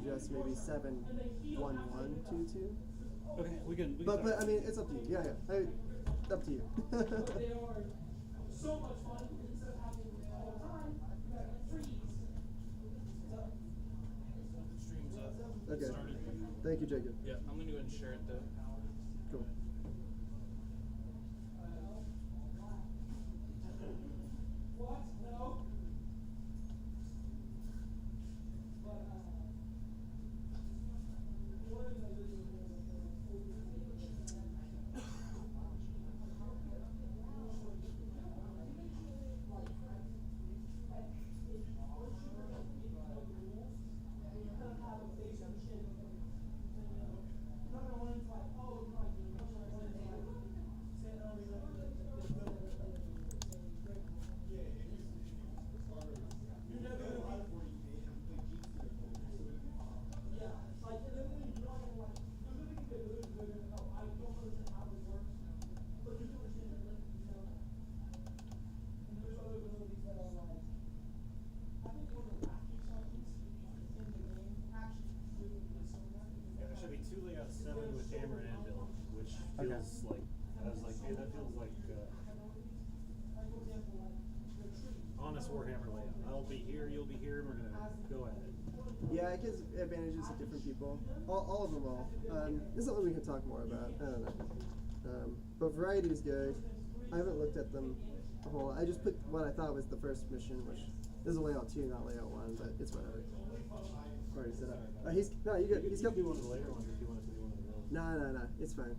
suggest maybe 7-1-1-2-2. Okay, we can. But I mean, it's up to you. Yeah. Up to you. So much fun instead of having it all the time. You got freeze. Stream's up. Okay. Started. Thank you, Jacob. Yeah, I'm gonna go ahead and share it though. Cool. What? No. There should be 2 layouts, 7 with hammer and anvil, which feels like, I was like, hey, that feels like honest Warhammer layout. I'll be here, you'll be here, and we're gonna go at it. Yeah, it gives advantages to different people. All of them all. This is something we can talk more about. I don't know. But variety is good. I haven't looked at them a whole lot. I just put what I thought was the first mission, which is a layout 2, not layout 1, but it's whatever. Already set up. You good. He's got. Do one of the later ones if you want to do one of the middle. No. It's fine.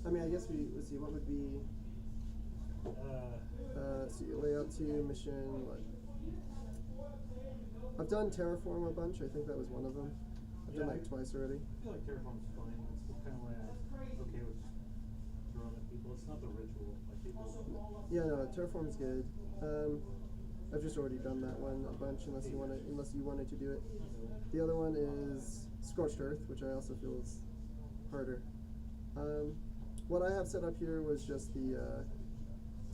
I mean, I guess let's see. What would be? See, layout 2 mission. What? I've done Terraform a bunch. I think that was one of them. I've done like twice already. I feel like Terraform's fine. It's kind of like okay with throwing at people. It's not the ritual like people. Yeah, no, Terraform's good. I've just already done that one a bunch, unless you wanted to do it. The other one is Scorched Earth, which I also feel is harder. What I have set up here was just the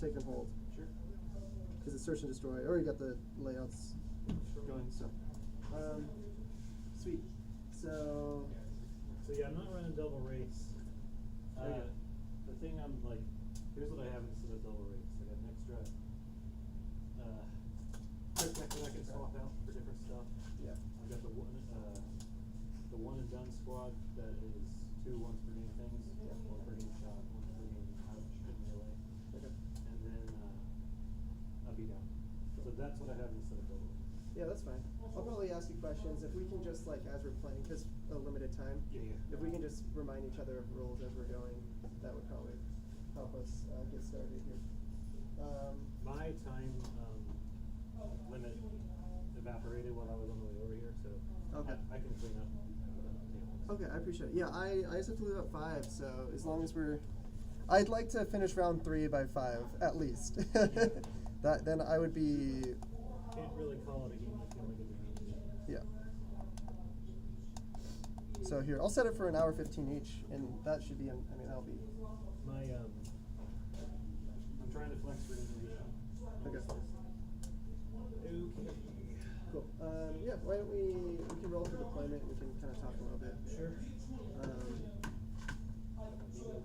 take and hold. Sure. Because it's search and destroy. I already got the layouts going, so. Sweet. So Yeah, I'm not running double race. The thing I'm like, here's what I have instead of double race. I got an extra quick deck that I can swap out for different stuff. yeah. I've got the one and done squad that is 2 ones for game things, one for game shot, one for game ouch in melee, Okay. and then a beat down. So that's what I have instead of double race. Yeah, that's fine. I'll probably ask you questions. If we can just, like, as we're playing, because a limited time, Yeah. if we can just remind each other of rules as we're going, that would probably help us get started here. My time limit evaporated while I was on the way over here, so Okay. I can clean up. Okay, I appreciate it. Yeah, I just have to leave at 5, so as long as I'd like to finish round 3 by 5, at least. Then I would be... Can't really call it a game if you only get the game. Yeah. So here, I'll set it for 1:15 each, and that should be, that'll be... My, I'm trying to flex for innovation. Okay. Okay. Cool. Yeah, why don't we can roll for deployment, and we can kind of talk a little bit. Sure. Sweet.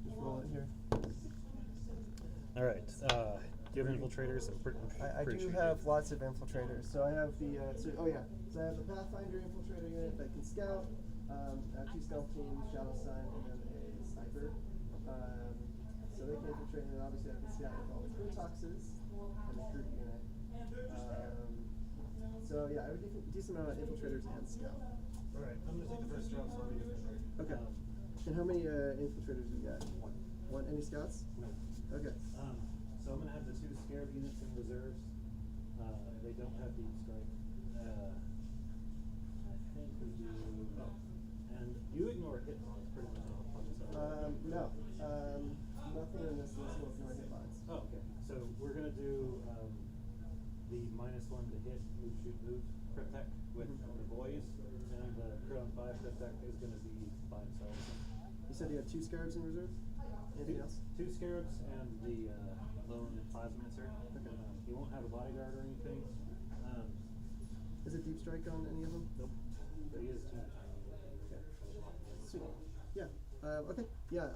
Just roll it here. All right. Do you have infiltrators? I do have lots of infiltrators. So I have the so I have the Pathfinder infiltrator unit that can scout. I have 2 stealth teams, Shadow Sun, and then a sniper. So they can infiltrate, and then obviously I can scout with all the crew toxes and the crew unit. So yeah, I have a decent amount of infiltrators and scout. All right. I'm going to take the first drop, so I'll be defender. Okay. And how many infiltrators you got? One. Any scouts? No. Okay. So I'm going to have the 2 scarab units in reserves. They don't have deep strike. I think we do. Oh. And you ignore hit points pretty much on this other. No. Nothing in this list will ignore hit points. Oh, okay. So we're going to do the -1 to hit, move, shoot, move cryptech with the boys, and the Crown 5 cryptech is going to be by himself. You said you had 2 scarabs in reserve? Anything else? 2 scarabs and the lone plasmancer. He won't have a bodyguard or anything. Is it deep strike on any of them? Nope. But he is team. Okay. Sweet. Yeah. Okay. Yeah.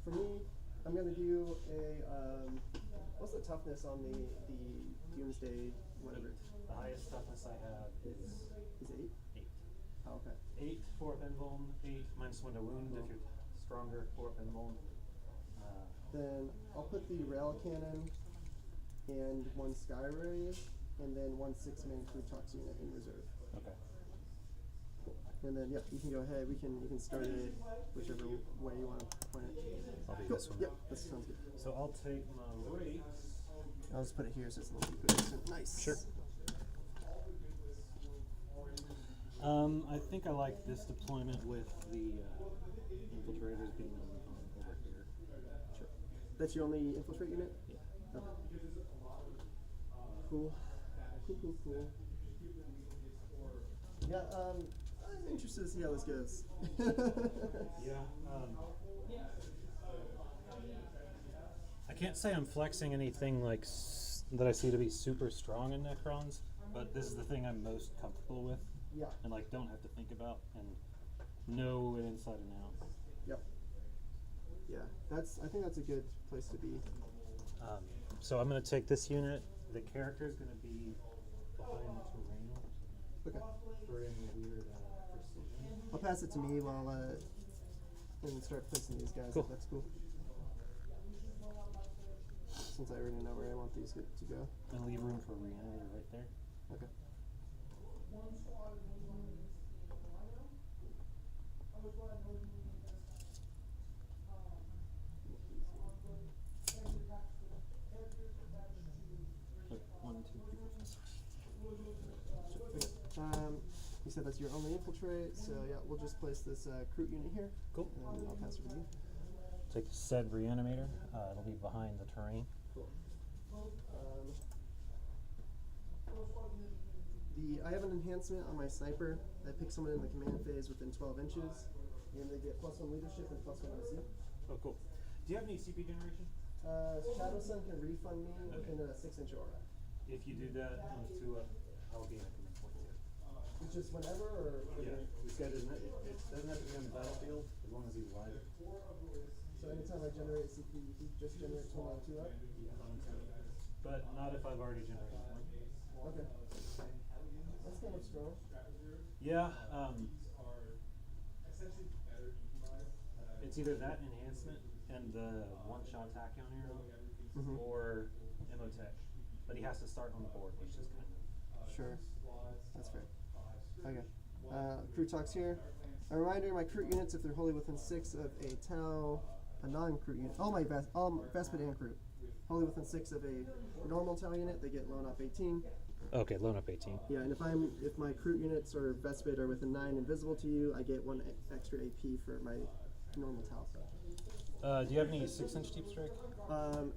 For me, I'm gonna do a. What's the toughness on the Doomsday whatever? The highest toughness I have is 8. 8. Oh, okay. 8 4 invuln, 8 -1 to wound if you're stronger, 4 invuln. Then I'll put the rail cannon and 1 sky ray, and then 1 6-man crew talks unit in reserve. Okay. And then, yeah, you can go ahead. You can start it whichever way you want to point it. I'll be Cool. this one. Yep, that sounds good. So I'll take my race. I'll just put it here so it's a little bit nice. Sure. I think I like this deployment with the infiltrators being on over here. Sure. That's your only infiltrate unit? Yeah. Okay. Cool. Cool. Yeah, I'm interested to see how this goes. Yeah. I can't say I'm flexing anything like that I see to be super strong in Necrons, but this is the thing I'm most comfortable with. Yeah. And like don't have to think about and know it inside and out. Yep. Yeah, I think that's a good place to be. So I'm going to take this unit. The character is going to be behind the terrain. Okay. For any weird precision. I'll pass it to me while and start placing these guys. Cool. If that's cool. Since I already know where I want these to go. And leave room for reanimator right there. Okay. Look, 1, 2, 3, 4, 5. You said that's your only infiltrate, so yeah, we'll just place this recruit unit here. Cool. And then I'll pass it to you. Take said reanimator. It'll be behind the terrain. Cool. I have an enhancement on my sniper. I pick someone in the command phase within 12 inches, and they get +1 leadership and +1 OC. Oh, cool. Do you have any CP generation? Shadow Sun can refund me within a 6-inch aura. If you do that on 2 up, I'll gain a command point too. It's just whenever, or Yeah, this guy doesn't. It doesn't have to be on the battlefield as long as he's live. so anytime I generate CP, he just generates one on 2 up. But not if I've already generated one. Okay. That's kind of strong. Yeah. It's either that enhancement and the one-shot tachyon arrow, or Emotech. But he has to start on the board, which is kind of Sure. That's fair. Okay. Crew talks here. A reminder: my crew units, if they're wholly within 6 of a Tau, a non-crew unit, all Vespid and crew, wholly within 6 of a normal Tau unit, they get loan up 18. Okay, loan up 18. Yeah, and if my crew units or Vespid are within 9 invisible to you, I get 1 extra AP for my normal Tau stuff. Do you have any 6-inch deep strike?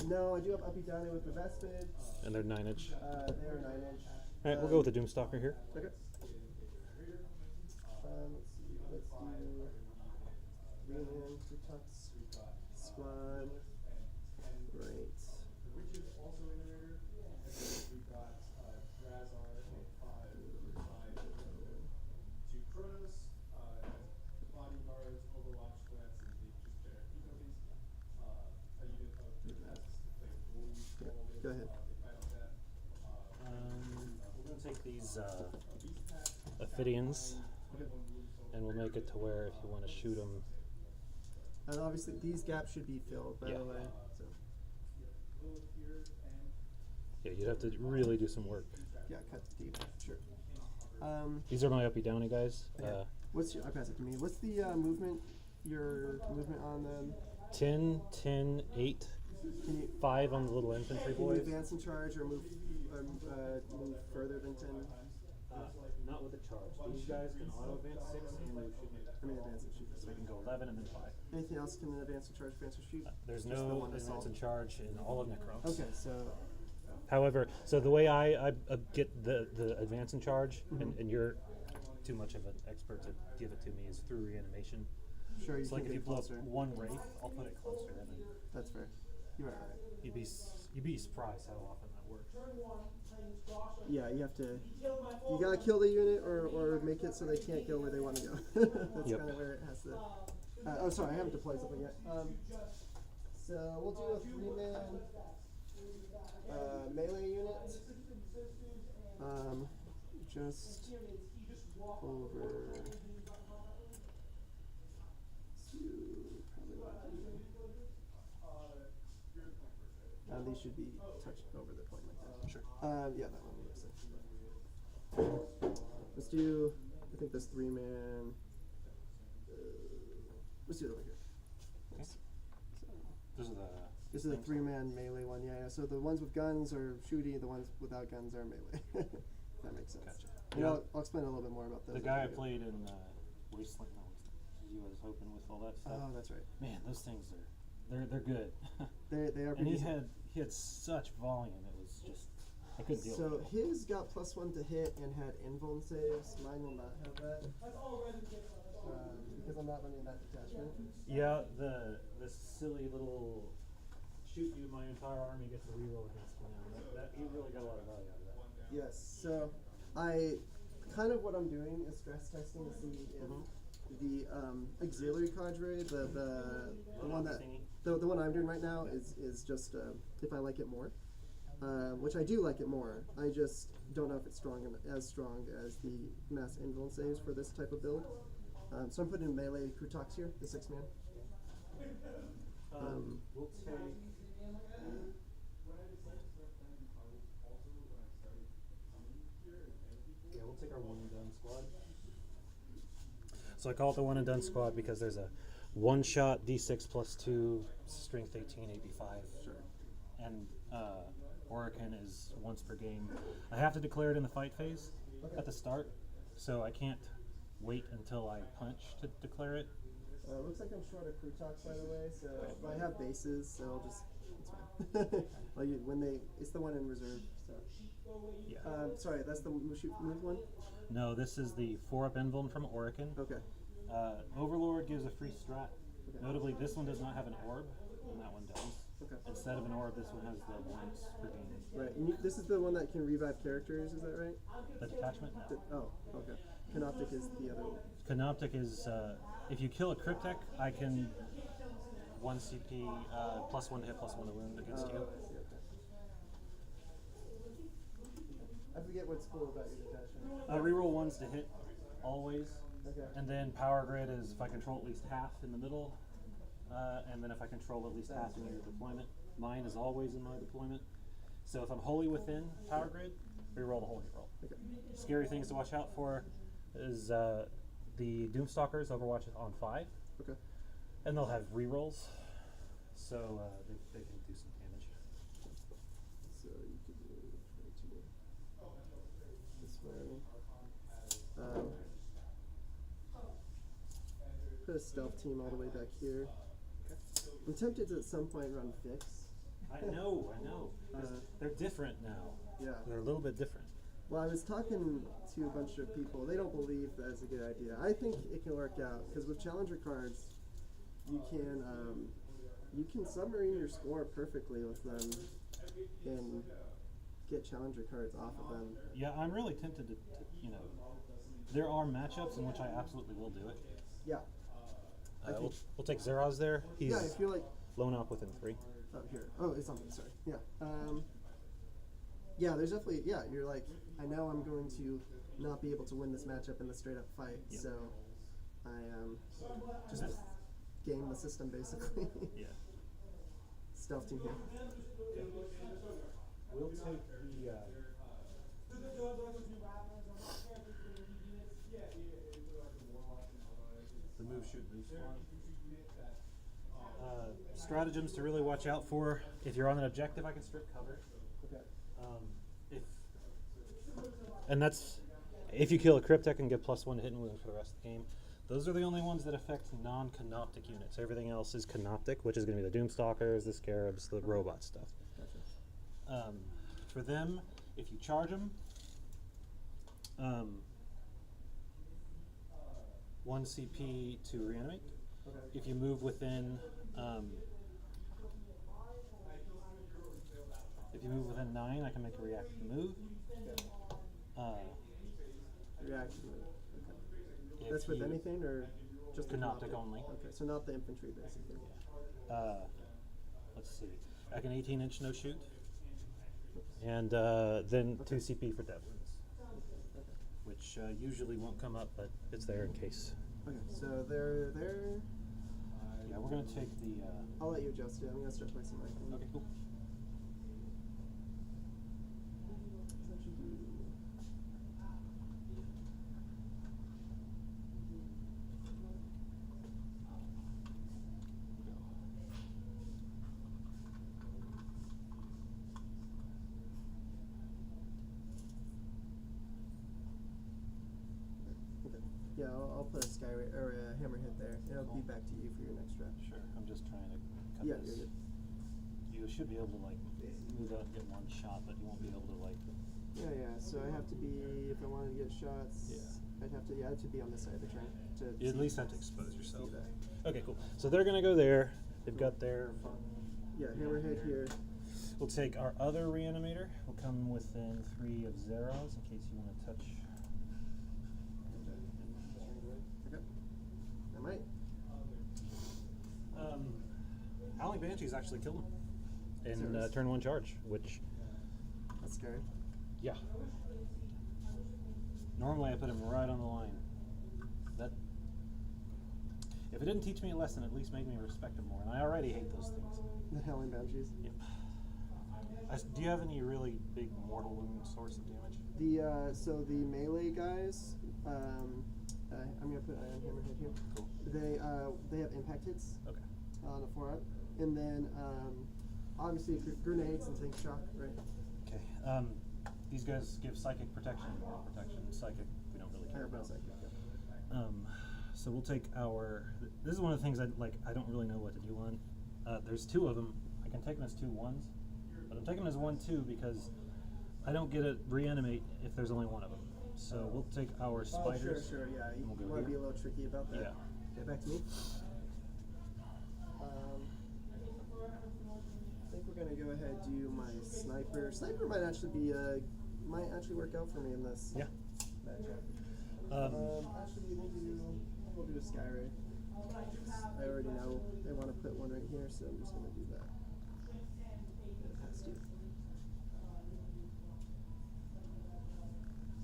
No, I do have uppy downy with the Vespid. And they're 9-inch. They are 9-inch. Alright, we'll go with the Doomstalker here. Okay. Let's see. Let's do Reunion, Tux, Squad. Great. Go ahead. We're going to take these Ophidians, and we'll make it to where if you want to shoot them. And obviously, these gaps should be filled, by the way. So. Yeah, you'd have to really do some work. Yeah, cut deep. Sure. These are my uppy downy guys. Okay. I'll pass it to me. What's the movement? Your movement on them? 10, 10, 8, Can you 5 on the little infantry can you boys. advance and charge or move further than 10? Not with a charge. These guys can auto advance 6 and move shoot me. I mean, advance and shoot. So we can go 11 and then 5. Anything else can advance and charge, advance or shoot? There's Just the no one advance assault. and charge in all of Necrons. Okay, so However, so the way I get the advance and charge, and you're too much of an expert to give it to me, is through reanimation. sure you It's can like if get you blow up closer. one wraith, I'll put it closer. And then That's fair. You are right. you'd be You'd be surprised how often that works. Yeah, you have to. You gotta kill the unit or make it so they can't go where they want to go. That's Yep. kind of where it has to. Oh, sorry, I haven't deployed something yet. So we'll do a 3-man melee unit. Just over to probably these should be touched over the point like that. Sure. Yeah, that one looks like. Let's do. I think this 3-man. Let's do it over here. Okay. Those are the. This is a 3-man melee one, yeah. So the ones with guns are shooty, the ones without guns are melee. If that makes sense. Gotcha. And Yeah. I'll explain a little bit more about those. The guy I played in Wasteland, no, you was hoping with all that stuff. Oh, that's right. Man, those things are, they're good. They are And pretty. he had such volume. It was just I couldn't deal So with it. his got +1 to hit and had invuln saves. Mine will not have that because I'm not running that detachment. Yeah, the silly little shoot you, my entire army gets a reroll against me now. That you really got a lot of value out of that. Yes. So I kind of what I'm doing is stress testing to see if the auxiliary cadre, the one that the one I'm doing right now is just if I like it more, which I do like it more. I just don't know if it's as strong as the mass invuln saves for this type of build. So I'm putting in melee Krutox here, the 6-man. We'll take. Yeah, we'll take our one and done squad. So I call it the one and done squad because there's a one-shot D6 +2, strength 18, AP5. Sure. And Oracle is once per game. I have to declare it in the fight phase at the start, so I can't wait until I punch to declare it. Looks like I'm short of Krutox, by the way, so but I have bases, so I'll just, it's fine. Like it's the one in reserve, so. Yeah. Sorry, that's the move one? No, this is the 4-up Invuln from Oracle. Okay. Overlord gives a free strat. Okay. Notably, this one does not have an orb, and that one does. Okay. Instead of an orb, this one has the once per game. Right, and this is the one that can revive characters, is that right? The detachment? Oh, okay. Canoptic is the other one. Canoptic is, if you kill a Cryptek, I can 1 CP, +1 to hit, +1 to wound against you. I see, okay. I forget what's cool about your detachment. Reroll 1s to hit, always. Okay. And then Power Grid is if I control at least half in the middle, and then if I control at least half in your deployment. Mine is always in my deployment. So if I'm wholly within Power Grid, reroll the whole hit roll. Okay. Scary things to watch out for is the Doomstalkers Overwatch is on 5, Okay. and they'll have rerolls, so they can do some damage. So you could move this way. Put a stealth team all the way back here. I'm tempted to at some point run Fix. I know. 'Cause they're different now. Yeah. They're a little bit different. Well, I was talking to a bunch of people. They don't believe that's a good idea. I think it can work out because with challenger cards, you can submarine your score perfectly with them and get challenger cards off of them. Yeah, I'm really tempted to there are matchups in which I absolutely will do it. Yeah. We'll take Zeraz there. He's Yeah, if you're like blown up within 3. oh here. Oh, it's on me. Sorry. Yeah. Yeah. There's definitely You're like I know I'm going to not be able to win this matchup in the straight up fight, Yep. so I just game the system basically. Yeah. Stealth team here. We'll take the move, shoot, move squad. Stratagems to really watch out for. If you're on an objective, I can strip cover. Okay. And that's if you kill a Cryptek and get +1 to hit and wound for the rest of the game. Those are the only ones that affect non-canoptic units. Everything else is canoptic, which is going to be the Doomstalkers, the Scarabs, the robot stuff. Gotcha. For them, if you charge them, 1 CP to reanimate. Okay. If you move within you move within 9, I can make a reactive move. Reaction move. Okay. If That's with you- anything or just the Canoptic only. Okay, so not the infantry basically. Let's see. I can 18-inch no shoot, and then 2 CP for dev wounds, which usually won't come up, but it's there in case. Okay, so they're there. Yeah, we're gonna take the. I'll let you adjust it. I'm gonna start placing mine. Okay, cool. So that should be- Okay. Yeah, I'll put a skyway or a hammerhead there. It'll Cool. be back to you for your next draft. Sure. I'm just trying to cut Yeah, this. you're good. You should be able to like move out and get one shot, but you won't be able to like. Yeah. So I have to be if I wanted to get shots. Yeah. I'd have to. Yeah, I have to be on this side of the train to. You at see- least have to expose see yourself. that. Okay, cool. So they're gonna go there. They've got their fun. Yeah, hammerhead here. We'll take our other reanimator. We'll come within 3 of Zeros in case you want to touch. Okay. I might. Howling Banshees actually killed him in Serious? turn 1 charge, which, That's scary. yeah. Normally I put him right on the line. That, if it didn't teach me a lesson, at least made me respect him more, and I already hate those things. The Howling Banshees. Yep. Do you have any really big mortal wound source of damage? The so the melee guys. I'm gonna put Iron Hammerhead here. Cool. They have impact hits Okay. on the forearm, and then obviously grenades and tank shock, right? Okay. These guys give psychic protection and moral protection. Psychic, we don't really I care have no about. psychic. So we'll take our. This is one of the things I don't really know what to do on. There's 2 of them. I can take them as 2 1s, but I'm taking them as 1-2 because I don't get to reanimate if there's only one of them. So we'll take our spiders. Oh, sure, yeah. You, and we'll go want to be here. a little tricky about that. Yeah. Okay, back to me. I think we're gonna go ahead and do my sniper. Sniper might actually work out for me in this Yeah. matchup. Actually, we'll do a Skyray. I already know they want to put one right here, so I'm just gonna do that. And it has to.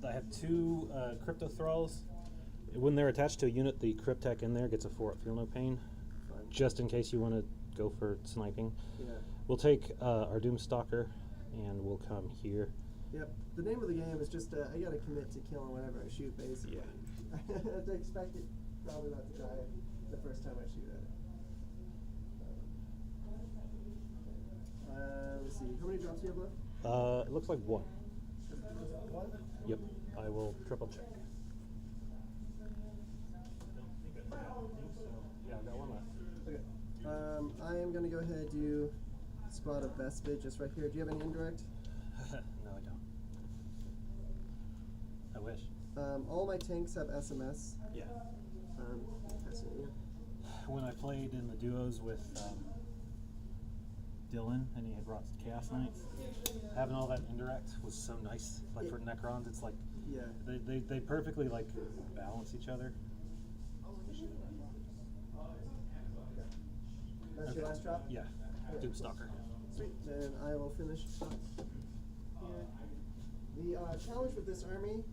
I have 2 crypto thralls. When they're attached to a unit, the cryptech in there gets a 4 up feel no pain, Fine. just in case you want to go for sniping. Yeah. We'll take our Doomstalker, and we'll come here. Yep. The name of the game is just I gotta commit to killing whatever I shoot, basically. Yeah. I have to expect it probably not to die the first time I shoot at it. Let's see. How many drops do you have left? It looks like 1. One. Yep. I will triple check. Yeah, I've got 1 left. Okay. I am gonna go ahead and do spot of Vespid just right here. Do you have any indirect? No, I don't. I wish. All my tanks have SMS. Yeah. Passing it, When I played in the duos with Dylan, and he had brought Chaos Knights, having all that indirect was so nice. Like for Necrons, it's like yeah. they perfectly like balance each other. That's your last drop? Yeah. Okay. Doomstalker. Sweet. Then I will finish up here. The challenge with this army,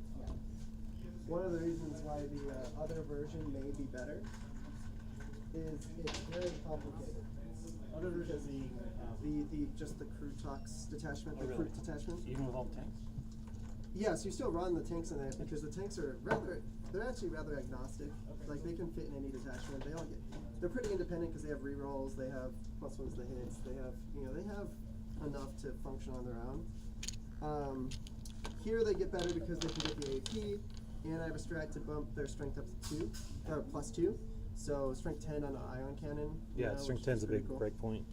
one of the reasons why the other version may be better, is it's very complicated. Other version, the just the crew talks detachment, Oh, the really? crew detachment. Even with all the tanks? Yes, you still run the tanks in there because the tanks are they're actually rather agnostic. Like they can fit in any detachment. They're pretty independent because they have rerolls, they have +1s to hits, they have enough to function on their own. Here they get better because they can get the AP, and I have a strat to bump their strength up to 2, or +2. So strength 10 on an ion cannon. Yeah, strength 10 is a big break point.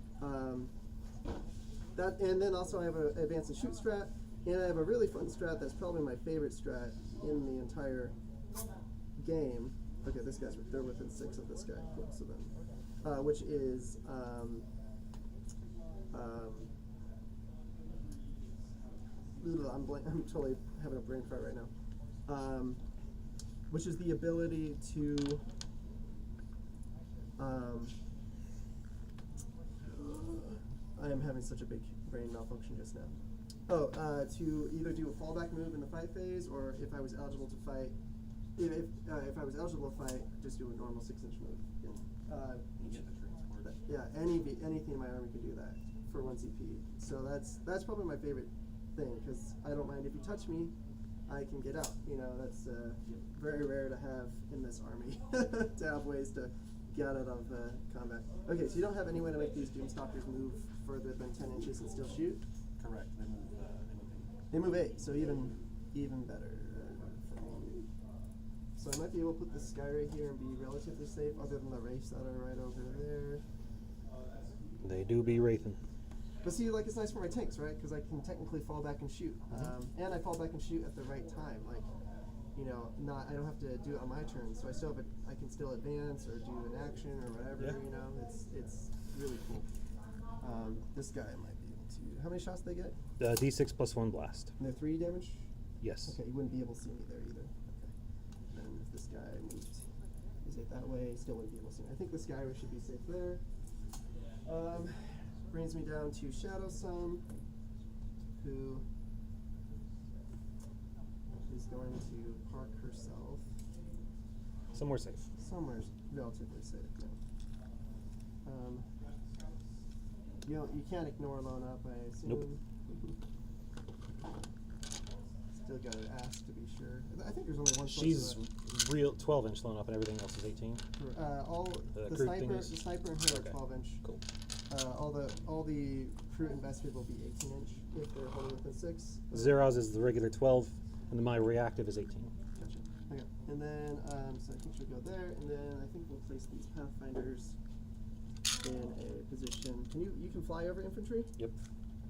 That, and then also I have an advance and shoot strat, and I have a really fun strat that's probably my favorite strat in the entire game. Okay, this guy's they're within 6 of this guy. Cool. So then, which is I'm totally having a brain fart right now. Which is the ability to I am having such a big brain malfunction just now. Oh, to either do a fallback move in the fight phase, or if I was eligible to fight, if I was eligible to fight, just do a normal 6-inch move. You get the transport. Yeah, anything in my army can do that for 1 CP. So that's probably my favorite thing, because I don't mind if you touch me, I can get out. You know, that's very rare to have in this army, to have ways to get out of combat. Okay, so you don't have any way to make these Doomstalkers move further than 10 inches and still shoot? Correct. They move 8, so even better for me. So I might be able to put this guy right here and be relatively safe, other than the wraiths that are right over there. They do be wraithing. But see, like, it's nice for my tanks, right? Because I can technically fall back and shoot, and I fall back and shoot at the right time. Like, you know, I don't have to do it on my turn, so I can still advance or do an action or whatever. Yeah. You know, it's really cool. This guy might be able to. How many shots do they get? D6 plus 1 blast. And they're 3 damage. Yes. Okay, you wouldn't be able to see me there either. Okay. And if this guy moved his 8 that way, still wouldn't be able to see me. I think this guy should be safe there. Brings me down to Shadow Sun, who is going to park herself Somewhere safe. somewhere relatively safe now. You can't ignore Lone Up, I assume. Nope. Still got to ask to be sure. I think there's only one. She's real 12-inch loan up, and everything else is 18. The crew thing sniper, is- the sniper and her okay. are 12-inch. Cool. All the crew invested will be 18-inch if they're holding within 6. Zeros is the regular 12, and then my reactive is 18. Gotcha. Okay. And then, so I think she'll go there, and then I think we'll place these Pathfinders in a position. You can fly over infantry? Yep.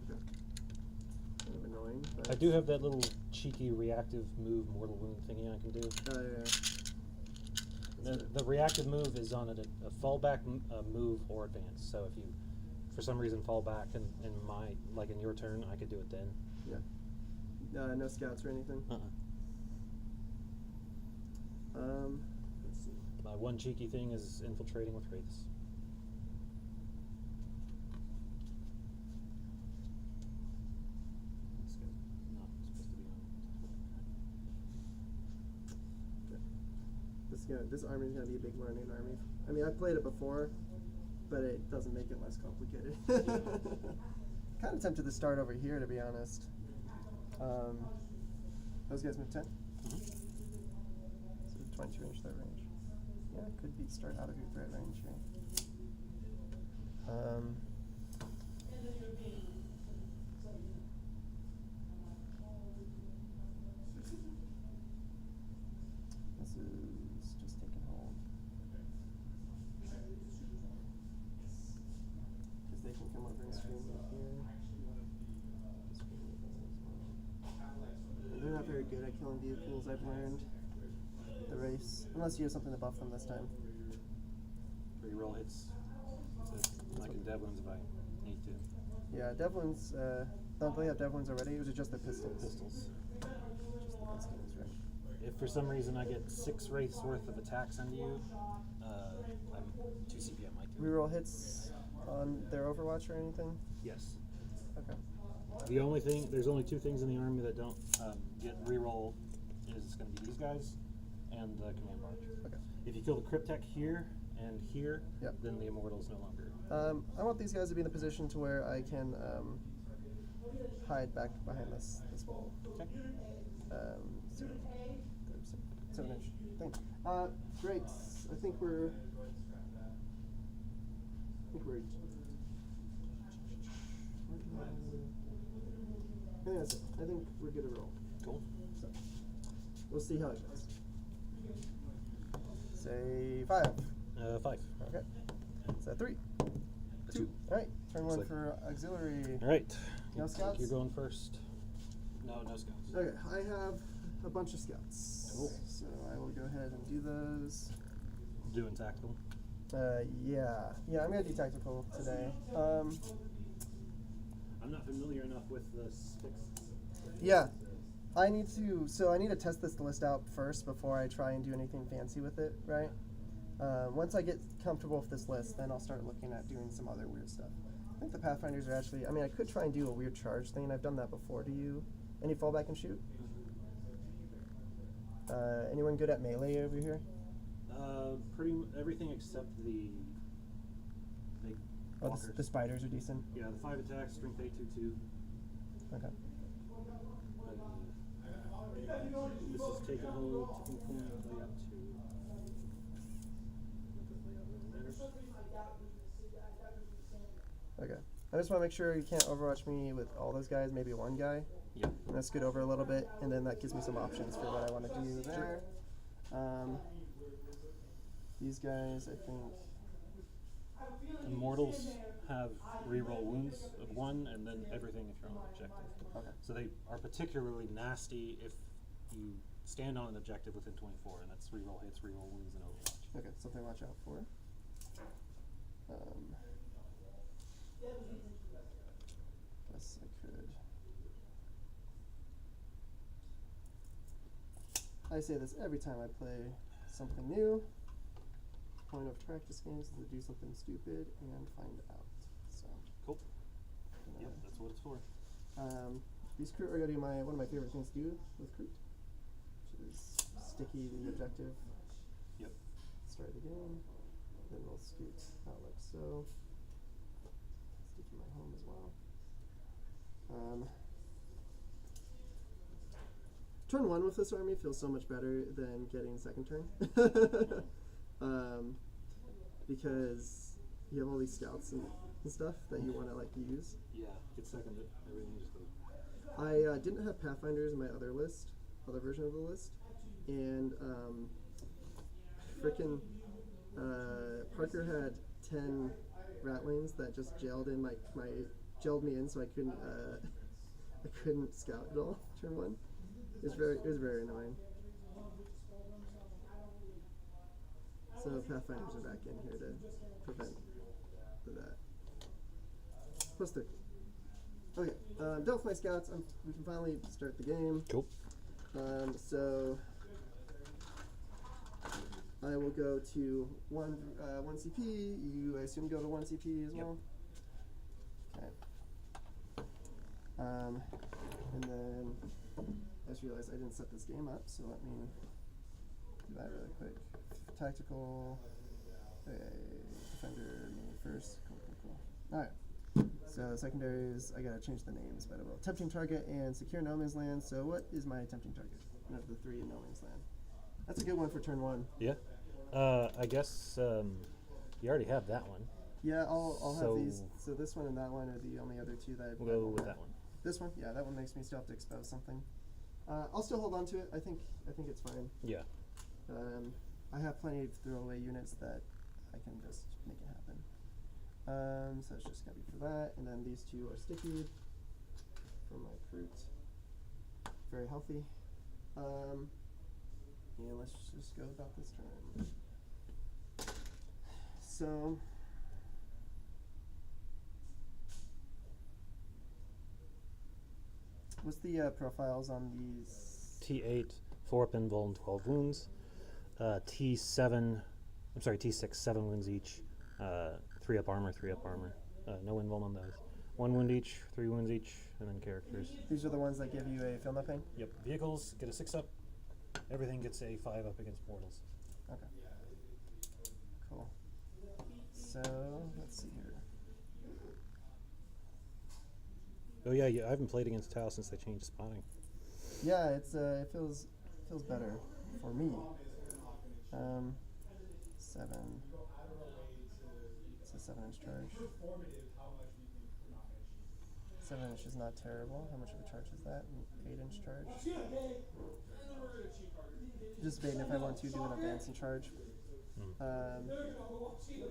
Okay. Kind of annoying. But I do have that little cheeky reactive move mortal wound thingy I can do. Yeah. The reactive move is on a fallback move or advance. So if you, for some reason, fall back in your turn, I could do it then. Yeah. No scouts or anything? Let's see. My one cheeky thing is infiltrating with wraiths. Not supposed to be on. This army is going to be a big learning army. I mean, I've played it before, but it doesn't make it less complicated. Kind of tempted to start over here, to be honest. Those guys move 10? Mm-hmm. So 22-inch threat range. Yeah, it could be start out of your threat range here. This is just taking hold. Because they can come over and screen me here. Screen me there as well. And they're not very good at killing vehicles, I've learned. The race. Unless you have something to buff them this time. Reroll hits. I can Devlins if I need to. Yeah, Devlins, don't they have Devlins already? Or was it just the pistols? Pistols. Just the pistols, right. If for some reason I get 6 wraiths worth of attacks onto you, I'm 2 CP. I might do. Reroll hits on their Overwatch or anything? Yes. Okay. The only thing, there's only 2 things in the army that don't get reroll. Is going to be these guys and the command barge. Okay. If you kill the Cryptek here and here, Yep. then the immortal is no longer. I want these guys to be in a position to where I can hide back behind this wall. Okay. So 7-inch thing. Great. I think we're. I think that's it. I think we're good to roll. Cool. So we'll see how it goes. Say 5. 5. Okay. Is that 3? 2. All right. Turn Looks 1 like- for auxiliary. All right. No Looks like scouts? You're going first. No scouts. Okay, I have a bunch of scouts. Cool. So I will go ahead and do those. Doing tactical. Yeah, I'm gonna do tactical today. I'm not familiar enough with the sticks Yeah. I need to test this list out first before I try and do anything fancy with it, right? Once I get comfortable with this list, then I'll start looking at doing some other weird stuff. I think the Pathfinders are actually, I mean, I could try and do a weird charge thing. I've done that before. Do you, any fallback and shoot? Anyone good at melee over here? Everything except the big Oh, walkers. the spiders are decent. Yeah, the 5 attacks, strength 8, 2, 2. Okay. This is taking hold, taking point, layout 2. Okay. I just want to make sure you can't overwatch me with all those guys, maybe one guy. Yep. And scoot over a little bit, and then that gives me some options for what I want to do there. These guys, I think. Immortals have reroll wounds of 1, and then everything if you're on an objective. Okay. So they are particularly nasty if you stand on an objective within 24, and that's reroll hits, reroll wounds, and Overwatch. Okay, something to watch out for. Yes, I could. I say this every time I play something new. Point of practice games is to do something stupid and find out. So Cool. Yep, that's what it's for. These Kroot are gonna do one of my favorite things to do with Kroot, which is sticky the objective. Yep. Start the game, then we'll scoot out like so. Sticky my home as well. Turn 1 with this army feels so much better than getting second turn. Because you have all these scouts and stuff that you want to like use. Yeah, get seconded. Everything just goes. I didn't have Pathfinders in my other version of the list, and frickin' Parker had 10 ratlings that just gelled in gelled me in, so I couldn't scout at all. Turn 1. It was very annoying. So Pathfinders are back in here to prevent that. Plus 13. Okay, done with my scouts. We can finally start the game. Cool. So I will go to one CP. You, I assume, go to 1 CP as well. Okay. And then I just realized I didn't set this game up, so let me do that really quick. Tactical, defender, me first. Cool. All right. So secondaries, I gotta change the names, but I will. Tempting target and secure no man's land. So what is my tempting target? One of the 3 in no man's land. That's a good one for turn 1. Yeah. I guess you already have that one. Yeah, I'll So have these. So this one and that one are the only other 2 that We'll go with that one. This one, yeah, that one makes me still have to expose something. I'll still hold on to it. I think it's fine. Yeah. I have plenty of throwaway units that I can just make it happen. So it's just gonna be for that, and then these 2 are sticky for my Kroot. Very healthy. And let's just go about this turn. So what's the profiles on these? T8, 4 up invul and 12 wounds. T6, 7 wounds each. 3 up armor, 3 up armor. No invul on those. 1 wound each, 3 wounds each, and then characters. These are the ones that give you a feel no pain? Yep. Vehicles get a 6 up. Everything gets a 5 up against mortals. Okay. Cool. So let's see here. Oh yeah, I haven't played against Tau since they changed spotting. Yeah, it feels better for me. 7. It's a 7-inch charge. 7-inch is not terrible. How much of a charge is that? 8-inch charge. Just debating if I want to do an advancing charge.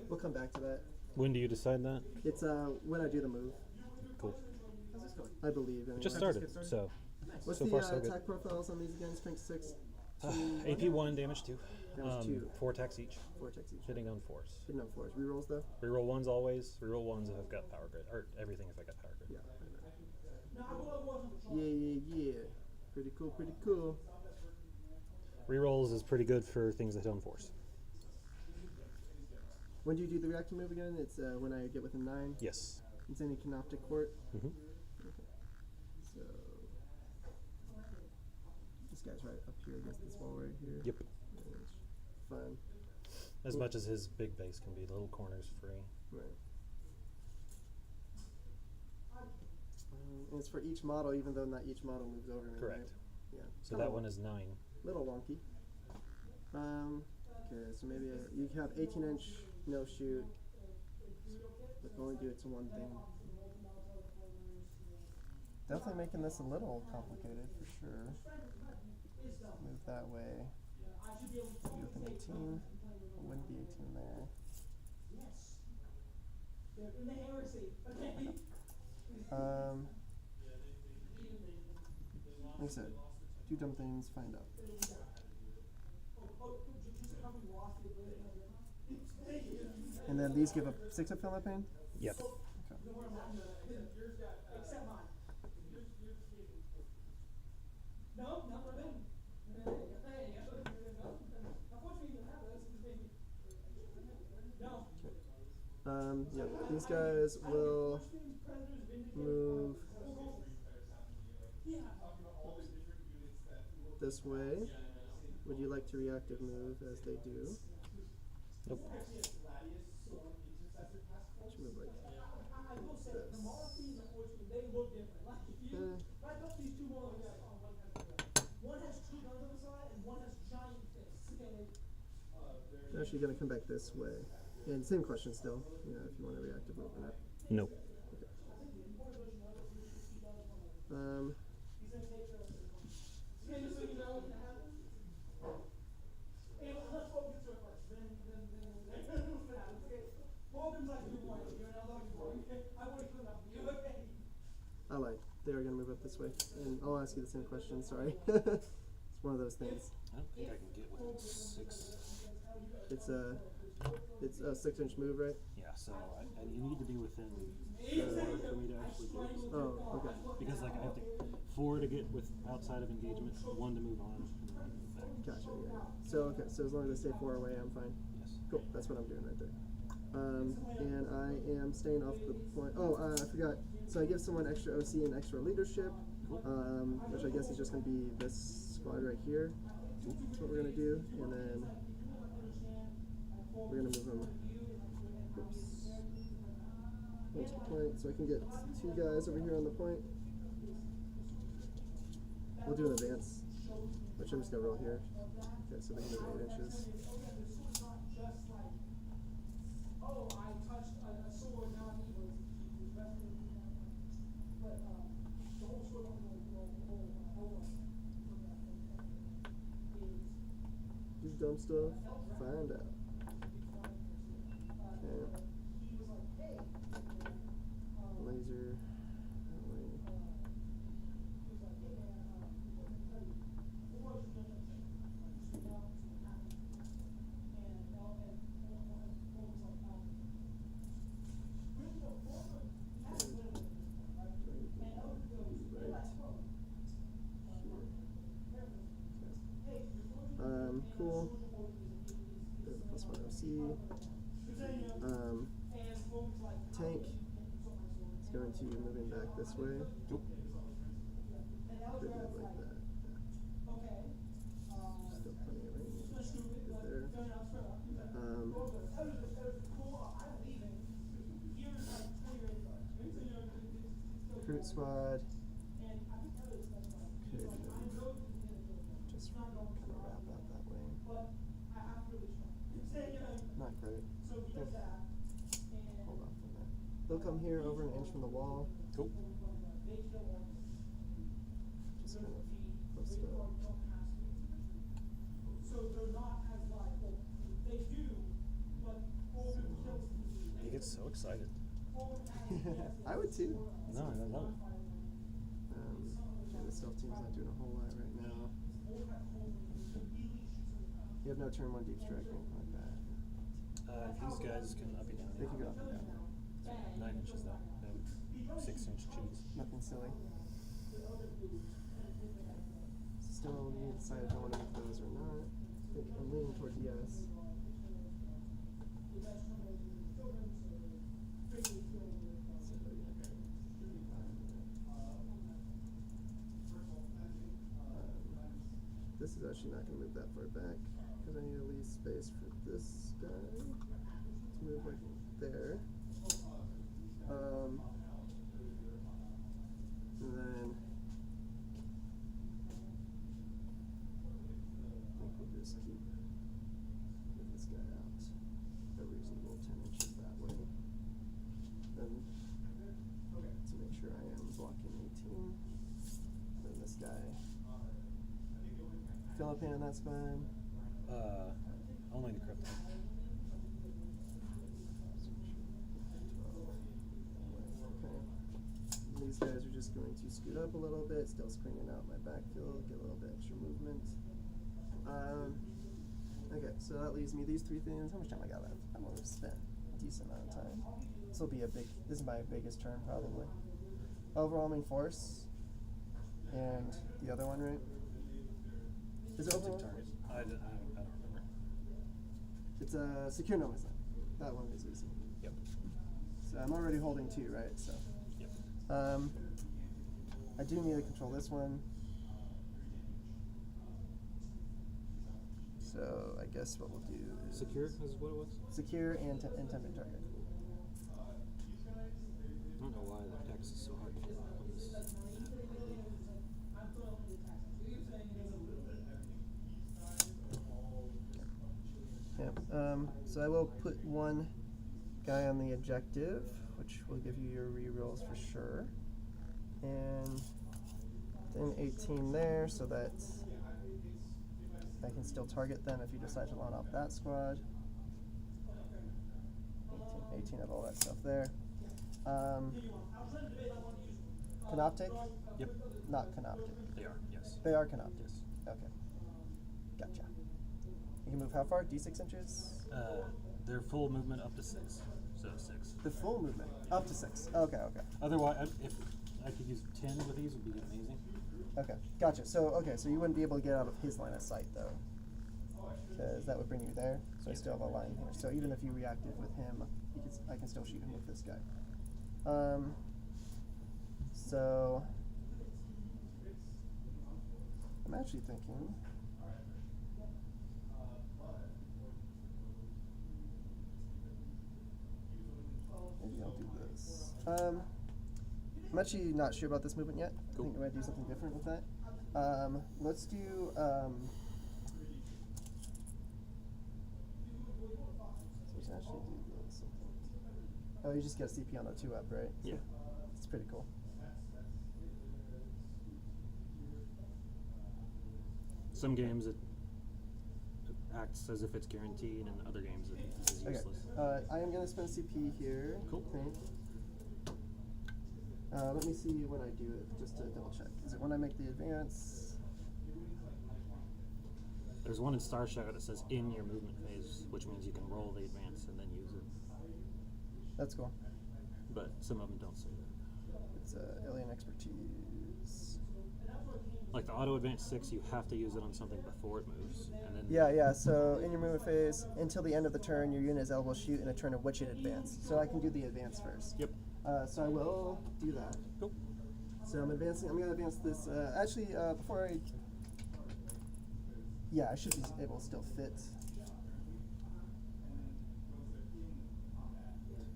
We'll come back to that. When do you decide that? It's when I do the move. Cool. I believe. It just started, so. What's so the far, so good. attack profiles on these again? Strength 6. AP 1, damage 2. Damage 2. 4 attacks each. 4 attacks each. Hitting on 4s. Hitting on 4s. Rerolls though? Reroll 1s always. Reroll 1s if I've got power grid. Or everything if I got power grid. Yeah. Yeah. Pretty cool, pretty cool. Rerolls is pretty good for things that don't force. When do you do the reactor move again? It's when I get within 9. Yes. It's any canoptic court. Mm-hmm. Okay. So this guy's right up here against this wall right here. Yep. Yeah, it's fun. As much as his big base can be, the little corner's free. Right. And it's for each model, even though not each model moves over me. Correct. Right? Yeah. So that one is 9. Little wonky. Okay, so maybe you have 18-inch no shoot, but only do it to one thing. Definitely making this a little complicated for sure. Move that way. Be with an 18. It wouldn't be 18 there. Like I said, do dumb things, find out. And then these give a 6 of fill pain? Yep. Okay. Yeah, these guys will move this way. Would you like to reactive move as they do? Nope. Should move like this. They're actually going to come back this way. And same question still, you know, if you want to reactive move or not. Nope. Okay. I lied. They are going to move up this way. And I'll ask you the same question, sorry. It's one of those things. I don't think I can get within 6. It's a 6-inch move, right? Yeah, so you need to be within 4 for me to actually do this. Oh, okay. Because like I have to 4 to get with outside of engagement, 1 to move on, and then 1 to move back. Gotcha, yeah. So, okay, so as long as they stay 4 away, I'm fine. Yes. Cool, that's what I'm doing right there. And I am staying off the point. Oh, I forgot. So I give someone extra OC and extra leadership, which I guess is just going to be this squad right here. That's what we're going to do. And then we're going to move them. Oops. Onto the point, so I can get 2 guys over here on the point. We'll do an advance, which I'm just going to roll here. Okay, so they can move 8 inches. Do dumb stuff, find out. Okay. Laser. That way. Cool. There's a +1 OC. Tank is going to be moving back this way. Nope. Could move like that. Still plenty of range. Good there. Recruit squad. Could just kind of wrap out that way. Not great. Hold off on that. They'll come here over an inch from the wall. Cool. Just kind of post up. He gets so excited. I would too. No, I love it. Yeah, the stealth team's not doing a whole lot right now. You have no turn 1 deep strike or anything like that. These guys can up and down. They can go up and down. 9 inches though. No 6-inch cheese. Nothing silly. this is actually not going to move that far back because I need to leave space for this guy to move like there. And then I think we'll just keep this guy out a reasonable 10 inches that way. Then to make sure I am blocking 18. Then this guy. Feel a pain in that spine? Only the crypto. Okay. These guys are just going to scoot up a little bit, still screening out my backfield, get a little bit extra movement. Okay, so that leaves me these three things. How much time I got left? I'm gonna spend a decent amount of time. This will be this is my biggest turn probably. Overwhelming force, and the other one, right? Is it overwhelming force? I don't remember. It's a secure no missign. That one is easy. Yep. So I'm already holding 2, right? So. Yep. I do need to control this one. So I guess what we'll do is Secure is what it was? secure and intended target. I don't know why the X is so hard to get on this. Yep. So I will put one guy on the objective, which will give you your rerolls for sure, and then 18 there, so that I can still target them if you decide to loan off that squad. 18 of all that stuff there. Canoptic? Yep. Not canoptic. They are, yes. They are canoptic. Yes. Okay. Gotcha. You can move how far? D6 inches? Their full movement up to 6. So 6. The full movement. Up to 6. Okay, okay. Otherwise, if I could use 10 with these, would be amazing. Okay, gotcha. So you wouldn't be able to get out of his line of sight though, because that would bring you there. So I still have a line here. So even if you reacted with him, I can still shoot him with this guy. So I'm actually thinking. Maybe I'll do this. I'm actually not sure about this movement yet. Cool. I think I might do something different with that. Let's do. So let's actually do this. Oh, you just get a CP on the 2 up, right? Yeah. It's pretty cool. Some games it acts as if it's guaranteed, and other games it is Okay. useless. I am going to spend CP here. Cool. I think. Let me see when I do it, just to double check. Is it when I make the advance? There's one in Star Shower that says in your movement phase, which means you can roll the advance and then use it. That's cool. But some of them don't say that. It's alien expertise. Like the auto advance 6, you have to use it on something before it moves, and then Yeah. So in your movement phase, until the end of the turn, your unit is eligible to shoot in a turn of which it advance. So I can do the advance first. Yep. So I will do that. Cool. So I'm advancing. I'm going to advance this. Actually, before I. Yeah, I should be able to still fit.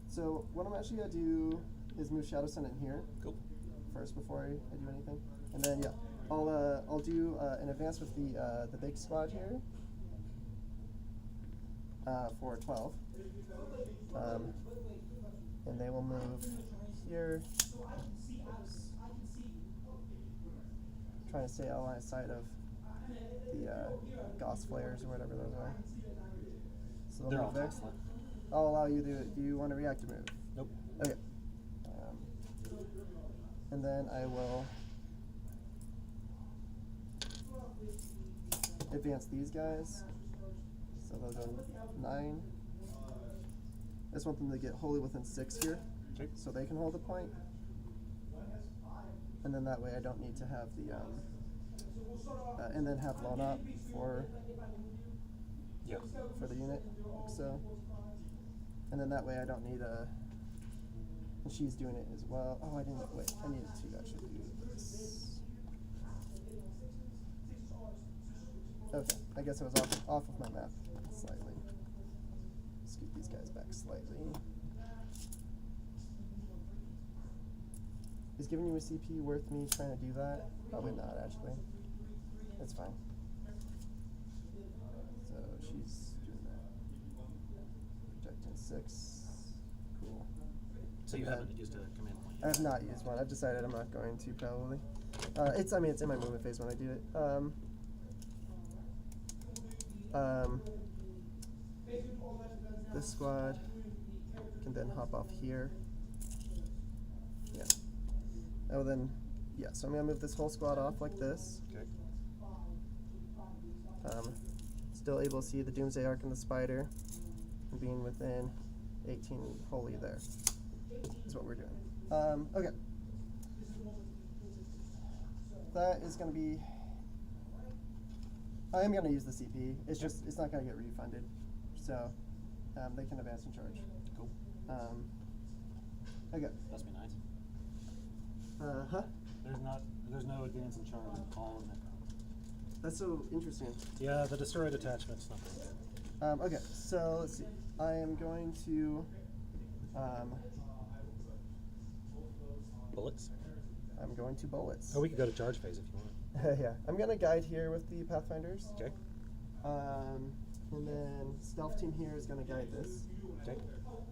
So what I'm actually going to do is move Shadow Sun in here Cool. first before I do anything, and then yeah, I'll do an advance with the big squad here for 12, and they will move here. Oops. Trying to stay out of line of sight of the Gauss flares or whatever those are. So they'll They're move all there. Tesla. I'll allow you to. Do you want to react to move? Nope. Okay. And then I will advance these guys. So they'll go 9. I just want them to get wholly within 6 here, Okay. so they can hold the point. And then that way I don't need to have the and then have loan up for Yeah. the unit, like so. And then that way I don't need and she's doing it as well. Oh, I didn't, wait, I needed to actually do this. Okay, I guess I was off of my map slightly. Scoot these guys back slightly. Is giving you a CP worth me trying to do that? Probably not, actually. That's fine. So she's doing that. Projecting 6. Cool. So you haven't used a command point I yet? have not used one. I've decided I'm not going to, probably. It's in my movement phase when I do it. This squad can then hop off here. Yeah. Oh, then, yeah, so I'm going to move this whole squad off like this. Okay. Still able to see the Doomsday Arc and the Spider being within 18 wholly there. Is what we're doing. Okay. That is going to be... I am going to use the CP. It's just, it's not going to get refunded. So, they can advance in charge. Cool. Okay. Must be nice. Huh? There's no advance in charge of all of Necrons. That's so interesting. Yeah, the destroyed attachment's not very good. Okay, so let's see. I am going to... Bullets? I'm going to bullets. Oh, we could go to charge phase if you want. Yeah, I'm going to guide here with the Pathfinders. Okay. And then Stealth Team here is going to guide this. Okay.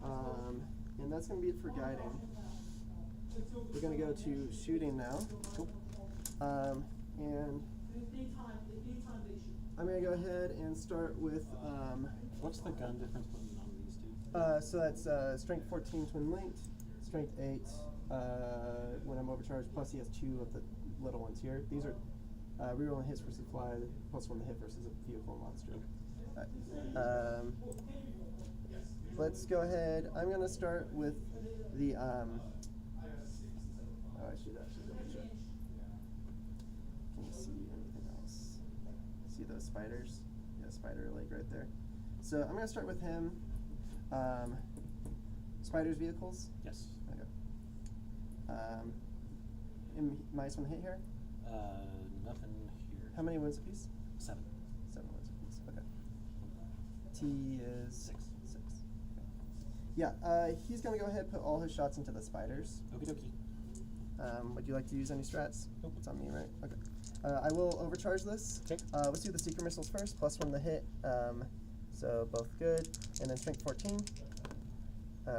And that's going to be it for guiding. We're going to go to shooting now. Cool. And I'm going to go ahead and start with... What's the gun difference between on these two? so that's Strength 14 Twin Linked, Strength 8 when I'm overcharged, plus he has 2 of the little ones here. These are rerolling hits versus fly, plus 1 to hit versus a vehicle and monster. Let's go ahead. I'm going to start with the... I should actually double check. Can you see anything else? See those spiders? Yeah, spider leg right there. So I'm going to start with him. Spiders vehicles? Yes. Okay. Minus 1 hit here? Nothing here. How many wounds apiece? 7. 7 wounds apiece. Okay. T is 6. 6. Okay. Yeah, he's going to go ahead and put all his shots into the spiders. Okie dokie. Would you like to use any strats? Nope. It's on me, right? Okay. I will overcharge this. Okay. Let's do the Seeker Missiles first, plus 1 to hit. So both good. And then Strength 14.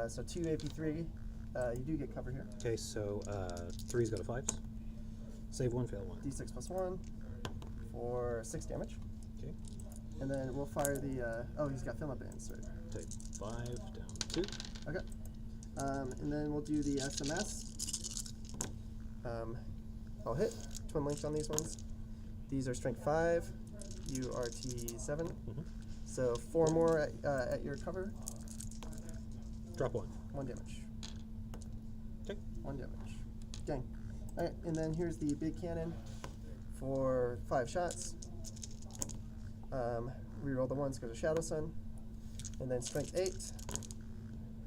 So 2 AP3. You do get cover here. Okay, so 3's go to 5s. Save 1, fail 1. D6 plus 1 for 6 damage. Okay. And then we'll fire the... oh, he's got Film Up Bands, right? Take 5 down 2. Okay. And then we'll do the SMS. I'll hit. Twin linked on these ones. These are Strength 5. You are T7. Mm-hmm. So 4 more at your cover. Drop 1. 1 damage. Okay. 1 damage. Gang. Alright, and then here's the big cannon for 5 shots. Reroll the ones because of Shadow Sun. And then Strength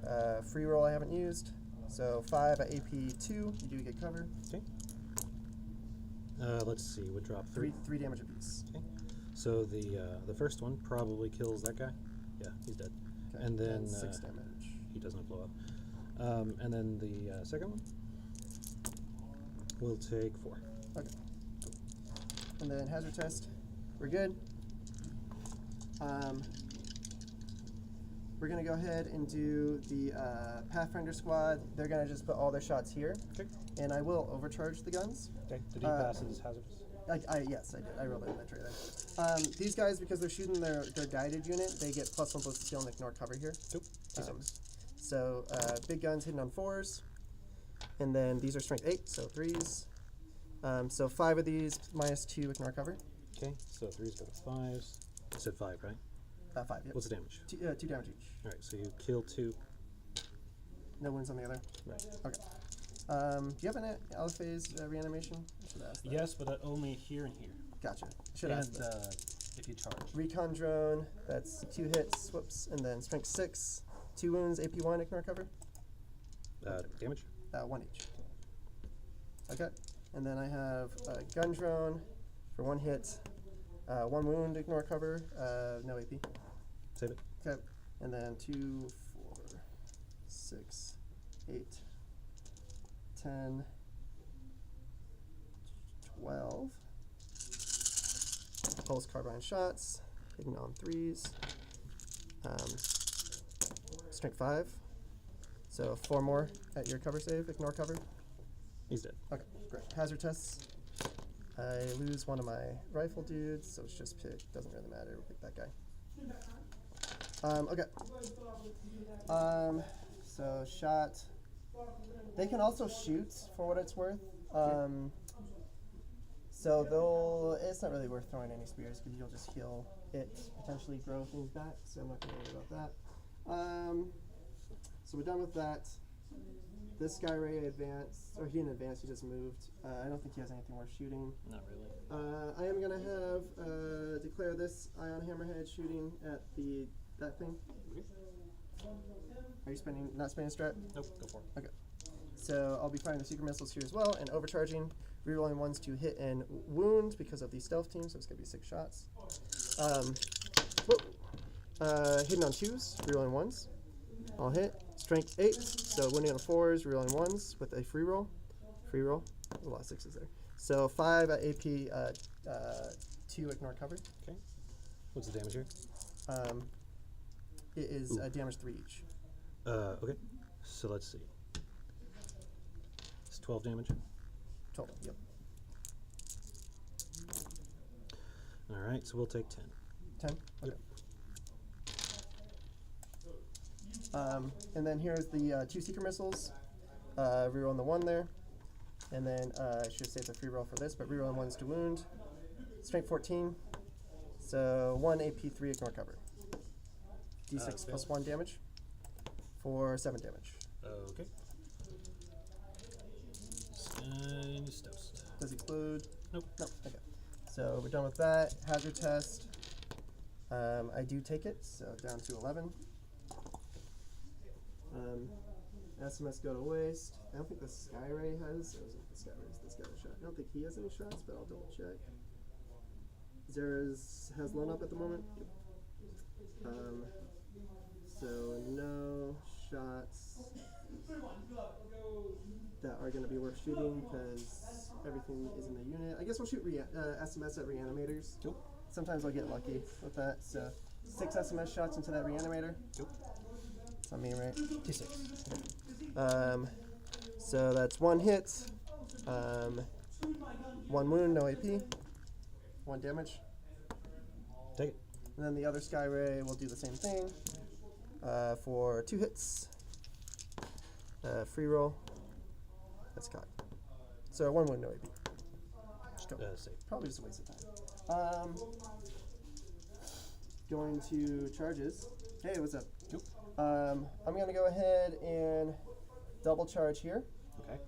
8. Free roll I haven't used. So 5 at AP 2. You do get cover. Okay. Let's see. Would drop 3. 3 damage apiece. Okay. So the first one probably kills that guy. Yeah, he's dead. Okay. And then 6 damage. he doesn't blow up. And then the second one will take 4. Okay. And then hazard test. We're good. We're going to go ahead and do the Pathfinder squad. They're going to just put all their shots here. Okay. And I will overcharge the guns. Okay. Did he pass his hazards? Yes, I did. I rolled it in that tray there. These guys, because they're shooting their guided unit, they get +1 ballistic skill and ignore cover here. Cool. T6. So big guns hitting on 4s. And then these are strength 8, so 3s. So 5 of these, -2 ignore cover. Okay. So 3's go to 5s. You said 5, right? 5, yep. What's the damage? 2 damage each. All right. So you kill 2. No wounds on the other. Right. Okay. Do you have an alpha phase reanimation? I should ask that. Yes, but only here and here. Gotcha. Should ask And that. if you charge. Recon drone, that's 2 hits, whoops, and then strength 6, 2 wounds, AP1, ignore cover. Damage. 1 each. Okay. And then I have a gun drone for 1 hit, 1 wound, ignore cover, no AP. Save it. Okay. And then 2, 4, 6, 8, 10, 12. Pulse carbine shots, hidden on 3s. Strength 5. So 4 more at your cover save, ignore cover. He's dead. Okay, great. Hazard tests. I lose one of my rifle dudes, so it's just pick. Doesn't really matter. We'll pick that guy. Okay. So shot. They can also shoot for what it's worth. So they'll. It's not really worth throwing any spears because you'll just heal it, potentially grow things back. So I'm not going to worry about that. So we're done with that. This guy Ray advanced, or he didn't advance, he just moved. I don't think he has anything worth shooting. Not really. I am gonna have declare this Ion Hammerhead shooting at that thing. Are you not spending strat? Nope, go for it. Okay. So I'll be firing the secret missiles here as well and overcharging, rerolling ones to hit and wound because of the stealth team, so it's gonna be 6 shots. Hitting on 2s, rerolling 1s. I'll hit. Strength 8, so winning on 4s, rerolling 1s with a free roll. Free roll. A lot of 6s there. So 5 at AP, 2 ignore cover. Okay. What's the damage here? It is damage 3 each. Okay. So let's see. It's 12 damage. Total, yep. All right, so we'll take 10. 10? Okay. And then here's the 2 secret missiles. Reroll on the 1 there. And then I should save the free roll for this, but reroll on 1s to wound. Strength 14. So 1 AP 3 ignore cover. D6 plus 1 damage for 7 damage. Okay. And Stouse. Does he explode? Nope. Nope. Okay. So we're done with that. Hazard test. I do take it, so down to 11. SMS go to waste. I don't think the Skyray has. Or is it the Skyray? This guy shot. I don't think he has any shots, but I'll double check. Zera's has lone up at the moment. So no shots that are going to be worth shooting because everything is in the unit. I guess we'll shoot SMS at reanimators. Cool. Sometimes I'll get lucky with that. So 6 SMS shots into that reanimator. Cool. It's on me, right? D6. So that's 1 hit, 1 wound, no AP, 1 damage. Take it. And then the other Skyray will do the same thing for 2 hits. Free roll. That's cocked. So 1 wound, no AP. Just go. Save. Probably just a waste of time. Going to charges. Hey, what's up? Cool. I'm going to go ahead and double charge here. Okay.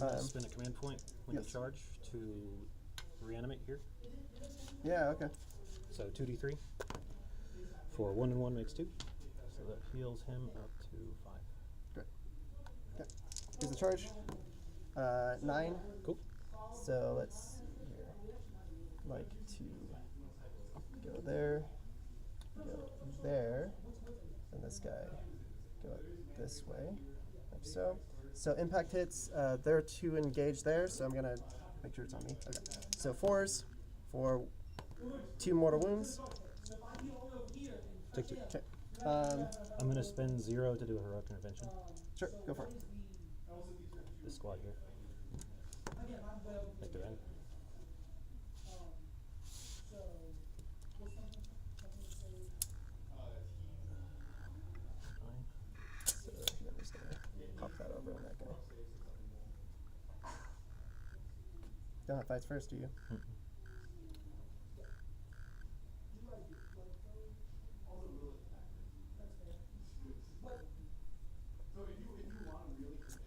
I'm going to spend a command point when yes. you charge to reanimate here. Yeah, okay. So 2d3 for 1 and 1 makes 2. So that heals him up to 5. Great. Okay. Here's the charge. 9. Cool. So let's see here. Like to go there, and this guy go this way, like so. So impact hits, they're to engage there, so I'm gonna make sure it's on me. Okay. So 4s for 2 mortal wounds. Take 2. Okay. I'm going to spend 0 to do a heroic intervention. Sure, go for it. This squad here. Like they're in. So I'm just gonna pop that over on that guy. Don't have fights first, do you?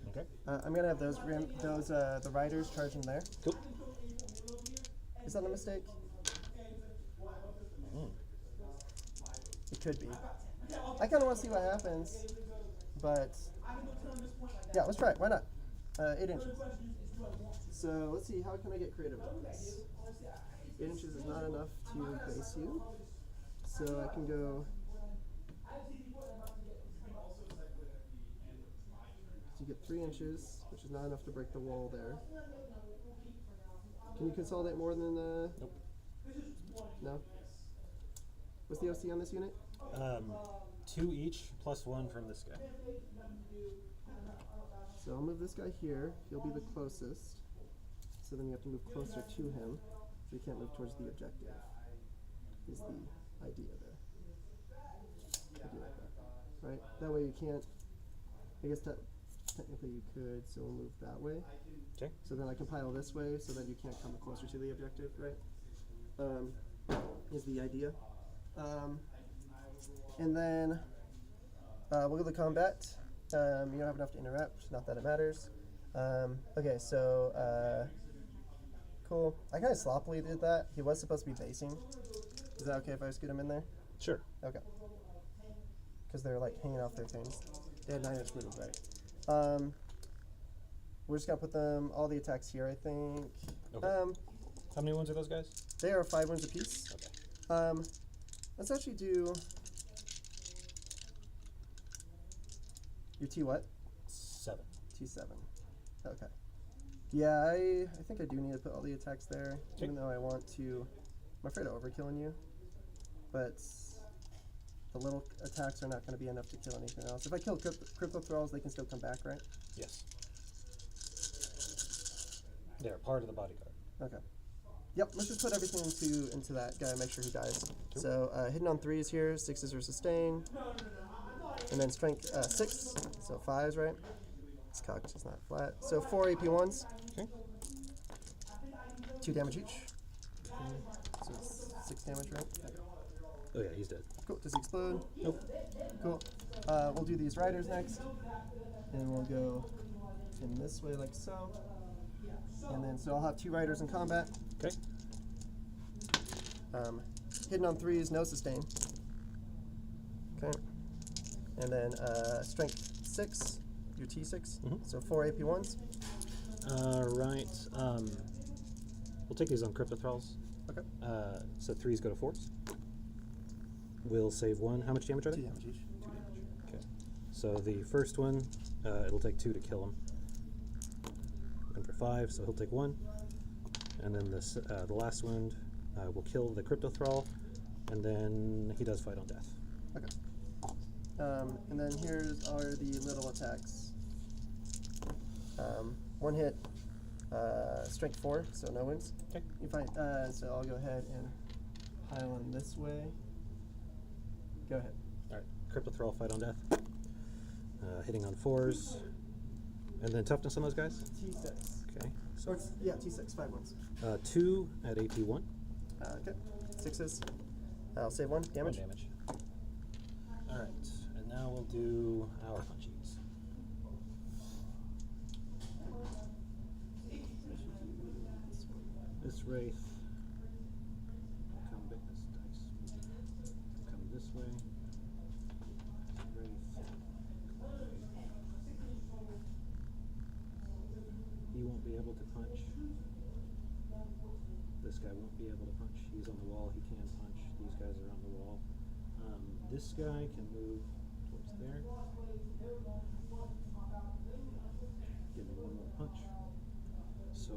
Okay. I'm gonna have the riders charging there. Cool. Is that a mistake? It could be. I kind of want to see what happens, but yeah, let's try it. Why not? 8 inches. So let's see. How can I get creative with this? 8 inches is not enough to base you. So I can go. So you get 3 inches, which is not enough to break the wall there. Can you consolidate more than Nope. No? What's the OC on this unit? 2 each plus 1 from this guy. So I'll move this guy here. He'll be the closest. So then you have to move closer to him. So you can't move towards the objective. Is the idea there. I do like that. Right? That way you can't. I guess technically you could, so we'll move that way. Okay. So then I can pile this way so that you can't come closer to the objective, right? Is the idea. And then we'll go to the combat. You don't have enough to interrupt, not that it matters. Okay, so cool. I kind of sloppily did that. He was supposed to be basing. Is that okay if I just get him in there? Sure. Okay. Because they're like hanging off their things. They had 9-inch move, right? We're just gonna put them all the attacks here, I think. Okay. How many wounds are those guys? They are 5 wounds apiece. Okay. Let's actually do your T what? 7. T7. Okay. Yeah, I think I do need to put all the attacks there, even though I want to. I'm afraid of overkilling you, but the little attacks are not going to be enough to kill anything else. If I kill crypto thralls, they can still come back, right? Yes. They're part of the bodyguard. Okay. Yep, let's just put everything into that guy and make sure he dies. Cool. So hidden on 3s here, 6s are sustain. And then strength 6, so 5s, right? It's cocked, it's not flat. So 4 AP 1s, Okay. 2 damage each. So it's 6 damage, right? Okay. Oh yeah, he's dead. Cool, does he explode? Nope. Cool. We'll do these riders next. And we'll go in this way like so. And then, so I'll have 2 riders in combat. Okay. Hidden on 3s, no sustain. Okay. And then strength 6, your T6. So 4 AP 1s. Right. We'll take these on crypto thralls. Okay. So 3s go to 4s. We'll save 1. How much damage are they? 2 damage each. 2 damage. Okay. So the first one, it'll take 2 to kill him. Looking for 5, so he'll take 1. And then this, the last wound will kill the crypto thrall, and then he does fight on death. Okay. And then here's are the little attacks. 1 hit, strength 4, so no wounds. Okay. You fight. So I'll go ahead and pile in this way. Go ahead. All right. Crypto thrall fight on death. Hitting on 4s, and then toughness on those guys. T6. Okay. Or yeah, T6, 5 ones. 2 at AP 1. Okay. 6s. I'll save 1 damage. 1 damage. All right. And now we'll do our punchies. This wraith come bit this dice. Come this way. Wraith. He won't be able to punch. This guy won't be able to punch. He's on the wall. He can punch. These guys are on the wall. This guy can move towards there. Give him 1 more punch. So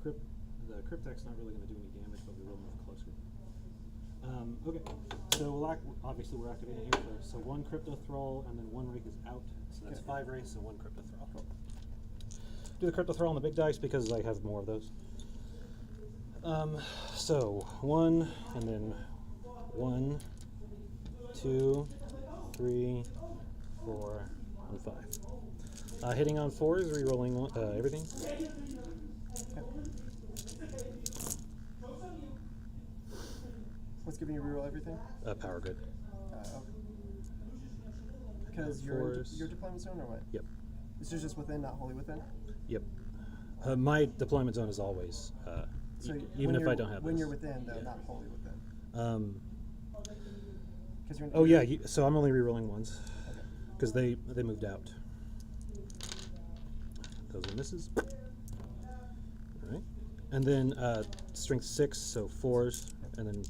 the Cryptek's not really going to do any damage, but we will move closer. Okay, so obviously we're activating here first. So 1 crypto thrall, and then 1 wraith is out. So that's 5 wraiths and 1 crypto thrall. Cool. Do the crypto thrall on the big dice because I have more of those. So 1, and then 1, 2, 3, 4, and 5. Hitting on 4s, rerolling everything. What's giving you reroll everything? Power grid. Okay. Because you're in your deployment zone or what? Yep. This is just within, not wholly within? Yep. My deployment zone is always, So even if I don't have when this. you're within, though, not wholly within. You're Oh yeah, so I'm only rerolling ones because they moved out. Those are misses. All right. And then strength 6, so 4s, and then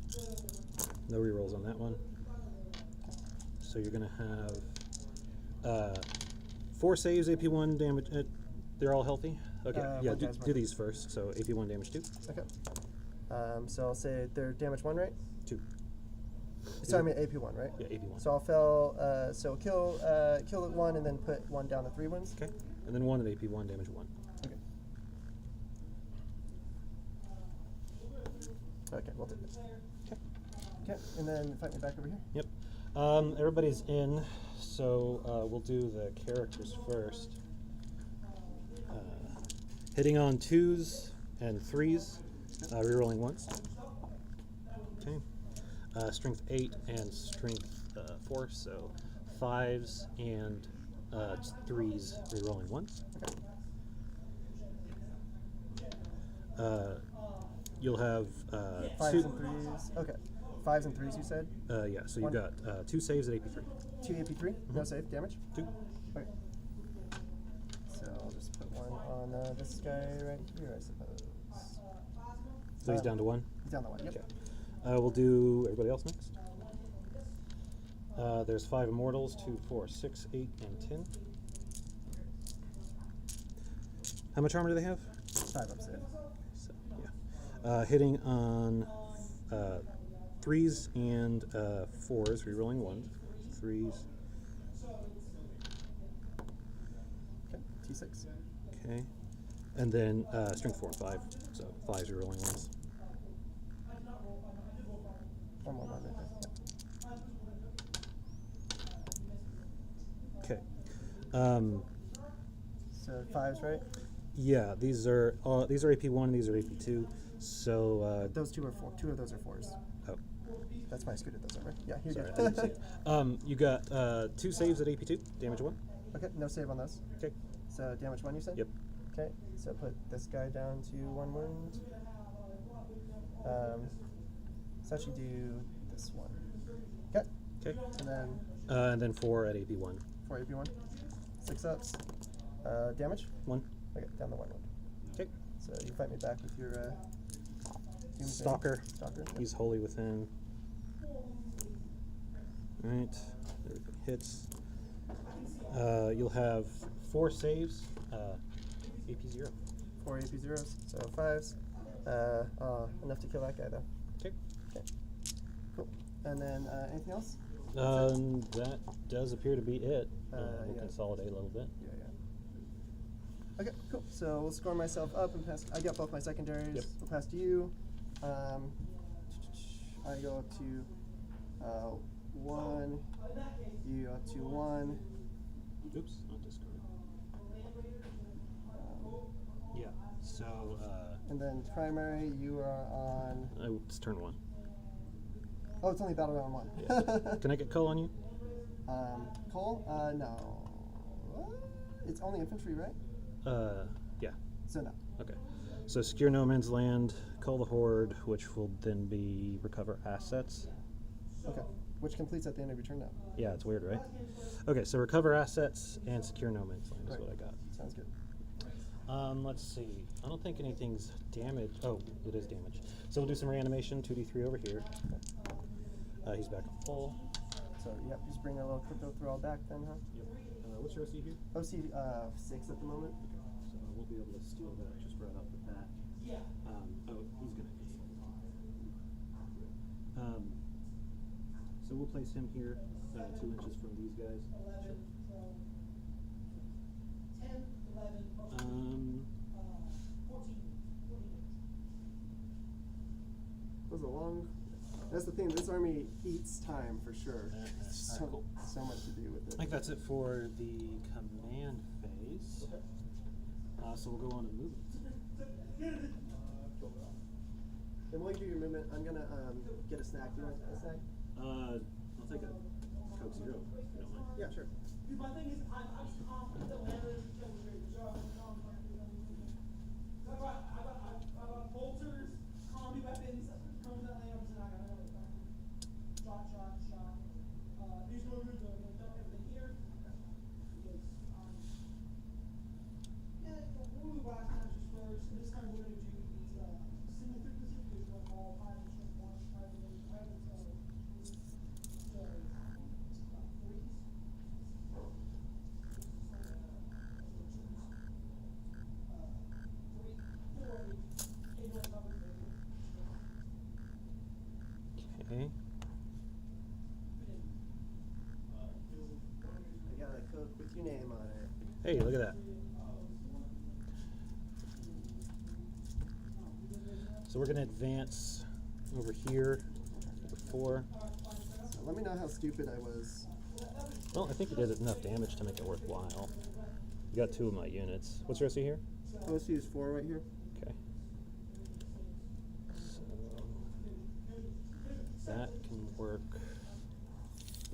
no rerolls on that one. So you're going to have 4 saves, AP 1 damage. They're all healthy? Okay, yeah, one guy's do one. these first. So AP 1 damage 2. Okay. So I'll say they're damage 1, right? 2. So I mean AP 1, right? Yeah, AP 1. So I'll fail. So kill it 1 and then put 1 down to 3 wounds. Okay. And then 1 at AP 1 damage 1. Okay. Okay, we'll do this. Okay. Okay, and then fight me back over here. Yep. Everybody's in, so we'll do the characters first. Hitting on 2s and 3s, rerolling once. Okay. Strength 8 and strength 4, so 5s and 3s, rerolling once. Okay. You'll have 5s 2. and 3s. Okay. 5s and 3s, you said? Yeah, so you've One. got 2 saves at AP 3. 2 AP3, no save, damage? 2. Okay. So I'll just put 1 on this guy right here, I suppose. So he's down to 1. He's down the 1, yep. Okay. We'll do everybody else next. There's 5 immortals, 2, 4, 6, 8, and 10. How much armor do they have? 5 upset. So, yeah. Hitting on 3s and 4s, rerolling 1. 3s. Okay, T6. Okay. And then strength 4 and 5. So 5s, rerolling 1s. 1 more right there. Okay. So 5s, right? Yeah, these are AP 1, these are AP 2. So Those 2 are 4. 2 of those are 4s. oh, That's why I scooted those over. Yeah, here you sorry, I go. didn't see it. You got 2 saves at AP 2, damage 1. Okay, no save on those. Okay. So damage 1, you said? Yep. Okay, so put this guy down to 1 wound. So actually do this one. Okay, Okay. and then And then 4 at AP 1. 4 AP1. 6 ups. Damage? 1. Okay, down the 1 wound. Okay. So you fight me back with your Doomsday. Stalker. Stalker. Yep. He's wholly within. Alright. Everybody hits. You'll have 4 saves. AP 0. 4 AP zeros, so 5s. Enough to kill that guy though. Okay. Okay. Cool. And then anything else? That does appear to be it. We'll yeah. consolidate a little bit. Yeah. Okay, cool. So we'll score myself up and pass. I got both my secondaries. Yep. We'll pass to you. I go up to 1. You go up to 1. Oops, not discard. Yeah. So And then primary, you are on. it's turn 1. Oh, it's only battle round 1. Yeah. Can I get Cull on you? Cole? No. It's only infantry, right? Yeah. So no. Okay. So secure no man's land, Cull the Horde, which will then be recover assets. Okay. Which completes at the end of your turn now. Yeah, it's weird, right? Okay, so recover assets and secure no man's land is Right. what I got. Sounds good. Let's see. I don't think anything's damaged. Oh, it is damaged. So we'll do some reanimation, 2d3 over here. He's back up full. So, yep, just bring a little crypto thrall back then, huh? Yep. What's your OC here? OC 6 at the moment. So we'll be able to steal that just right off the bat. He's gonna hit. So we'll place him here, 2 inches from these guys. Sure. 10, 11, 14. It was a long. That's the thing. This army eats time for sure. Cool. So much to do with it. I think that's it for the command phase. So we'll go on to movements. And while you do your movement, I'm gonna get a snack. Do you want a snack? I'll take a Coke Zero if you don't mind. Yeah, sure. Dude, my thing is, I'm confident that whenever you kill the great jar, I'm confident I got bolters, combi weapons, comes out there, and I got shot. These are good, though. I'm gonna dump everything here. Because, we'll move last matches first. This time we're gonna do these, Okay. I got a Coke with your name on it. Hey, look at that. So we're gonna advance over here. Before. So let me know how stupid I was. Well, I think you did enough damage to make it worthwhile. You got 2 of my units. What's the rest of here? Let's use 4 right here. Okay. So that can work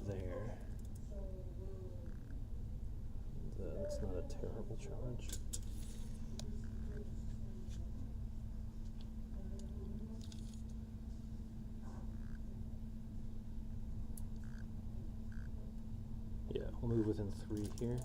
there. That's not a terrible charge. Yeah, we'll move within 3 here.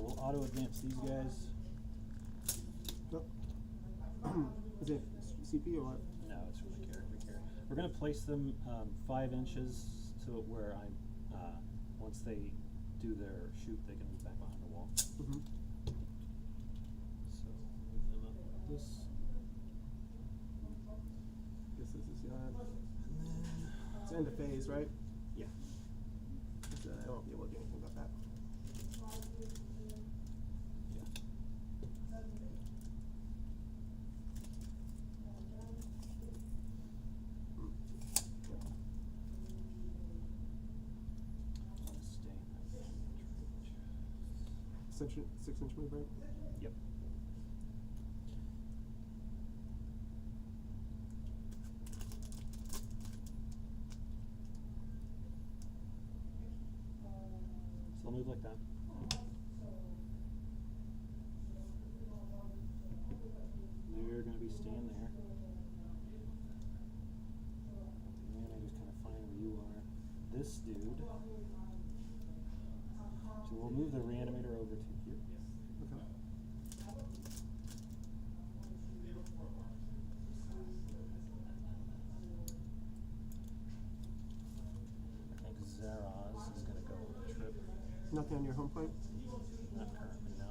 We'll auto advance these guys. Oh. Is it CP or what? No, it's really character. We're going to place them 5 inches to where once they do their shoot, they can move back behind the wall. Mm-hmm. So move them up like this. Guess this is And then, it's end of phase, right? yeah. So I won't be able to do anything about that. Stay in that range. 6-inch move, right? Yep. So they'll move like that. They're going to be staying there. The reanimator's kind of fine where you are. This dude. So we'll move the reanimator over to here. Okay. I think Zaraz is going to go with the trip. Nothing on your home plate? Not currently, no.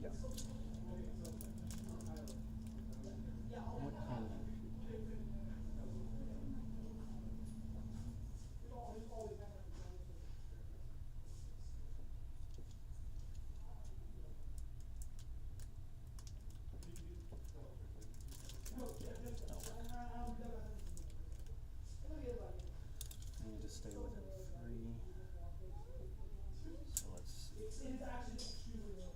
Yeah. What kind of I need to stay within 3. So let's see. It is actually extremely low.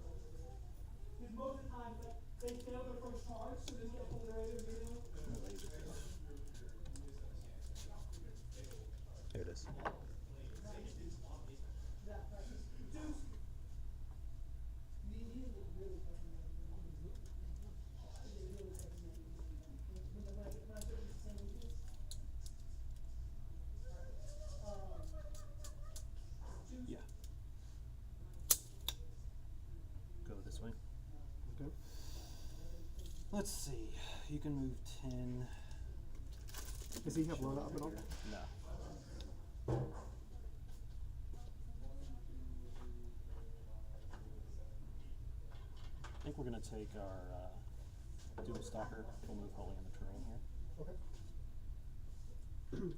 Because most of the time, they fail their first charge, so they get obliterated immediately. There it is. Yeah. Go this way. Okay. Let's see. You can move 10. Does he have Lona up at all? No. I think we're going to take our Doom Stalker. We'll move wholly in the terrain here. Okay.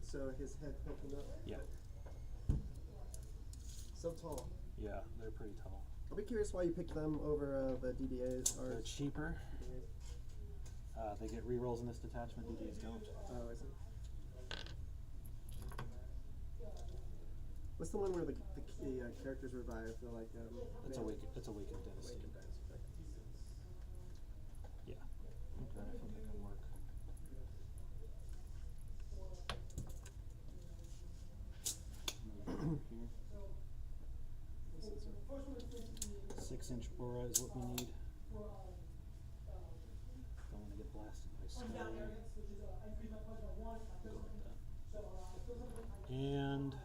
So his head poking up. Yeah. So tall. Yeah, they're pretty tall. I'll be curious why you picked them over the DDAs. Or They're cheaper. They get rerolls in this detachment. DDs don't. Oh, I see. What's the one where the characters revive? They're like It's a weakened dynasty. Yeah. Okay, I think that can work. Move here. 6-inch aura is what we need. Don't want to get blasted by sky. Go like that. And I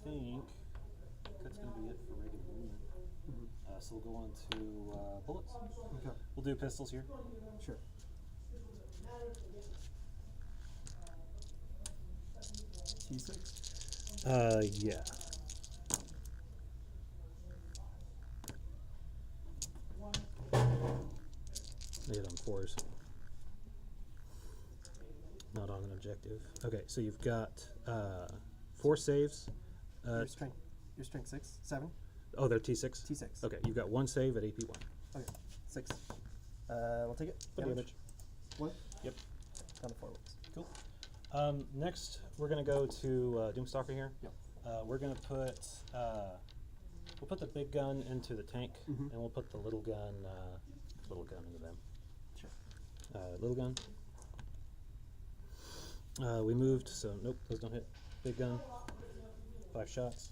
think So we'll go on to bullets. Okay. We'll do pistols here. Sure. T6. Yeah. Hit on 4s. Not on an objective. Okay, so you've got 4 saves. Your strength 6, 7. Oh, they're T6? T6. Okay, you've got 1 save at AP 1. Okay. 6. We'll take it. What damage? 1. Yep. Down to 4 works. Cool. Next, we're going to go to Doomstalker here. Yep. We're going to put we'll put the big gun into the tank, Mhm. and we'll put the little gun into them. Sure. Little gun. We moved, so nope, those don't hit. Big gun. 5 shots.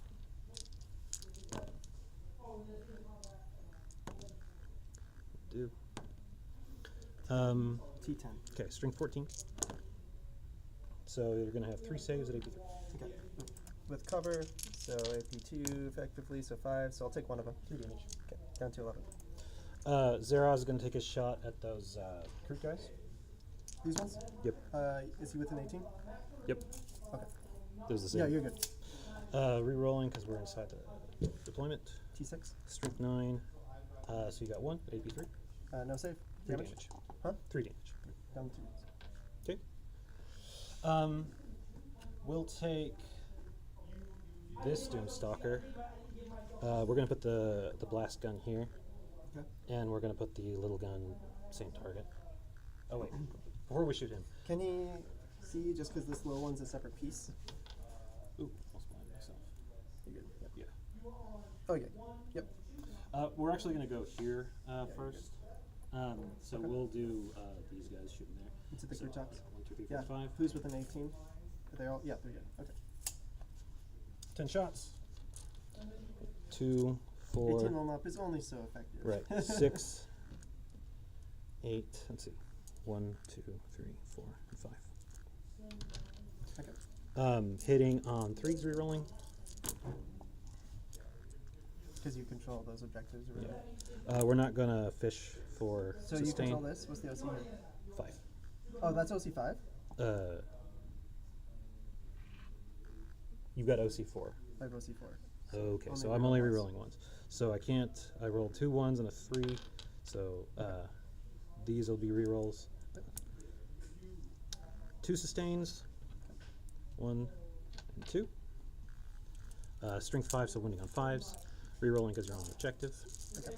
Do. T10. Okay, strength 14. So you're going to have 3 saves at AP 3. Okay. With cover, so AP2 effectively, so 5. So I'll take one of them. 3 damage. Okay. Down to 11. Zeraz is going to take a shot at those recruit guys. These ones? Yep. Is he within 18? Yep. Okay. Those the same. Yeah, you're good. Re-rolling because we're inside the deployment. T6. Strength 9. So you got 1 at AP 3. No save. 3 Damage? damage. Huh? 3 damage. Down to 2. Okay. We'll take this Doomstalker. We're going to put the blast gun here. Okay. And we're going to put the little gun same target. Oh, wait. Before we shoot him. Can he see just because this low one's a separate piece? Ooh, almost blind myself. You're good. Yep. Yeah. Oh, yeah. Yep. We're actually going to go here first. So we'll do these guys shooting there. Into the So, crew tops? yeah, 1, 2, 3, Yeah. 4, 5. Who's within 18? Are they all? Yeah, they're good. Okay. 10 shots. 2, 18 4. roll up is only so effective. Right. 6, 8. Let's see. 1, 2, 3, 4, and 5. Okay. Hitting on 3s, re-rolling. Because you control those objectives, or Yeah. We're not gonna fish for So sustain. you control this? What's the OC here? 5. Oh, that's OC 5? You've got OC 4. I have OC 4. Okay, Only so I'm only reroll re-rolling ones. So I can't. I rolled 2 1s and a 3. So these will be re-rolls. 2 sustains. 1 and 2. Strength 5, so winning on 5s. Re-rolling because you're on an objective. Okay.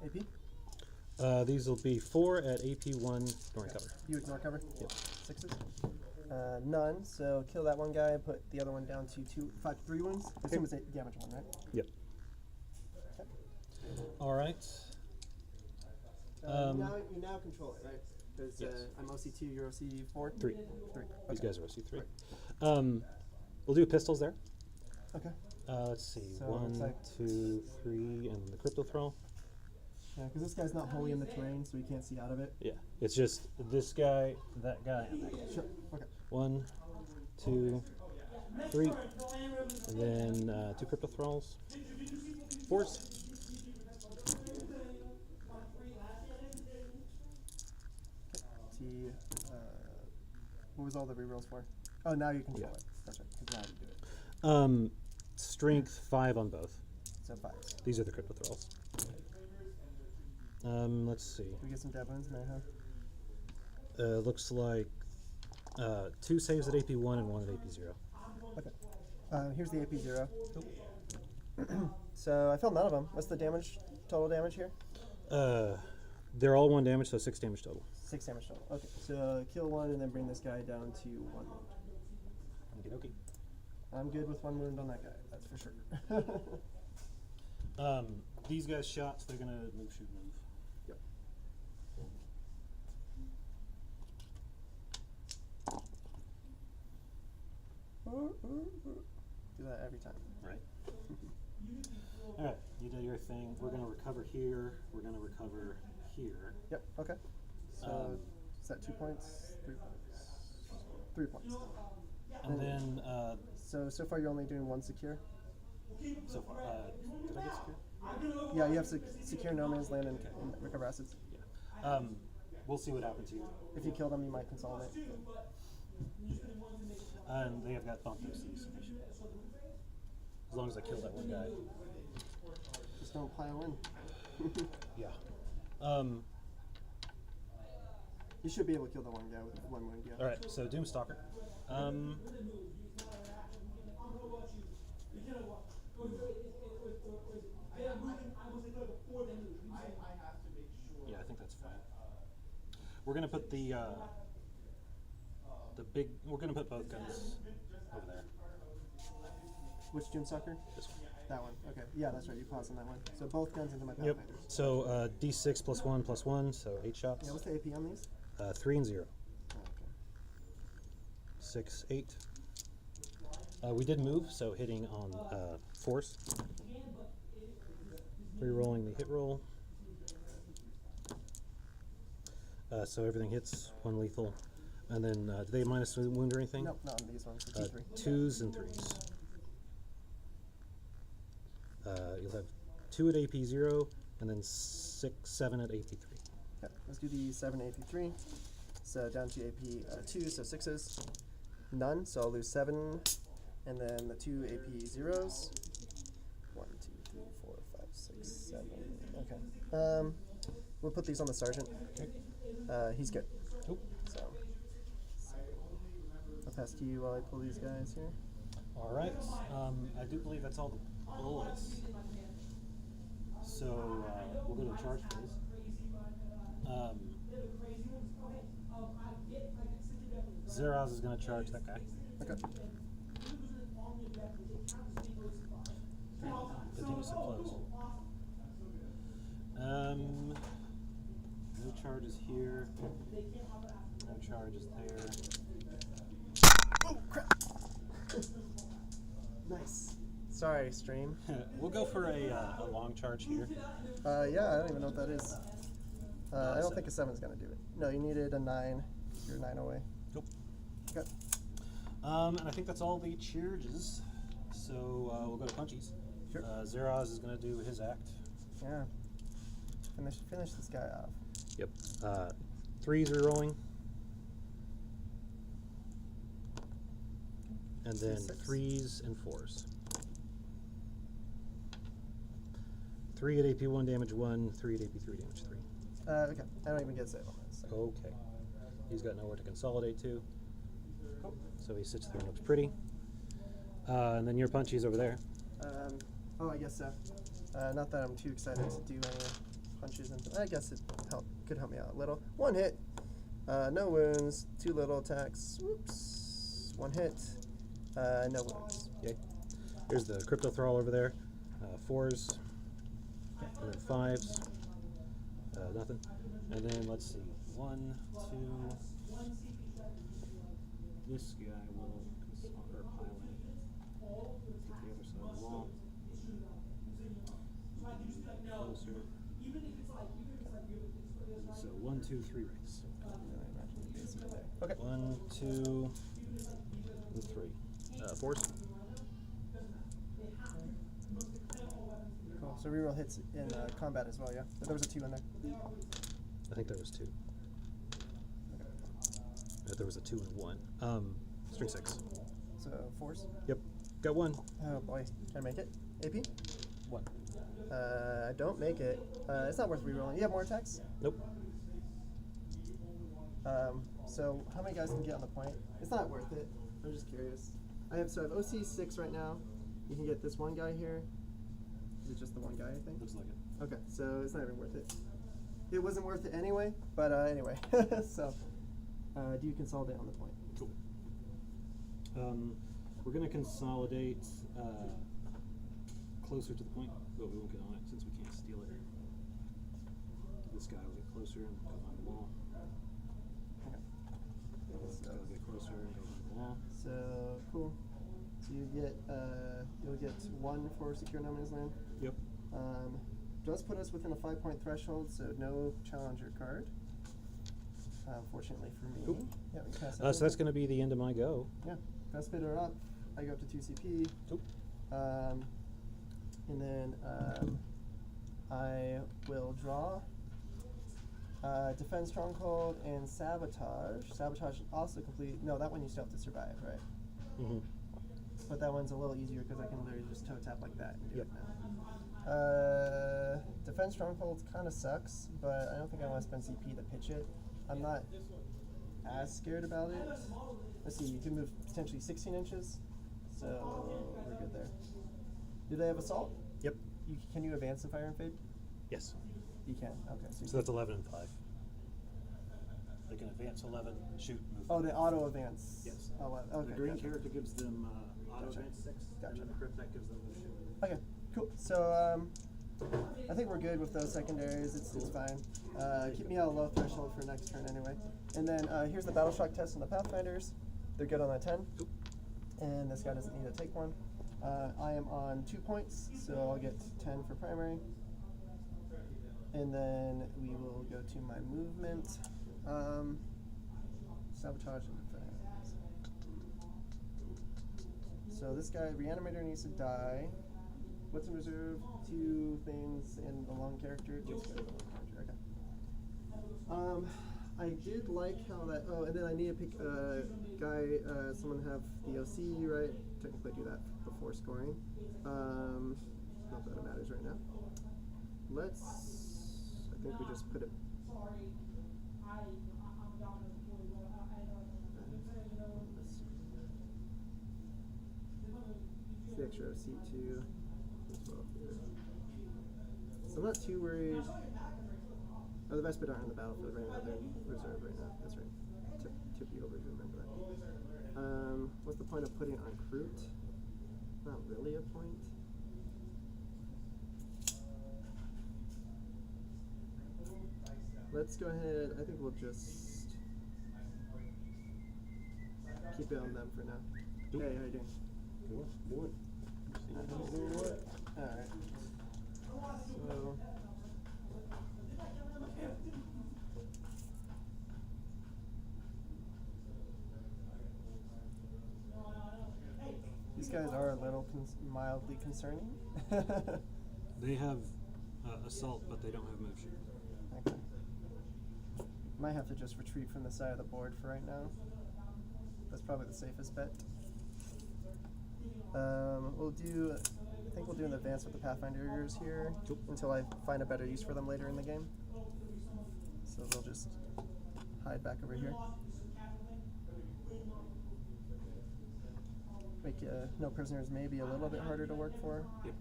Okay. AP? These will be 4 at AP 1 ignoring cover. You ignore cover? Yep. 6s? None, so kill that one guy, put the other one down to 3 wounds. I assume it's a damage one, right? Yep. Okay. All right. You now control it, right? Because Yes. I'm OC2, you're OC4? 3. 3. These Okay. guys are OC 3. Right. We'll do pistols there. Okay. Let's see. So it looks 1, like 2, 3, and the crypto throw. Yeah, because this guy's not wholly in the terrain, so he can't see out of it. Yeah. It's just this guy, that guy, and that guy. Sure. Okay. 1, 2, 3, and then 2 crypto thralls. 4s. T. What was all the rerolls for? Oh, now you control Yeah. it. That's right. Because now you do it. Strength 5 on both. So 5. These are the crypto thralls. Let's see. Can we get some dead wounds in there, huh? Looks like 2 saves at AP 1 and 1 at AP 0. Okay. Here's the AP 0. So I felt none of them. What's the damage? Total damage here? They're all 1 damage, so 6 damage total. 6 damage total. Okay. So kill 1 and then bring this guy down to 1 wound. Okey-dokey. I'm good with 1 wound on that guy. That's for sure. These guys' shots, they're gonna move, shoot, move. Yep. Do that every time. Right. All right, you do your thing. We're gonna recover here. We're gonna recover here. Yep. Okay. So Is that 2 points? 3 points? 3 points. And then So far you're only doing 1 secure? so far, did I get secure? Yeah, you have to secure no man's land and recover assets. Yeah. We'll see what happens here. If you kill them, you might consolidate. And they have got bump those things. As long as I kill that one guy. Just don't pile in. Yeah. You should be able to kill the one guy with 1 wound, yeah. Alright, so Doomstalker. Yeah, I think that's fine. We're gonna put the big. We're gonna put both guns over there. Which Doomstalker? This one. That one. Okay. Yeah, that's right. You paused on that one. So both guns into my Yep. Pathfinders. So D6 +1 +1, so 8 shots. Yeah, what's the AP on these? 3 and 0. Oh, okay. 6, 8. We did move, so hitting on force. Re-rolling the hit roll. So everything hits, 1 lethal. And then, do they minus wound or anything? Nope, not on these ones. The T3. 2s and 3s. You'll have 2 at AP 0, and then 6, 7 at AP 3. Okay, let's do the 7 AP3. So down to AP 2, so 6s. None, so I'll lose 7. And then the 2 AP 0s. 1, 2, 3, 4, 5, 6, 7. Okay. We'll put these on the sergeant. Okay. He's good. Cool. So I'll pass to you while I pull these guys here. All right. I do believe that's all the bullets. So we'll go to the charge phase. Zeraz is going to charge that guy. Okay. Continue so close. No charges here. No charges there. Oh, crap! Nice. Sorry, stream. We'll go for a long charge here. Yeah, I don't even know what that is. I don't think a 7 7. is going to do it. No, you needed a 9. You're 9 away. Nope. Okay. And I think that's all the charges. So we'll go to punchies. Sure. Zeraz is going to do his act. Yeah. Finish this guy off. Yep. 3s rerolling. And then D6. 3s and 4s. 3 at AP 1 damage 1, 3 at AP 3 damage 3. Okay. I don't even get a save on this. So. Okay. He's got nowhere to consolidate to. So he sits there and looks pretty. And then your punchies over there. Oh, I guess so. Not that I'm too excited to do any punches. I guess it could help me out a little. 1 hit. No wounds. 2 little attacks. Whoops. 1 hit. No wounds. Yay. Here's the crypto thrall over there. 4s. And then 5s. Nothing. And then let's see. 1, 2. This guy will or pile in. Get the other side of the wall. Closer. So 1, 2, 3 ranks. Okay. 1, 2, and 3. 4s. Cool. So reroll hits in combat as well, yeah? But there was a 2 in there. I think there was 2. There was a 2 and 1. String 6. So 4s. Yep. Got 1. Oh boy. Can I make it? AP? 1. I don't make it. It's not worth rerolling. You have more attacks? Nope. So how many guys can get on the point? It's not worth it. I'm just curious. I have OC 6 right now. You can get this one guy here. Is it just the one guy, I think? Looks like it. Okay, so it's not even worth it. It wasn't worth it anyway, but anyway. So, do you consolidate on the point? Cool. We're going to consolidate closer to the point, but we won't get on it since we can't steal it. This guy will get closer and go behind the wall. Okay. This guy will get closer and go behind the wall. So cool. So you get you'll get 1 for secure no man's land. Yep. Does put us within a 5-point threshold, so no challenger card. Fortunately for me. Cool. Yeah, we can pass So that's going to be the end of my go. Yeah, best bidder up. I go up to 2 CP. Cool. And then I will draw Defend Stronghold and Sabotage. Sabotage also complete. No, that one you still have to survive, right? Mm-hmm. But that one's a little easier because I can literally just toe tap like that and do Yep. it now. Defend Stronghold kind of sucks, but I don't think I want to spend CP to pitch it. I'm not as scared about it. Let's see, you can move potentially 16 inches, so we're good there. Do they have Assault? Yep. Can you advance the Fire and Fade? Yes. You can. Okay. So that's 11 and 5. They can advance 11, shoot, move. Oh, the auto advance. Yes. 11. Okay. The green gotcha. character gives them auto Gotcha. advance 6, Gotcha. and then the crypt deck gives them move shoot. Okay, cool. So I think we're good with those secondaries. It's fine. Keep me at a low threshold for next turn anyway. And then here's the Battle Shock test on the Pathfinders. They're good on a 10. Cool. And this guy doesn't need to take one. I am on 2 points, so I'll get 10 for primary. And then we will go to my movement. Sabotage and defense. So this guy, Reanimator, needs to die. What's in reserve? 2 things and the lone character. Just go to the lone character. Okay. I did like how that. Oh, and then I need to pick a guy. Someone have the OC, right? Technically, do that before scoring. Not that it matters right now. Let's. I think we just put it. It's the extra C2 as well here. So I'm not too worried. Oh, the best bid aren't in the battlefield right now. They're in reserve right now. That's right. Tip you over to remember that. What's the point of putting on Kroot? Not really a point. Let's go ahead. I think we'll just keep it on them for now. Cool. Hey, how you doing? Cool. Do it. Alright. So. These guys are a little mildly concerning. They have assault, but they don't have move shoot. Okay. Might have to just retreat from the side of the board for right now. That's probably the safest bet. We'll do. I think we'll do an advance with the Pathfinders here Cool. until I find a better use for them later in the game. So they'll just hide back over here. Make no prisoners maybe a little bit harder to work for. Yep.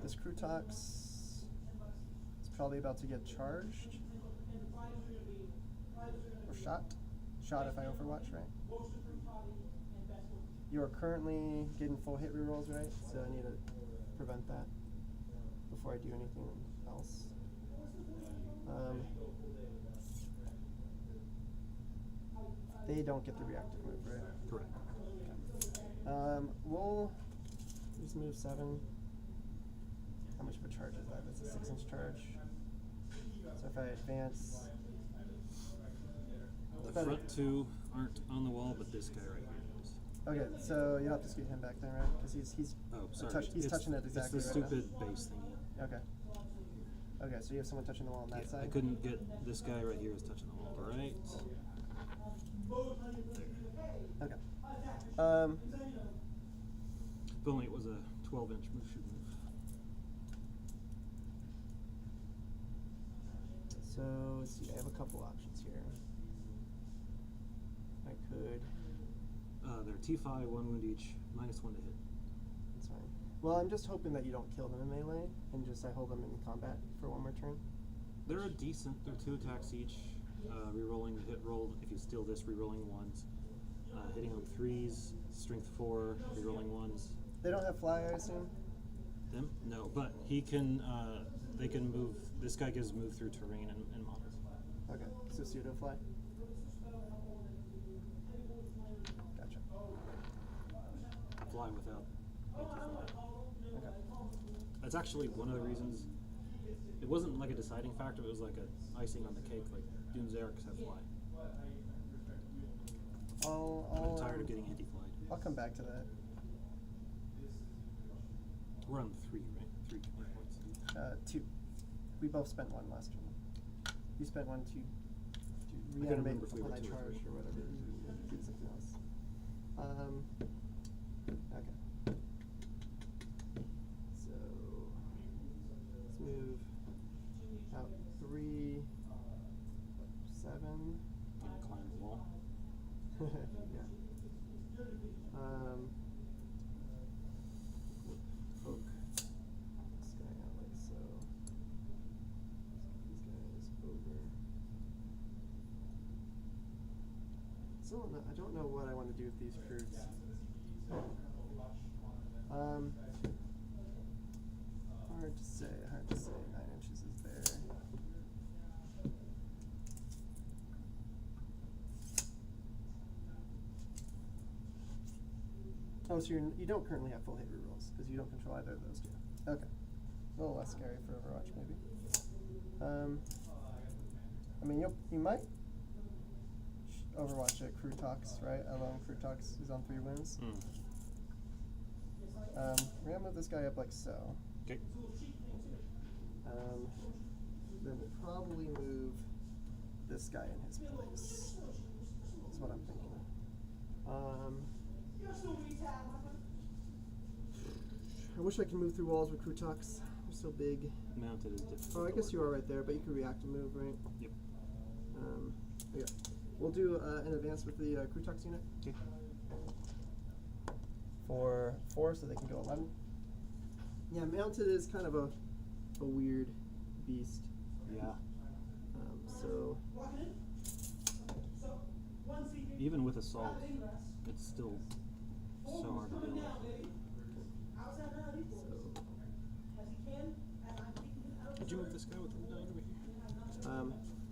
This Krutox is probably about to get charged. Or shot. Shot if I overwatch, right? You are currently getting full hit rerolls, right? So I need to prevent that before I do anything else. They don't get the reactive move, right? Correct. Okay. We'll just move 7. How much of a charge is that? That's a 6-inch charge. So if I advance, The front 2 aren't on the wall, but this guy right here is. okay, so you'll have to scoot him back then, right? Because he's Oh, sorry. he's touching it exactly It's the right now. stupid base thingy. Okay. Okay, so you have someone touching the wall on that Yeah, side. I couldn't get this guy right here is touching the wall, right? Okay. If only it was a 12-inch move shoot move. So let's see. I have a couple options here. I could. They're T5, 1 wound each, -1 to hit. That's fine. Well, I'm just hoping that you don't kill them in melee, and just I hold them in combat for one more turn. They're a decent. They're 2 attacks each. Rerolling the hit roll. If you steal this, rerolling 1s. Hitting on 3s, strength 4, rerolling 1s. They don't have fly, I assume. Them? No, but he can. They can move. This guy gives move through terrain and models. Okay, so pseudo fly. Gotcha. Fly without anti-fly. Okay. That's actually one of the reasons It wasn't like a deciding factor. It was like a icing on the cake. Like Doom's Erics have fly. I'm tired of getting anti-flied. I'll come back to that. We're on 3, right? 3 command points. 2. We both spent 1 last turn. You spent 1 to I can't reanimate remember if we when were I 2 or charged 3. or whatever. You did something else. Okay. So let's move out 3, 7. Gonna climb the wall. Yeah. Poke this guy out like so. These guys over. Still, I don't know what I want to do with these crews. Hard to say. 9 inches is there. Oh, so you don't currently have full hit rerolls because you don't control either of those two. Okay, a little less scary for Overwatch maybe. I mean, you might Overwatch at Crew Talks, right? Alone Crew Talks is on 3 wounds. We're gonna move this guy up like so. Okay. Then we'll probably move this guy in his place. That's what I'm thinking. I wish I could move through walls with Crew Talks. They're so big. Mounted is different. Oh, I guess you are right there, but you can react and move, right? Yep. Yeah. We'll do an advance with the Crew Talks unit. Okay. For 4, so they can go 11. Yeah, mounted is kind of a weird beast. Yeah. So Even with assault, it's still so hard to deal with. Did you move this guy with the 9 over here?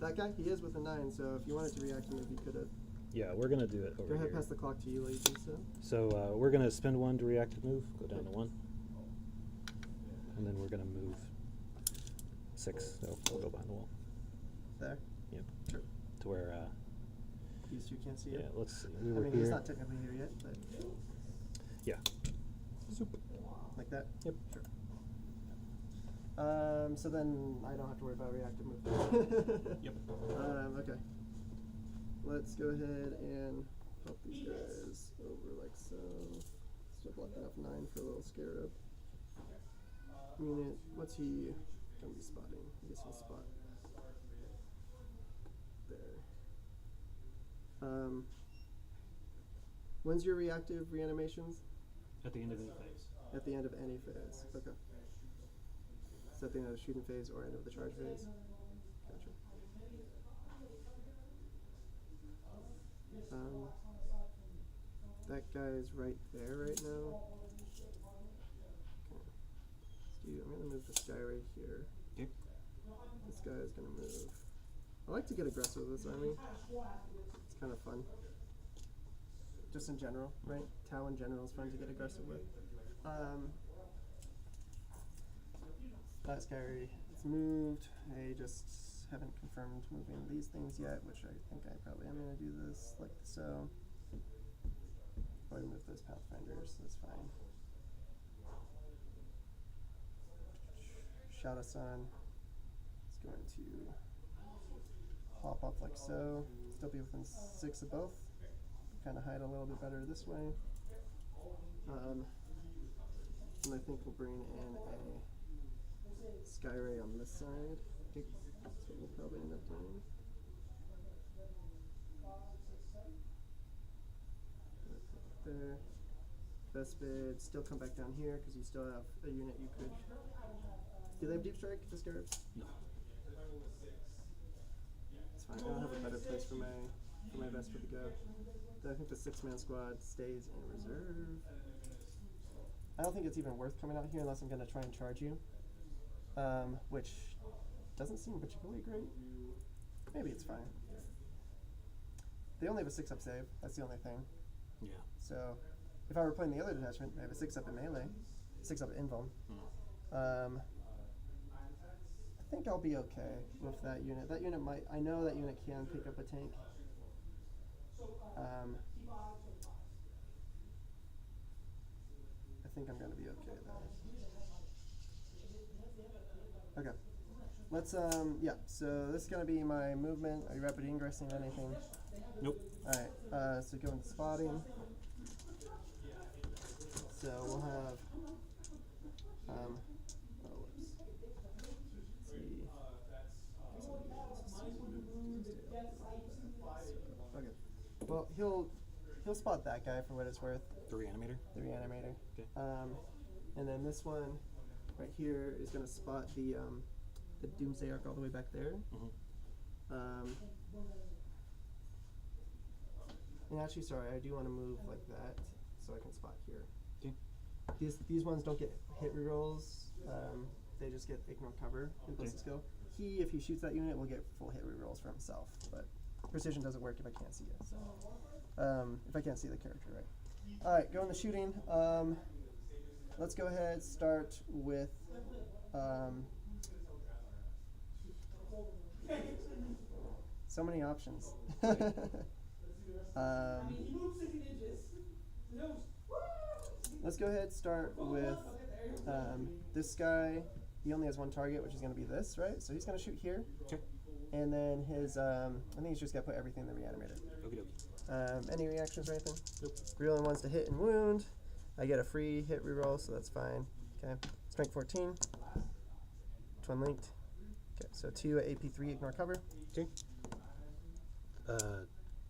That guy, he is with a 9. So if you wanted to react him, if you could have. Yeah, we're gonna do it over Go ahead, here. pass the clock to you, ladies. So we're gonna spend 1 to reactive move, go down to 1, and then we're gonna move 6. So we'll go behind the wall. There. Yep. Sure. To where These two can't see yeah, it. let's see. We I were mean, here. he's not technically here yet, but Yeah. Soup. like that. Yep. Sure. So then I don't have to worry about reactive move. Yep. Okay. Let's go ahead and pop these guys over like so. Still blocking off 9 for a little scarab. Unit, what's he gonna be spotting? I guess he'll spot there. When's your reactive reanimations? At the end of any phase. At the end of any phase. Okay. So at the end of the shooting phase or end of the charge phase? Gotcha. That guy's right there right now. Okay. I'm gonna move this guy right here. Okay. This guy is gonna move. I like to get aggressive with this army. It's kind of fun. Just in general, right? Tau in general is fun to get aggressive with. That scary. It's moved. I just haven't confirmed moving these things yet, which I think I probably am going to do this like so. Go ahead and move those Pathfinders. That's fine. Shout us on. It's going to hop up like so. Still be within 6 of both. Kind of hide a little bit better this way. And I think we'll bring in a Skyray on this side. That's what we'll probably end up doing. There. Vespid, still come back down here because you still have a unit you could. Do they have deep strike, the Scarabs? No. It's fine. I don't have a better place for my Vespid to go. I think the 6-man squad stays in reserve. I don't think it's even worth coming out here unless I'm going to try and charge you, which doesn't seem particularly great. Maybe it's fine. They only have a 6-up save. That's the only thing. Yeah. So if I were playing the other detachment, I have a 6-up in melee, 6-up invuln. I think I'll be okay with that unit. That unit might. I know that unit can pick up a tank. I think I'm gonna be okay though. Okay. Let's yeah. So this is gonna be my movement. Are you rapid ingressing anything? Nope. All right. So go into spotting. So we'll have. Oh, whoops. Let's see. Okay. Well, he'll spot that guy for what it's worth. The reanimator. The reanimator. Okay. And then this one right here is gonna spot the Doomsday Arc all the way back there. Mm-hmm. And actually, sorry, I do want to move like that so I can spot here. Okay. These ones don't get hit rerolls. They just get ignore cover in ballistic skill. If he shoots that unit, will get full hit rerolls for himself. But precision doesn't work if I can't see it. So, if I can't see the character, right? All right, go in the shooting. Let's go ahead. Start with. So many options. Let's go ahead. Start with this guy. He only has one target, which is going to be this, right? So he's going to shoot here. Okay. And then his, I think he's just got to put everything in the reanimator. Okie dokie. Any reactions or anything? Nope. Reeling wants to hit and wound. I get a free hit reroll, so that's fine. Okay. Strength 14. Twin linked. Okay, so 2 at AP3, ignore cover. Okay.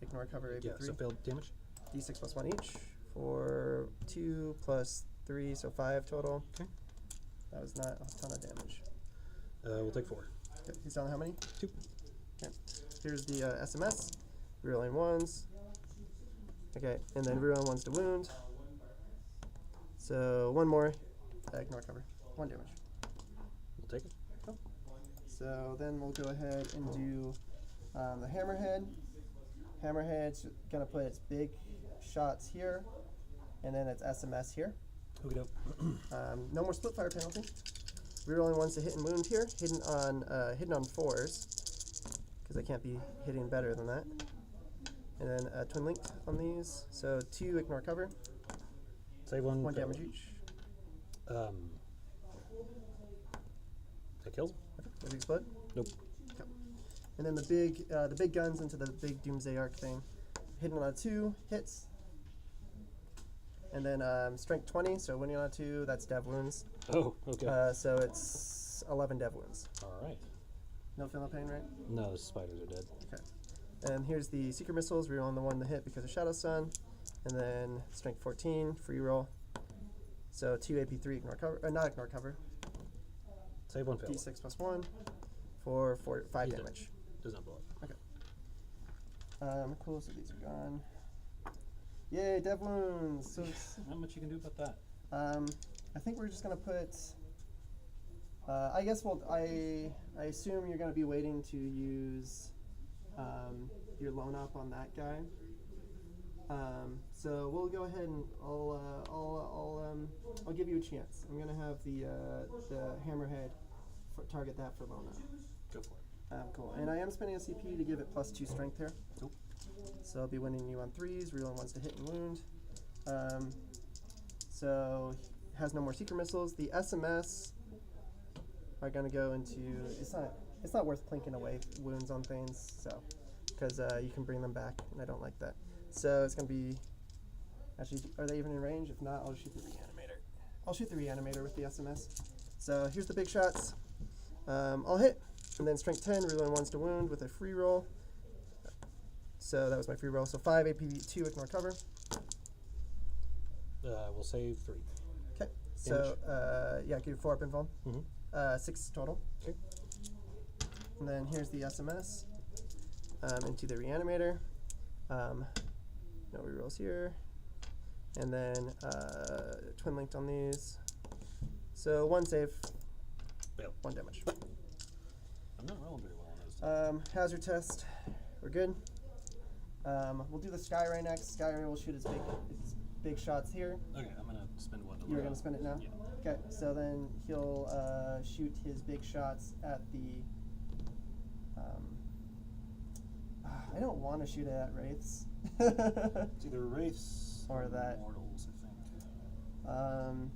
Ignore cover AP3. Yeah, so failed damage. D6 plus 1 each for 2 plus 3, so 5 total. Okay. That was not a ton of damage. We'll take 4. Okay, he's down how many? 2. Okay. Here's the SMS. Rerolling 1s. Okay, and then rerolling 1s to wound. So 1 more. Ignore cover. 1 damage. We'll take it. Cool. So then we'll go ahead and do the hammerhead. Hammerhead's gonna put its big shots here, and then its SMS here. Okie doke. No more split fire penalty. Rerolling 1s to hit and wound here. Hidden on 4s, because I can't be hitting better than that. And then twin linked on these. So 2 ignore cover. Save 1. 1 damage each. That kills him? Does he explode? Nope. Okay. And then the big guns into the big Doomsday Arc thing. Hidden on a 2 hits. And then strength 20, so winning on a 2, that's dev wounds. Oh, okay. So it's 11 dev wounds. All right. No feeling pain, right? No, the spiders are dead. Okay. And here's the Seeker Missiles. Reroll the 1 to hit because of Shadow Sun. And then strength 14, free roll. So 2 AP3, ignore cover, not ignore cover. Save 1 fail. D6 plus 1 for 5 He's damage. Dead. Does not blow up. Okay. Cool, so these are gone. Yay, dev wounds! So Not much you can do about that. I think we're just gonna put. I guess I assume you're gonna be waiting to use your loan up on that guy. So we'll go ahead and I'll give you a chance. I'm gonna have the hammerhead target that for loan up. Go for it. Cool. And I am spending a CP to give it plus 2 strength here. Cool. So I'll be winning you on 3s, rerolling 1s to hit and wound. So has no more Seeker Missiles. The SMS are gonna go into. It's not worth plinking away wounds on things, so because you can bring them back, and I don't like that. So it's gonna be. Actually, are they even in range? If not, I'll shoot the reanimator. I'll shoot the reanimator with the SMS. So here's the big shots. I'll hit, and then strength 10, rerolling 1s to wound with a free roll. So that was my free roll. So 5 AP2, ignore cover. We'll save 3. Okay. So yeah, give 4 up invuln. 6 total. Okay. And then here's the SMS into the reanimator. No rerolls here. And then twin linked on these. So 1 save. Fail. 1 damage. I'm not rolling very well on those. Hazard test. We're good. We'll do the Sky Ray next. Sky Ray will shoot its big shots here. Okay, I'm gonna spend 1 to You're roll. gonna spend it now? Yeah. Okay, so then he'll shoot his big shots at the. I don't want to shoot it at wraiths. It's either wraiths Or that. mortals, I think.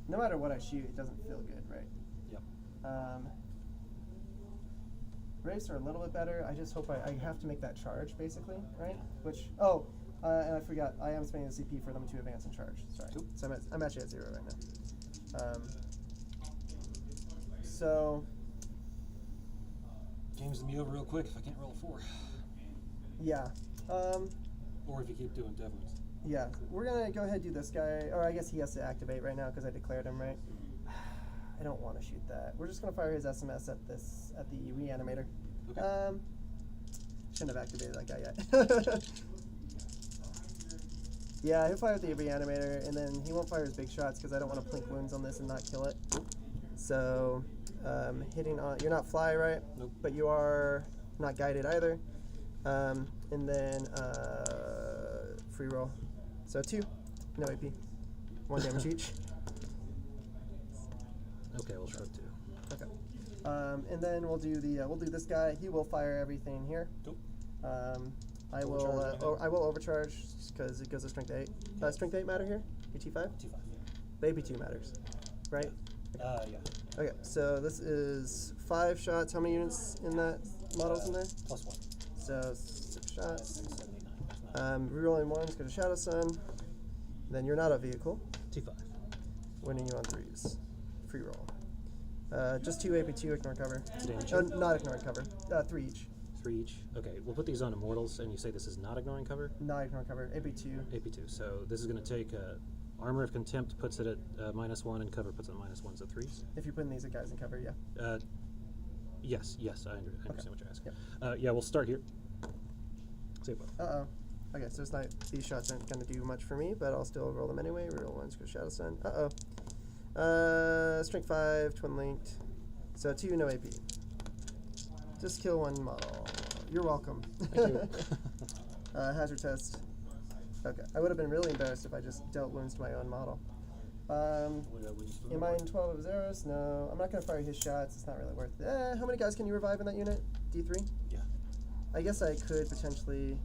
No matter what I shoot, it doesn't feel good, right? Yep. Wraiths are a little bit better. I just hope I have to make that charge, basically, right? Yeah. Which, and I forgot, I am spending the CP for them to advance and charge. Sorry. Cool. So I'm actually at 0 right now. So, Game's gonna be over real quick if I can't roll a 4. yeah. Or if you keep doing Devlins. Yeah, we're gonna go ahead and do this guy, or I guess he has to activate right now because I declared him, right? I don't want to shoot that. We're just gonna fire his SMS at the reanimator. Okay. Shouldn't have activated that guy yet. Yeah, he'll fire at the reanimator, and then he won't fire his big shots because I don't want to plink wounds on this and not kill it. So, hitting on, you're not fly, right? Nope. But you are not guided either. And then free roll. So 2, no AP, 1 damage each. Okay, we'll shrug 2. Okay. And then we'll do this guy. He will fire everything here. Cool. I will overcharge because it goes to strength 8. Strength 8 matter here? AP 5? T5. The AP 2 matters, right? Yeah. Okay, so this is 5 shots. How many units in that models in there? +1. So 6 shots. 79. Rerolling 1s, go to Shadow Sun. Then you're not a vehicle. T5. Winning you on 3s. Free roll. Just 2 AP2, ignore cover. 2 damage. Not ignoring cover. 3 each. 3 each. Okay, we'll put these on Immortals, and you say this is not ignoring cover? Not ignoring cover. AP2. AP2. So this is going to take Armor of Contempt puts it at -1, and Cover puts it at -1, so 3s. If you're putting these guys in cover, yeah. Yes, I understand what you're asking. Yep. Yeah, we'll start here. Save one. Uh-oh. Okay, so it's not, these shots aren't going to do much for me, but I'll still roll them anyway. Reroll 1s, go Shadow Sun. Uh-oh. Strength 5, Twin Linked. So 2, no AP. Just kill 1 model. You're welcome. Thank you. Hazard test. Okay, I would have been really embarrassed if I just dealt wounds to my own model. Am I in 12 of zeros? No, I'm not going to fire his shots. It's not really worth it. How many guys can you revive in that unit? D3? Yeah. I guess I could potentially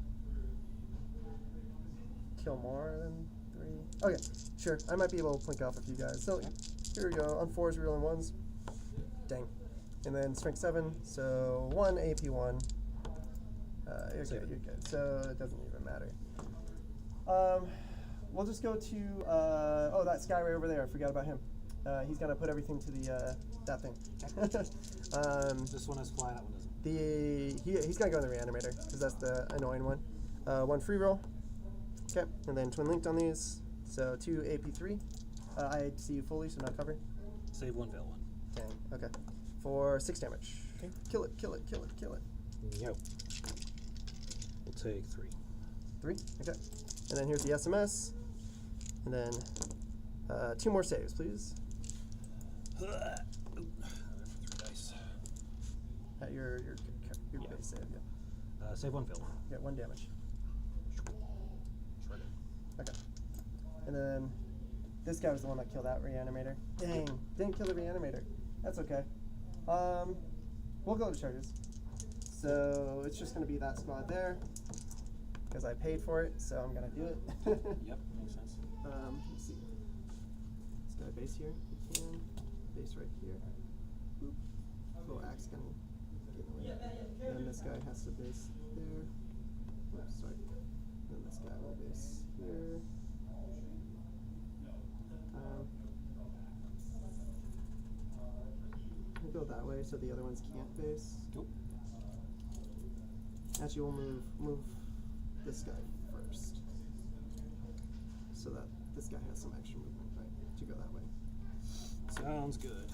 kill more than 3. Okay, sure. I might be able to plink off a few guys. So here we go. On 4s, rerolling 1s. Dang. And then strength 7. So 1 AP1. You're good. You're good. So it doesn't even matter. We'll just go to that Sky Ray over there. I forgot about him. He's gonna put everything to the that thing. This one is fly. That one doesn't. He's gonna go in the reanimator because that's the annoying one. 1 free roll. Okay, and then twin linked on these. So 2 AP3. I see you fully, so not cover. Save 1, fail 1. Dang. Okay. For 6 damage. Okay. Kill it. Kill it. Kill it. Kill it. Yo. We'll take 3. 3. Okay. And then here's the SMS. And then 2 more saves, please. Ooh, 3 dice. At your Yeah. base save, yeah. Save 1, fail 1. Yeah, 1 damage. Shredded. Okay. And then this guy was the one that killed that reanimator. Dang, didn't kill the reanimator. That's okay. We'll go to charges. So it's just gonna be that squad there because I paid for it, so I'm gonna do it. Yep, makes sense. Let's see. Let's go to base here. We can. Base right here. Boop. Little axe gonna get in the way. And then this guy has to base there. Oops, sorry. And then this guy will base here. We'll go that way so the other ones can't base. Cool. Actually, we'll move this guy first, so that this guy has some extra movement, right, to go that way. Sounds good.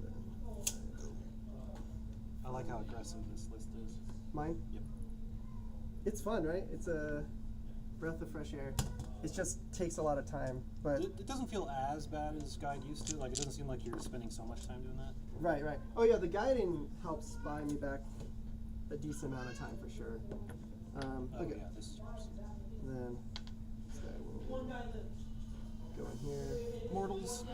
Then, I like how aggressive this list is. mine? Yep. It's fun, right? It's a breath of fresh air. It just takes a lot of time, but It doesn't feel as bad as Guide used to. Like, it doesn't seem like you're spending so much time doing that. right. Oh yeah, the guiding helps buy me back a decent amount of time for sure. Oh, Okay. yeah, this is yours. Then this guy will One guy lives. go go in here. Mortals.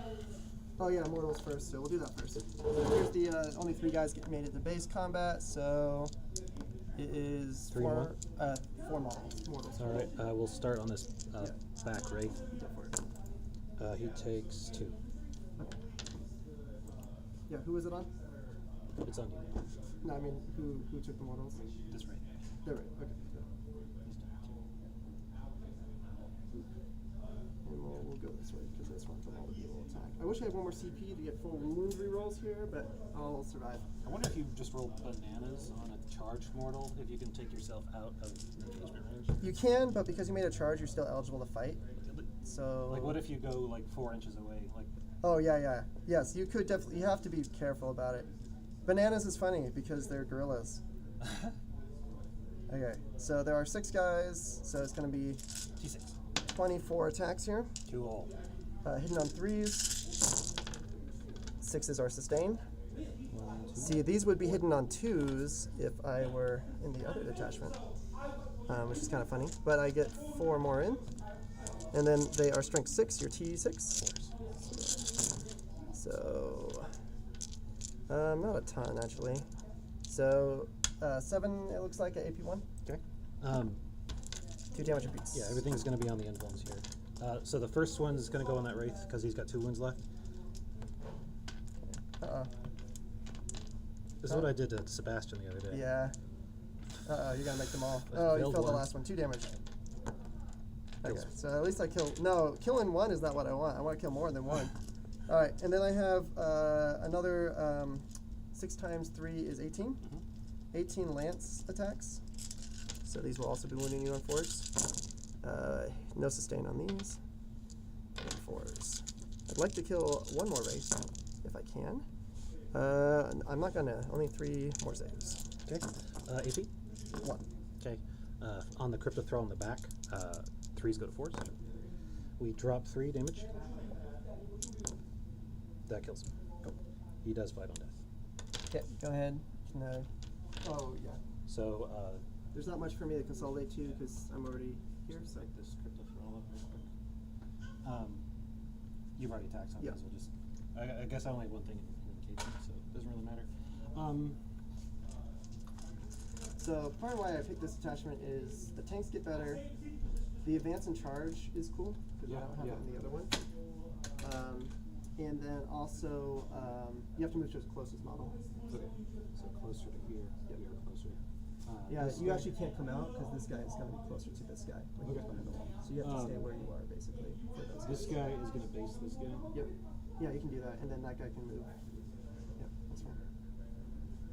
Oh yeah, mortals first. So we'll do that first. Here's the only 3 guys get made it to base combat. So it is 3 4 mortals. All right. We'll start on this Yeah. back wraith. Go for it. He takes 2. Okay. Yeah, who was it on? It's on you. No, I mean who took the mortals? This right. They're right. Okay. Good. And we'll go this way because this one's all the will attack. I wish I had one more CP to get full wound rerolls here, but I'll survive. I wonder if you just roll bananas on a charged mortal, if you can take yourself out of engagement range. You can, but because you made a charge, you're still eligible to fight. So. Like, what if you go like 4 inches away? Like, Oh yeah. Yes, you could definitely. You have to be careful about it. Bananas is funny because they're gorillas. Okay, so there are 6 guys, so it's going to be T6. 24 attacks here. 2 all. Hidden on 3s. 6s are sustained. 1, 2. See, these would be hidden on 2s if I were in the other detachment, which is kind of funny. But I get 4 more in. And then they are strength 6, your T6. So, not a ton actually. So, 7 it looks like at AP1. Okay. 2 damage apiece. Yeah, everything's going to be on the end ones here. So the first one's going to go on that wraith because he's got 2 wounds left. This is what I did to Sebastian the other day. Yeah. You gotta make them all. I Oh, you failed failed the one. last one. 2 damage. Okay, Kills. so at least I killed. No, killing 1 is not what I want. I want to kill more than 1. All right, and then I have another 6 times 3 is 18. 18 lance attacks. So these will also be wounding you on 4s. No sustain on these. And 4s. I'd like to kill 1 more race if I can. I'm not gonna. Only 3 more saves. Okay. AP? 1. Okay. On the Crypto Thrall in the back, 3s go to 4s. We drop 3 damage. That kills him. Cool. He does fight on death. Okay, go ahead. Can oh, yeah. So, There's not much for me to consolidate to because I'm already here. So take this Crypto Thrall up real quick. You've already attacked, so I Yeah. might as well just. I guess I only have one thing in engagement, so it doesn't really matter. So part of why I picked this attachment is the tanks get better. The advance and charge is cool because I don't have it in the other one. And then also you have to move to its closest model. Okay. So closer to here. Yep. You're closer. Yeah, this you guy- actually can't come out because this guy is going to be closer to this guy when you Okay. come in the wall. So you have to stay where you are basically for those This guys. guy is going to base this guy. Yep. Yeah, you can do that, and then that guy can move. Yep, that's fine.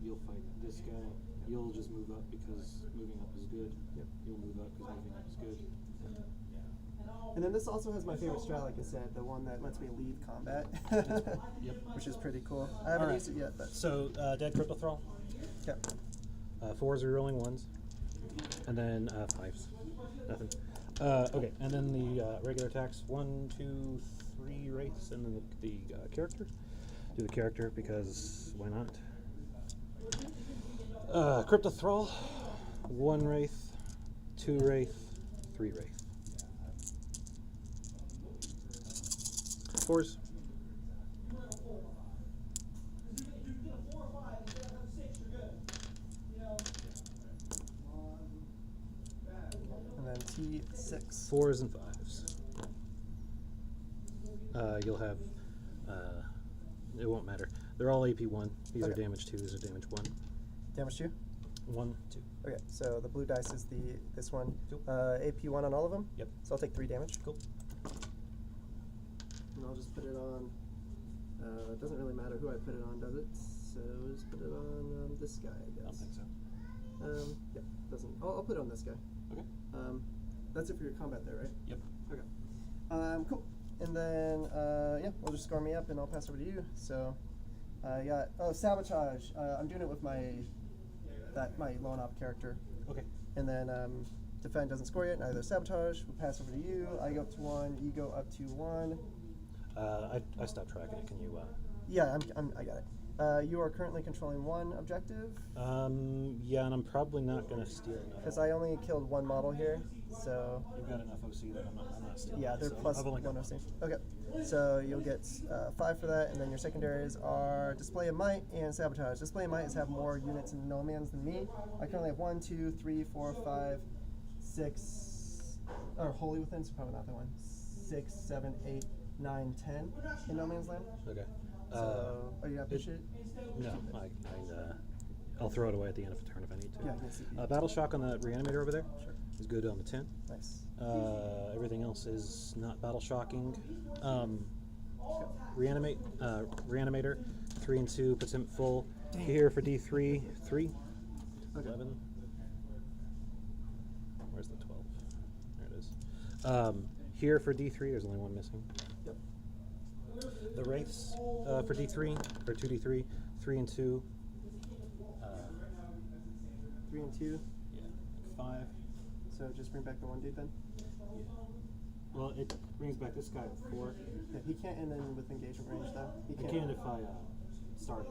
You'll fight this guy. You'll just move up because moving up is good. Yep. You'll move up because moving up is good. And then this also has my favorite strat, like I said, the one that lets me leave combat, Yep. which is pretty cool. I haven't Alright. used it yet, but So, dead Crypto Thrall. yeah. 4s are rolling 1s. And then 5s. Nothing. Okay, and then the regular attacks 1, 2, 3 wraiths, and then the character. Do the character because why not? Crypto Thrall, 1 wraith, 2 wraith, 3 wraith. 4s. And then T6. 4s and 5s. You'll have. It won't matter. They're all AP1. These are Okay. damage 2. These are damage 1. Damage 2? 1, 2. Okay, so the blue dice is this one. Cool. AP1 on all of them? Yep. So I'll take 3 damage. Cool. And I'll just put it on. It doesn't really matter who I put it on, does it? So just put it on this guy, I I don't guess. think so. Yeah, doesn't. I'll put it on this guy. Okay. That's it for your combat there, right? Yep. Okay. Cool. And then, yeah, we'll just score me up and I'll pass over to you. So, I got, sabotage. I'm doing it with my lone op character. Okay. And then, defend doesn't score yet, neither sabotage. We'll pass over to you. I go up to 1, you go up to 1. I stopped tracking it. Can you? Yeah, I got it. You are currently controlling one objective, Yeah, and I'm probably not gonna steal enough. because I only killed one model here, so You've got enough OC that I'm not stealing. yeah, they're so plus I've only got one OC. Okay, so you'll get 5 for that, and then your secondaries are Display of Might and Sabotage. Display of Might is have more units in no man's than me. I currently have 1, 2, 3, 4, 5, 6, or Holy Within, so probably not that one. 6, 7, 8, 9, 10 in no man's land. Okay. So, are you happy it- shit? No, I'll throw it away at the end of a turn if I need to. Yeah, yes, you can. Battle Shock on the Reanimator over there Sure. is good on the 10. Nice. Everything else is not Battle Shocking. Reanimator, 3 and 2, puts him full. Here for D3, 3. Okay. 11. Where's the 12? There it is. Here for D3, there's only one missing. Yep. The Wraiths for D3, or 2D3, 3 and 2. 3 and 2. Yeah, 5. So just bring back the one dude then. Yeah. Well, it brings back this guy with 4. Yeah, he can't end in with engagement range though. He I can if I start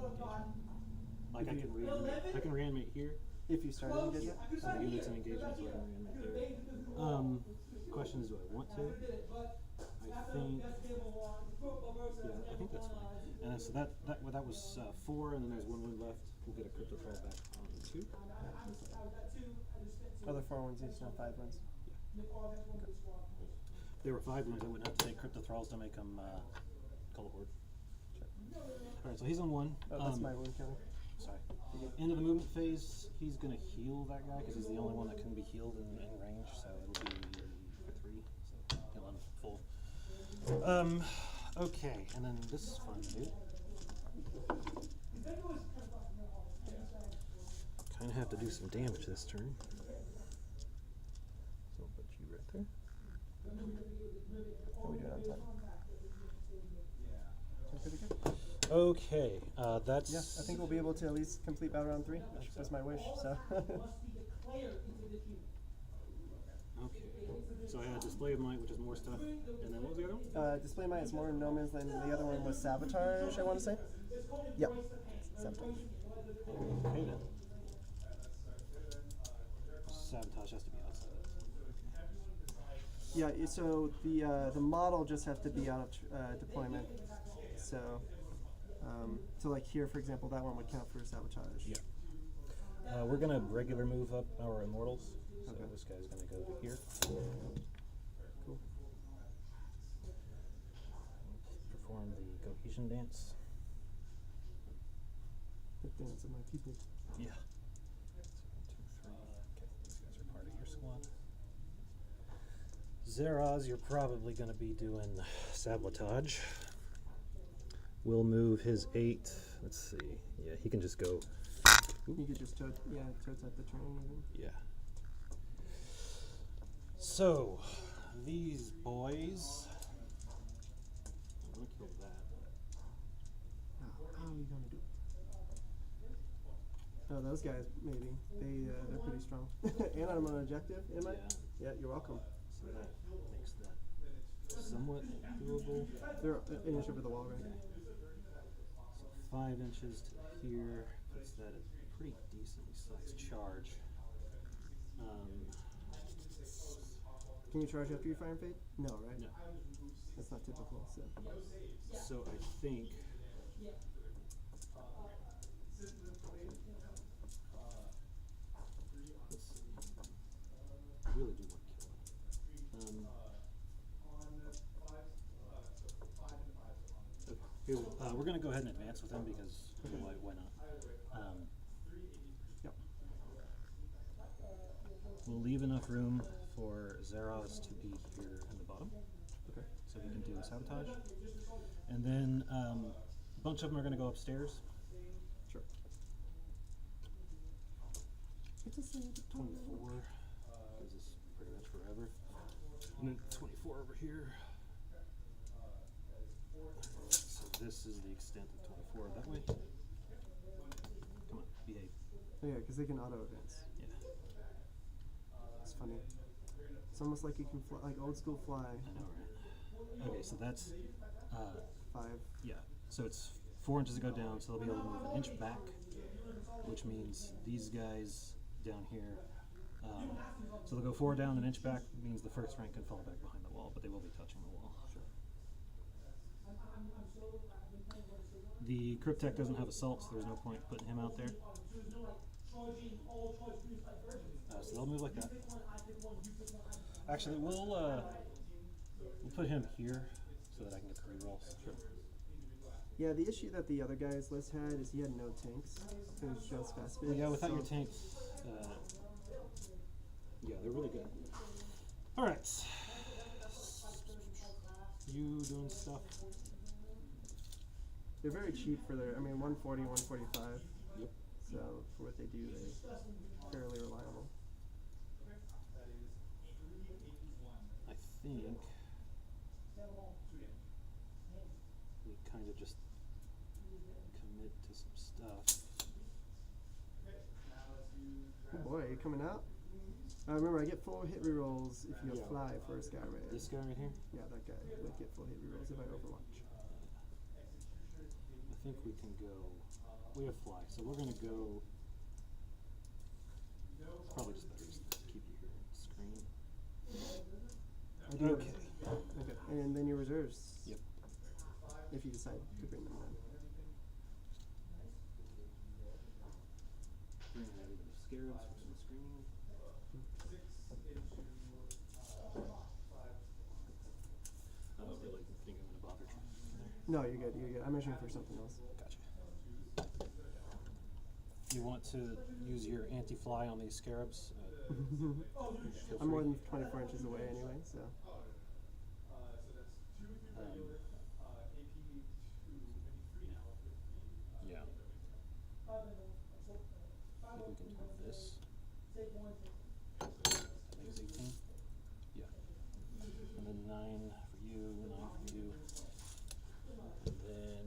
an engagement. Like If I can reanimate here. If you start an engagement. So the unit's an engagement, so I can reanimate there. Question is, do I want to? I think that's fine. And then, so that was 4, and then there's 1 wound left. We'll get a crypto throw back on 2. Other 4 ones, he's now 5 ones. If they were 5 wounds, I wouldn't have to take crypto thralls to make them color horde. Alright, so he's on 1. Oh, that's my wound counter. Sorry. End of the movement phase, he's gonna heal that guy because he's the only one that can be healed in range, so it'll be for 3. So heal him full. Okay, and then this is fun, dude. Kind of have to do some damage this turn. So I'll put you right there. How we doing on time? Doing pretty good. Okay, that's. Yeah, I think we'll be able to at least complete battle round 3. That's my wish. So. Okay, so I had Display of Might, which is more stuff, and then what was the other one? Display Might is more no man's land, and the other one was Sabotage, I want to say. Yep. Sabotage. Okay then. Sabotage has to be outside. Yeah, so the model just has to be out of deployment. So, so like here, for example, that one would count for Sabotage. Yeah. We're gonna regular move up our Immortals. So Okay. this guy's gonna go to here. Cool. Perform the cohesion dance. The dance of my people. Yeah. So 1, 2, 3. Okay, these guys are part of your squad. Zeraz, you're probably gonna be doing sabotage. We'll move his 8. Let's see. Yeah, he can just go. You could just toad at the turn even. Yeah. So, these boys. I'm gonna kill that. How are you gonna do? Oh, those guys maybe they're pretty strong. And I'm on an objective, am I? Yeah. Yeah, you're welcome. So that makes that somewhat doable. They're an inch over the wall, right? So 5 inches to here puts that at a pretty decently sized charge. Can you charge after you fire and fade? No, right? No. That's not typical. So. So I think. Let's see. I really do want to kill him. Okay, we're going to go ahead and advance with him because why not? Yep. We'll leave enough room for Zeros to be here in the bottom. Okay. So we can do the sabotage. And then a bunch of them are going to go upstairs. Sure. It's a save. 24, because it's pretty much forever. And then 24 over here. So this is the extent of 24 that way. Come on, behave. Oh, yeah, because they can auto advance. Yeah. It's funny. It's almost like you can fly, like old school fly. I know, right? Okay, so that's 5. yeah. So it's 4 inches to go down, so they'll be able to move an inch back, which means these guys down here. So they'll go 4 down, an inch back means the first rank can fall back behind the wall, but they will be touching the wall. Sure. The Cryptek doesn't have assault, so there's no point putting him out there. So they'll move like that. Actually, we'll put him here so that I can get the rerolls. Sure. Yeah, the issue that the other guy's list had is he had no tanks. It was just fast speed. Yeah, without your tanks, yeah, they're really good. All right, you doing stuff? They're very cheap for their, I mean, 140, 145. Yep. So for what they do, they're fairly reliable. I think we kind of just commit to some stuff. Oh boy, are you coming out? Remember, I get full hit rerolls if you Yeah. fly first guy right. This guy right here? Yeah, that guy would get full hit rerolls if I overwatch. I think we can go. We have fly, so we're gonna go. Probably just better just keep you here on screen. I do. Okay. Okay, and then your reserves. Yep. If you decide to bring them in. Bring out the scarabs for some screening. I don't really think I'm gonna bother trying there. No, you're good. You're good. I'm measuring for something else. Gotcha. You want to use your anti-fly on these scarabs? Feel I'm more free. than 24 inches away anyway, so. Yeah. I think we can do this. I think it's 18. Yeah. And then 9 for you, 9 for you. And then.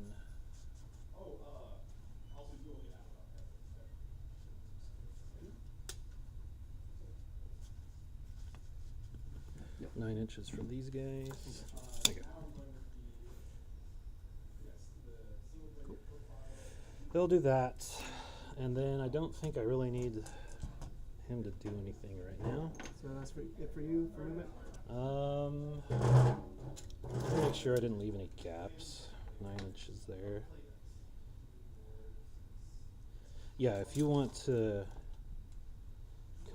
Yep. 9 inches for these guys. Okay. Cool. They'll do that. And then I don't think I really need him to do anything right now. So that's for it for you for a minute. Let me make sure I didn't leave any gaps. 9 inches there. Yeah, if you want to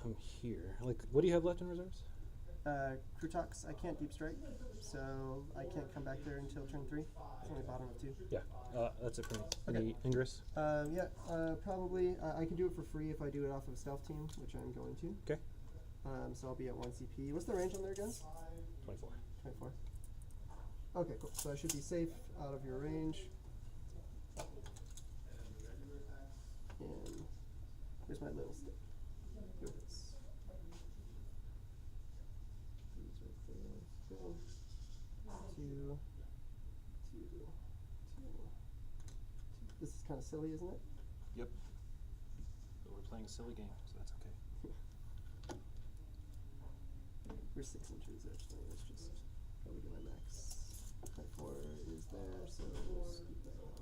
come here, like, what do you have left in reserves? Crutox, I can't deep strike, so I can't come back there until turn 3. It's only bottom of 2. Yeah, that's it for me. Okay. Any Ingress? Yeah, probably. I can do it for free if I do it off of stealth team, which I'm going to. Okay. So I'll be at 1 CP. What's the range on there again? 24. 24. Okay, cool. So I should be safe out of your range. And here's my little stick. Here it is. These right there. Go. 2, 2, 2. This is kind of silly, isn't it? Yep. But we're playing a silly game, so that's okay. We're 6 inches actually. Let's just probably do my max. My 4 is there, so we'll scoop that out.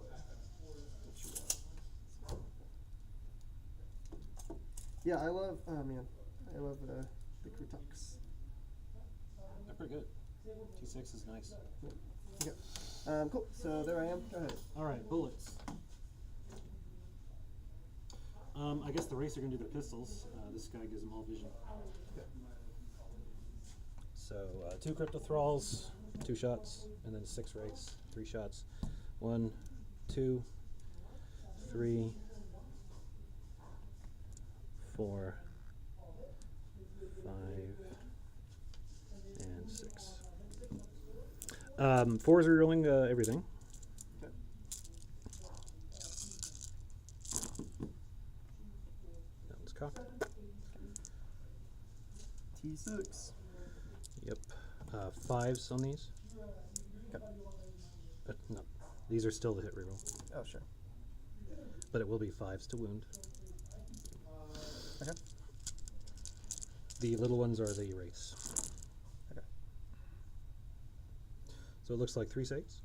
What you want? Yeah, I love. Oh man, I love the Crutox. They're pretty good. T6 is nice. Okay. Cool. So there I am. Go ahead. All right, bullets. I guess the race are going to do their pistols. This guy gives them all vision. Okay. So 2 crypto thralls, 2 shots, and then 6 race, 3 shots. 1, 2, 3, 4, 5, and 6. 4 is rerolling everything. Okay. That one's cocked. T6. Yep. 5s on these. Okay. No, these are still the hit reroll, Oh sure. but it will be 5s to wound. Okay. The little ones are the race. Okay. So it looks like 3 saves.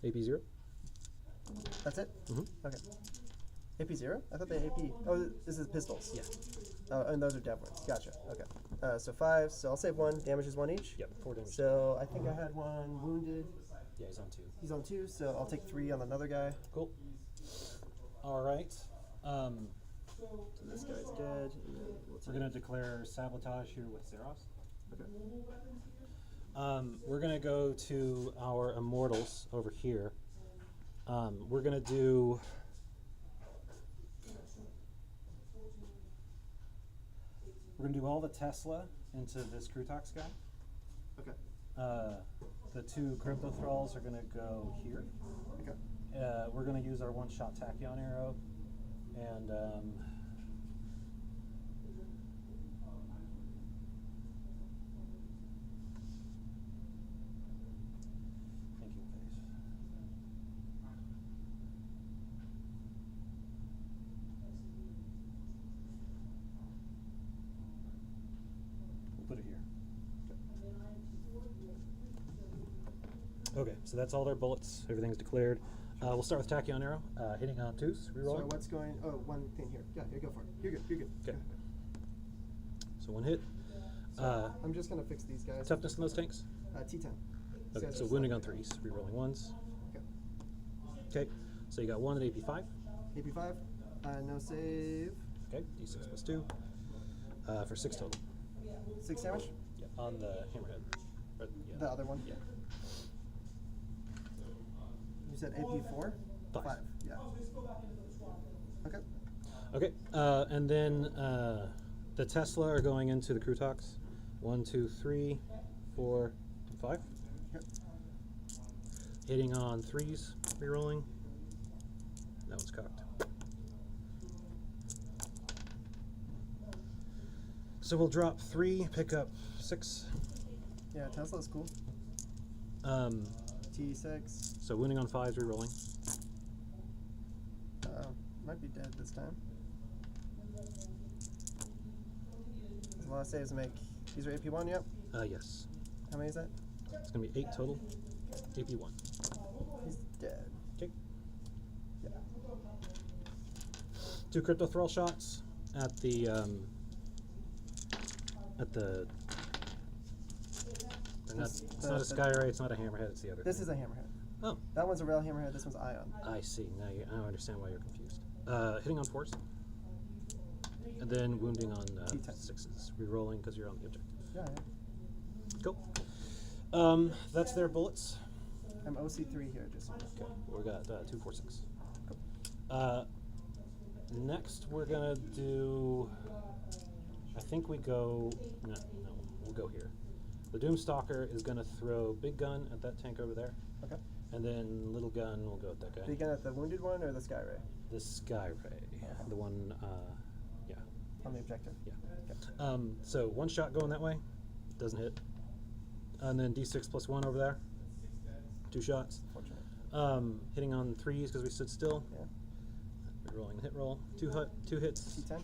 AP 0. That's it? Mhm. Okay. AP 0? I thought they AP. Oh, this is pistols. Yeah. Oh, and those are dev wounds. Gotcha. Okay. So 5. So I'll save 1. Damage is 1 each. Yep. 4 damage. So I think I had 1 wounded. Yeah, he's on 2. He's on 2, so I'll take 3 on another guy. Cool. All right. So this guy's dead. And then we'll We're gonna declare sabotage here with Zeros. Okay. We're gonna go to our immortals over here. We're gonna do. We're gonna do all the Tesla into this Krutox guy. Okay. The 2 crypto thralls are gonna go here. Okay. We're gonna use our 1-shot tachyon arrow, and thinking phase. We'll put it here. Okay, so that's all their bullets. Everything's declared. We'll start with tachyon arrow, hitting on 2s. Reroll. So what's going? Oh, one thing here. Yeah, here, go for it. You're good. You're good. Okay. So 1 hit. So I'm just gonna fix these guys. Toughness in those tanks. T10. Okay, guys so are wounding on slightly- 3s. Rerolling 1s. Okay. Okay, so you got 1 at AP5. AP 5. No save. Okay, D6 plus 2 for 6 total. 6 damage. Yeah, on the hammerhead. Or, yeah. The other one. Yeah. You said AP 4. 5. Yeah. Okay. Okay, and then the Tesla are going into the Krutox. 1, 2, 3, 4, and 5. Okay. Hitting on 3s, rerolling. That one's cocked. So we'll drop 3, pick up 6. Yeah, Tesla's cool. T6. So wounding on 5s, rerolling. Might be dead this time. There's a lot of saves to make. These are AP 1, yep. Yes. How many is that? It's going to be 8 total. AP1. He's dead. Okay. Yeah. 2 crypto thrall shots at the they're not, it's not a Skyray, it's not a hammerhead, it's the other This thing. is a hammerhead. Oh, That one's a rail hammerhead, this one's ion. I see. Now I understand why you're confused. Hitting on 4s. And then wounding on D10. 6s. Rerolling because you're on the objective. Yeah, Cool. That's their bullets. I'm OC3 here, just so you know. Okay, we got 2, 4, 6. Next, we're gonna do. I think we go. No, we'll go here. The Doomstalker is gonna throw big gun at that tank over there, Okay. and then little gun will go at that guy. Big gun at the wounded one or the Sky Ray? The Skyray, the one. Yeah. On the objective. Yeah. Okay. So 1 shot going that way, doesn't hit, and then D6 plus 1 over there. 2 shots. Fortunate. Hitting on 3s because we stood still. Yeah. Rolling the hit roll. 2 hits. T10.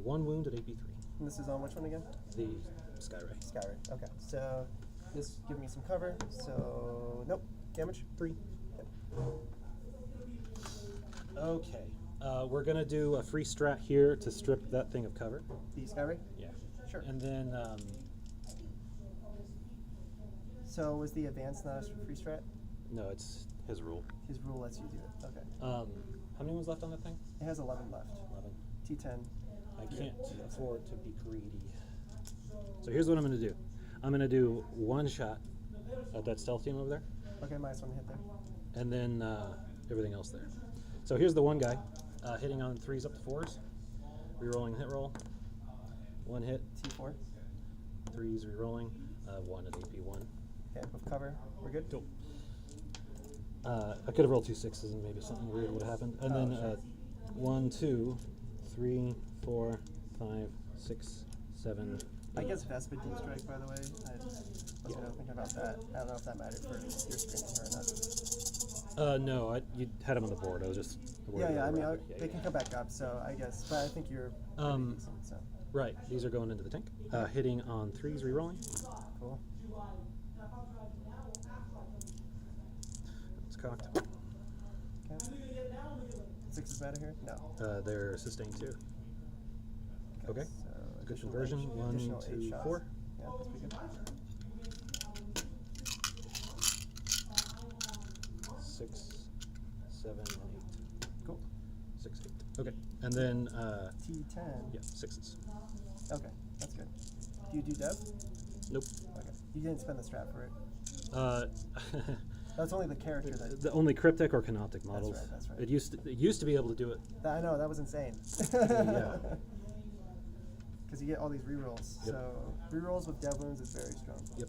1 wound at AP3. And this is on which one again? The Skyray. Sky Ray. Okay. So this give me some cover. So nope. Damage. 3. Okay. We're gonna do a free strat here to strip that thing of cover. The Sky Ray. Yeah. Sure. And then So was the advance not a free strat? no, it's his rule. His rule lets you do it. Okay. How many ones left on that thing? It has 11 left. 11. T10. I can't afford to be greedy. So here's what I'm gonna do. I'm gonna do 1 shot at that stealth team over there, Okay, minus 1 hit there. and then everything else there. So here's the one guy hitting on 3s up to 4s, rerolling hit roll. 1 hit, T4. 3s rerolling, 1 at AP1. Okay, with cover. We're good. Cool. I could have rolled 2 6s and maybe something weird would have happened. And then sure. 1, 2, 3, 4, 5, 6, 7. I guess Vespa Deep Strike, by the way. I wasn't really thinking about that. I don't know if that mattered for your screening or not. No, you had him on the board. I was just worried Yeah, about I mean, the rapid. they can come back up, so I guess. But I think you're pretty decent, so. Right, these are going into the tank. Hitting on 3s, rerolling. Cool. It's cocked. matter here? No. They're sustained too. Okay. So Good additional conversion. range, 1, additional 8 2, shots. 4. Yeah, that's pretty good. 6, 7, and 8. Cool. 6, 8. Okay. And then T10. yeah, 6s. Okay, that's good. Do you do dev? Nope. Okay. You didn't spend the strat for it. Uh, That's only the character that. the only cryptic or canoptic models. That's right. It used to be able to do it. I know, that was insane. Yeah. Because you get all these rerolls. Yep. So rerolls with dev wounds is very strong. Yep.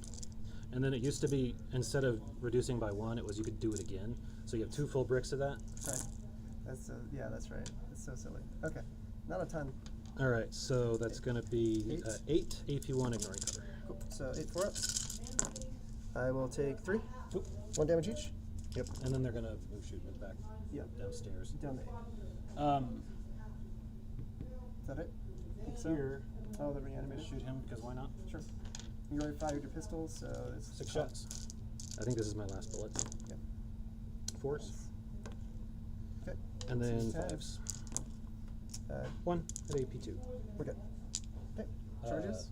And then it used to be, instead of reducing by 1, it was you could do it again. So you have 2 full bricks of that. Right. That's yeah, that's right. It's so silly. Okay. Not a ton. All right, so that's going to be 8 AP1 ignoring cover. Cool. So 8 4-ups. I will take 3. Cool. 1 damage each. Yep. And then they're going to move shoot move back Yep. downstairs. Down to 8. Is that it? Think so? Here, Oh, the I'm going to reanimated. shoot him because why not? Sure. You already fired your pistols, so it's 6 shots. I think this is my last bullet. Yep. 4s. Okay. And then Ten. 5s. 1. 1 at AP2. We're good. Okay. Charges.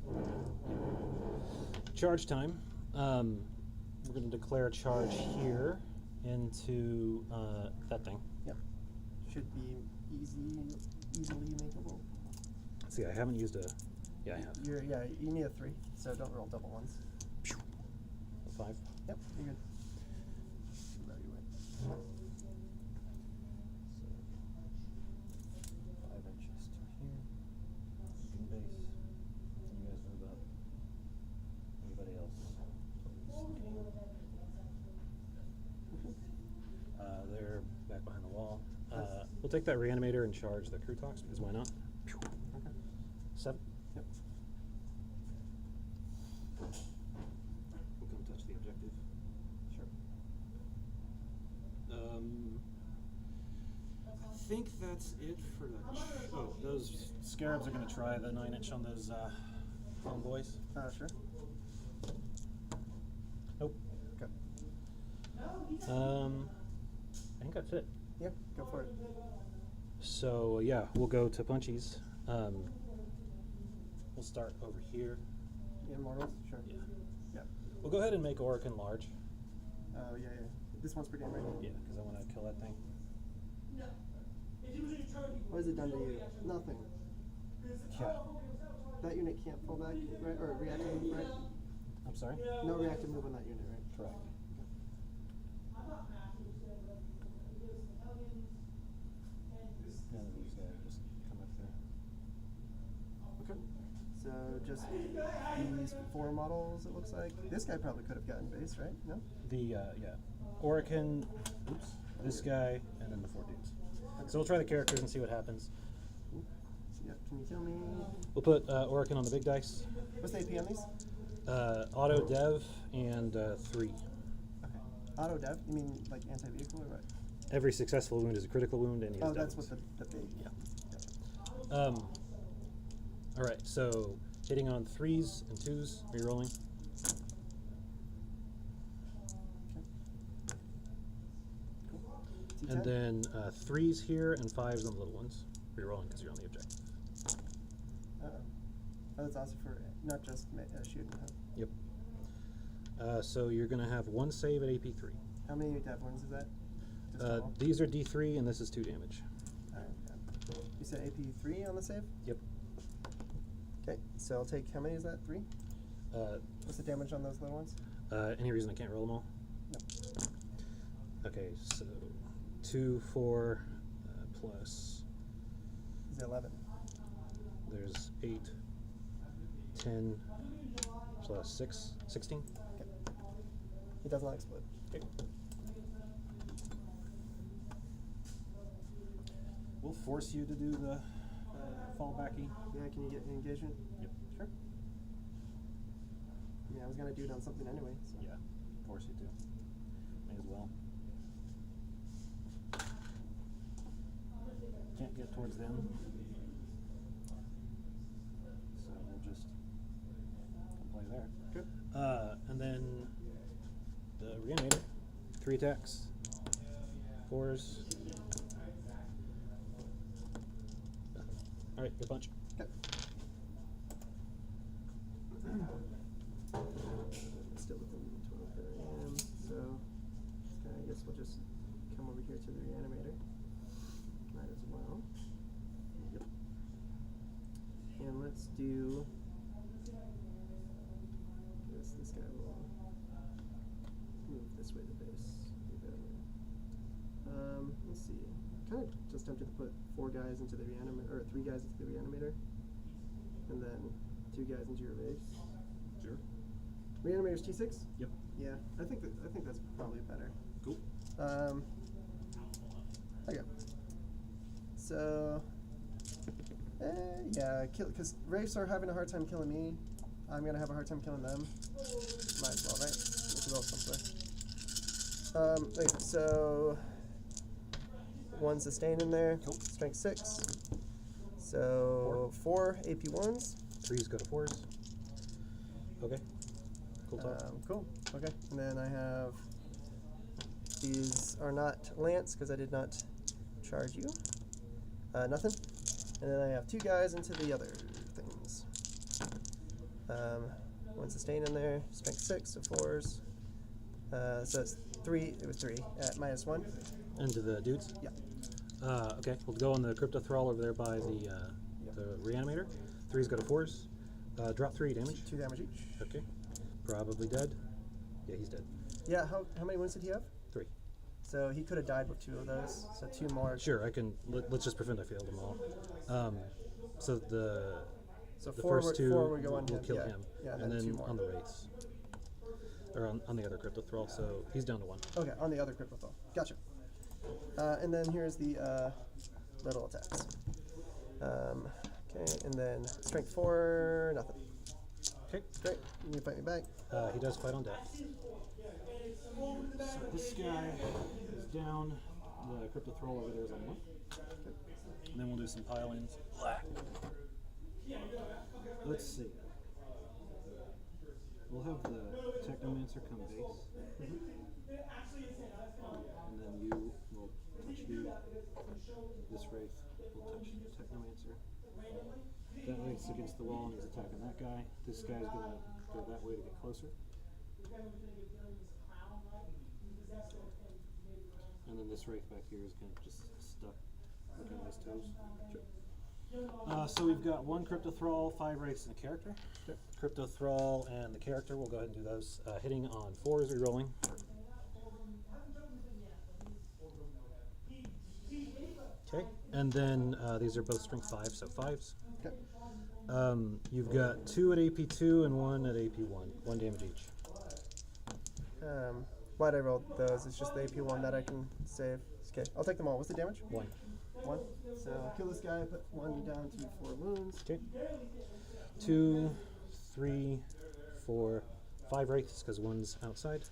Charge time. We're going to declare a charge here into that thing. Yep. Should be easily makeable. See, I haven't used a. Yeah, I have. You need a 3, so don't roll double ones. A 5. Yep, you're good. Evaluate. So, 5 inches to here. Shooting base. You guys move up. Anybody else? They're back behind the wall. We'll take that reanimator and charge the crew talks because why not? Okay. 7. Yep. We'll come touch the objective. Sure. I think that's it for the. Oh, those scarabs are going to try the 9-inch on those homeboys. Sure. Nope. Okay. I think that's it. Yeah, go for it. So yeah, we'll go to punchies. We'll start over here. Immortals? Sure. Yeah. Yeah. We'll go ahead and make Orican large. Oh, yeah. This one's pretty right? Yeah, because I want to kill that thing. What has it done to you? Nothing. Yeah. That unit can't fall back, right? Or reactive move, right? I'm sorry? No reactive move on that unit, right? Correct. None of these guys just come up there. Okay. So just these 4 models, it looks like. This guy probably could have gotten base, right? No? The, yeah. Orican, oops, this guy, and then the 4 dudes. So we'll try the characters and see what happens. Yeah. Can you kill me? We'll put Orican on the big dice. What's the AP on these? Auto dev and 3. Okay. Auto dev? You mean like anti-vehicle or what? Every successful wound is a critical wound, and he has Oh, dev that's wounds. what the big. Yeah. Gotcha. All right, so hitting on 3s and 2s, re-rolling. Okay. Cool. T10? And then 3s here and 5s on the little ones, re-rolling because you're on the objective. Uh-oh. Oh, that's also for not just shooting, huh? Yep. So you're going to have 1 save at AP3. How many dev wounds is that? Just all? These are D3, and this is 2 damage. Alright, yeah. You said AP3 on the save? Yep. Okay, so I'll take, how many is that? 3? Uh, What's the damage on those little ones? Any reason I can't roll them all? No. Okay, so 2, 4, plus Is it 11? there's 8, 10, plus 6, 16. Okay. It does not explode. Okay. We'll force you to do the fallbacky. Yeah, can you get engagement? Yep. Sure. Yeah, I was gonna do it on something anyway, so. Yeah, force you to. May as well. Can't get towards them. So we'll just play there. Good. And then the reanimator. 3 attacks. 4s. All right, your punch. Okay. Still within 12 that I am, so I guess we'll just come over here to the reanimator. Might as well. Yep. And let's do. This guy will move this way to base. Let's see. Kind of just tempted to put 4 guys into the reanimator, or 3 guys into the reanimator, and then 2 guys into your base. Sure. Reanimator's T6. Yep. Yeah, I think that's probably better. Cool. Okay. So, yeah, because Wraiths are having a hard time killing me. I'm gonna have a hard time killing them. Might as well, right? Which is all simpler. Okay, so 1 sustain in there. Cool. Strength 6. So 4 AP1s. 3s go to 4s. Okay. Cool talk. Cool. Okay, and then I have these are not lance because I did not charge you. Nothing. And then I have 2 guys into the other things. 1 sustain in there. Strength 6, so 4s. So it's 3. It was 3 at -1. Into the dudes? Yeah. Okay, we'll go on the Crypto Thrall over there by the reanimator. 3s go to 4s. Drop 3 damage. 2 damage each. Okay. Probably dead. Yeah, he's dead. Yeah. How many wounds did he have? 3. So he could have died with 2 of those. So 2 more. Sure, I can. Let's just pretend I failed them all. So the So the 4 first 2 will go on will him. kill Yeah. him, Yeah, and then 2 then more. on the Wraiths, or on the other Crypto Thrall. So he's down to 1. Okay, on the other crypto throw. Gotcha. And then here's the little attacks. Okay, and then strength 4, nothing. Okay. Great. You fight me back. He does fight on death. So this guy is down. The Crypto Thrall over there is on 1. And then we'll do some pile-ins. Let's see. We'll have the Technomancer come base. And then you will touch you. This Wraith will touch Technomancer. That Wraith's against the wall and he's attacking that guy. This guy's going to go that way to get closer. And then this Wraith back here is going to just stuck looking at his toes. Sure. So we've got 1 Crypto Thrall, 5 Wraiths, and a character. Sure. Crypto Thrall and the character, we'll go ahead and do those. Hitting on 4s, rerolling. Okay, and then these are both strength 5, so 5s. Okay. You've got 2 at AP2 and 1 at AP1, 1 damage each. Why'd I roll those? It's just the AP1 that I can save. Okay, I'll take them all. What's the damage? 1. 1. So I'll kill this guy, put 1 down to 4 wounds. Okay. 2, 3, 4, 5 Wraiths, because 1's outside.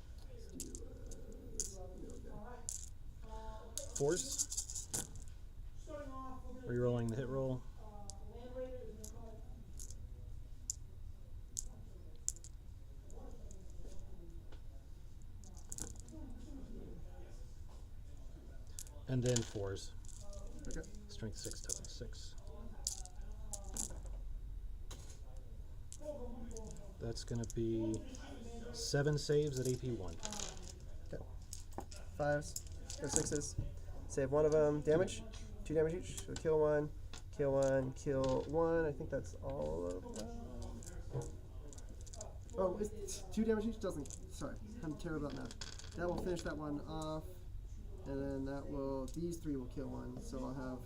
4s. Rerolling the hit roll. And then 4s. Okay. Strength 6, toughness 6. That's going to be 7 saves at AP1. Okay. 5s or 6s. Save 1 of them. Damage. 2 damage each. So kill 1, kill 1, kill 1. I think that's all of them. Oh, it's 2 damage each? Doesn't. Sorry. I'm terrible at math. That will finish that one off. And then that will. These 3 will kill 1. So I'll have.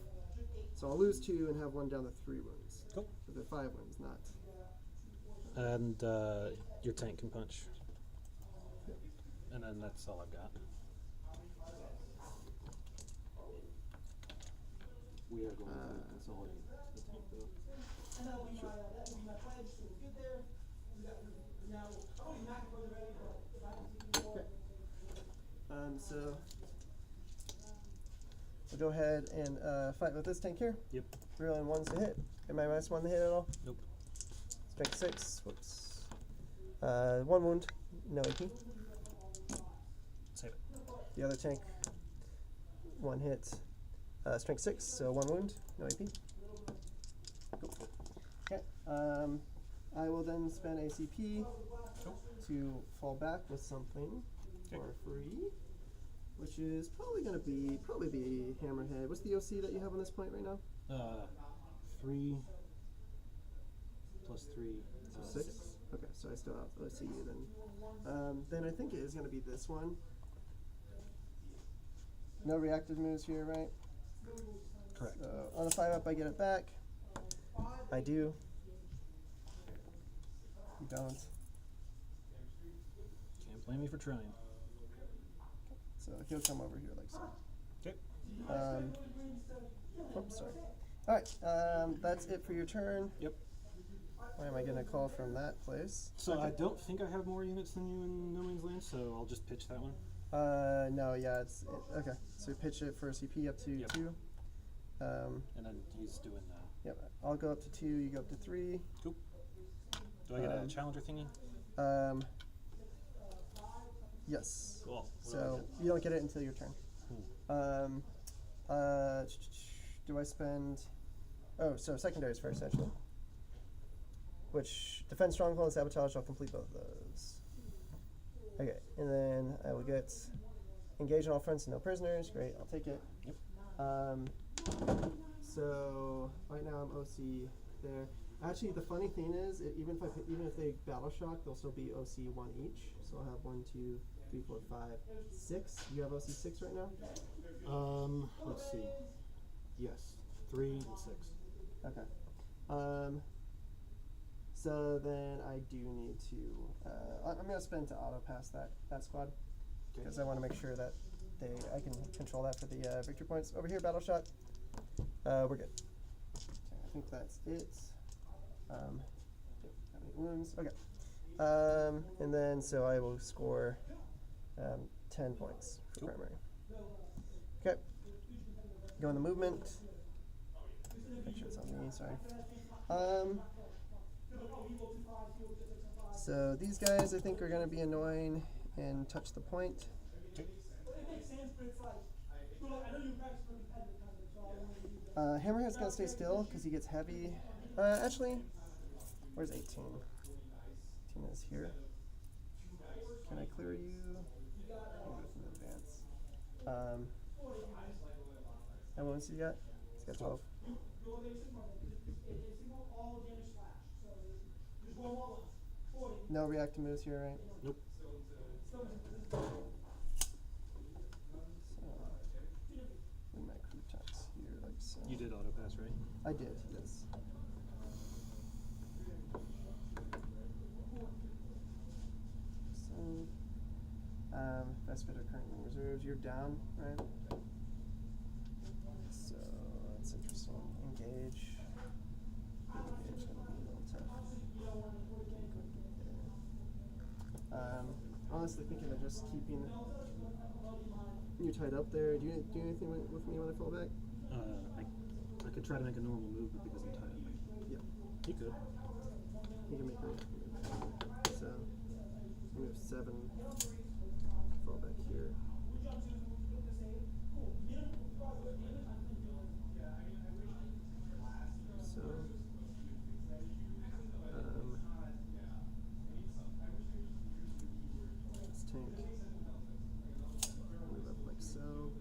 So I'll lose 2 and have 1 down to 3 wounds. Cool. So they're 5 wounds, not. And your tank can punch. Yep. And then that's all I've got. We are going to consolidate the tank though. And that'll be my pledge. So we'll get there. Now, oh, you're not further ready, but if I can see you more. Okay. So we'll go ahead and fight with this tank here. Yep. Rolling 1s to hit. Am I -1 to hit at all? Nope. Strength 6. Whoops. 1 wound. No AP. Save it. The other tank. 1 hit. Strength 6. So 1 wound. No AP. Okay. I will then spend ACP to fall back with something for free, which is probably be Hammerhead. What's the OC that you have on this point right now? 3 plus 3. So 6? Okay, so I still have OCU then. Then I think it is going to be this one. No reactive moves here, right? Correct. So on the 5-up, I get it back. I do. You don't. Can't blame me for trying. So he'll come over here like so. Okay. Oops, sorry. All right, that's it for your turn. Yep. Why am I going to call from that place? So Okay. I don't think I have more units than you in No Man's Land, so I'll just pitch that one. No, yeah, okay. So pitch it for a CP up to Yep. 2. And then he's doing Yep, I'll go up to 2, you go up to 3. Cool. Do I get a challenger thingy? Yes. Cool. So you don't get it until your turn. Do I spend? Oh, so secondaries first, actually. Which defense, stronghold, and sabotage. I'll complete both of those. Okay, and then I will get engage on all fronts and no prisoners. Great, I'll take it. Yep. So right now I'm OC there. Actually, the funny thing is, even if they battle shock, they'll still be OC 1 each. So I'll have 1, 2, 3, 4, 5, 6. You have OC 6 right now. Let's see. Yes, 3 and 6. Okay. So then I do need to. I'm gonna spend to auto pass that squad because I want to make sure that I can control that for the victory points. Over here, battle shot. We're good. Okay, I think that's it. How many wounds? Okay. And then so I will score 10 points for Cool. primary. Okay. Go in the movement. Make sure it's on me. Sorry. So these guys I think are going to be annoying and touch the point. Hammerhead's going to stay still because he gets heavy. Actually, where's 18? 18 is here. Can I clear you? In advance. How many wounds do you got? He's got 12. No reactive moves here, right? Nope. So, we might crew tax here, like so. You did auto pass, right? I did, yes. So, best bidder currently reserves. You're down, right? So that's interesting. Engage. Engage gonna be a little tough. Honestly thinking of just keeping you tied up there. Do you do anything with me when I fall back? I could try to make a normal movement because I'm tied up. Yeah. You could. You can make a move. So move 7. Fall back here. So let's tank. Move up like so.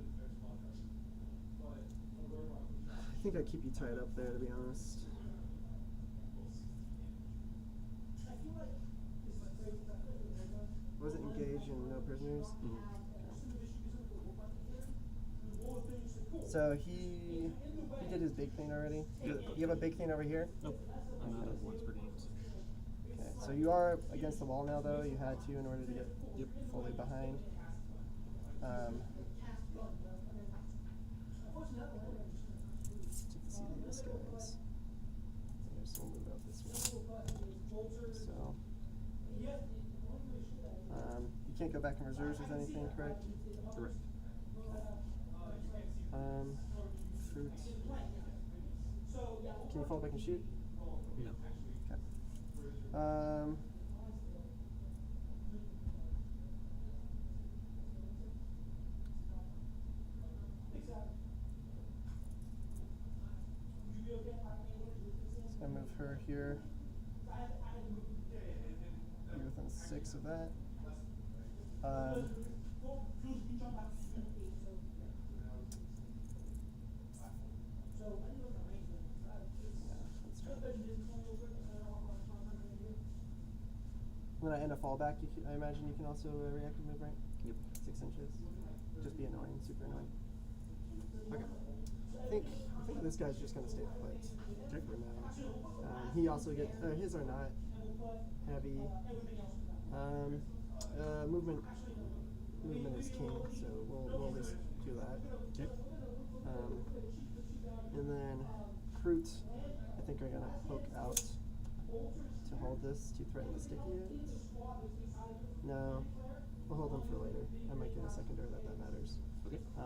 I think I keep you tied up there, to be honest. Was it engaged and no prisoners? Mm-hmm. So he did his big thing already. You have a big thing over here? Nope. I'm out of once per game. So. Okay. So you are against the wall now, though. You had to in order to get fully behind. See these guys. There's one move out this way. So you can't go back in reserves with anything, correct? Correct. Fruit. Can you fall back and shoot? No. Okay. Just gonna move her here. Be within 6 of that. When I end a fallback, I imagine you can also reactive move, right? Yep. 6 inches. Just be annoying, super annoying. Okay. I think this guy's just gonna stay put for now. He also gets his are not heavy. Movement is king, so we'll at least do that. Okay. And then Kroot, I think are gonna poke out to hold this to threaten the sticky it. No, we'll hold them for later. I might get a secondary that matters. Okay. I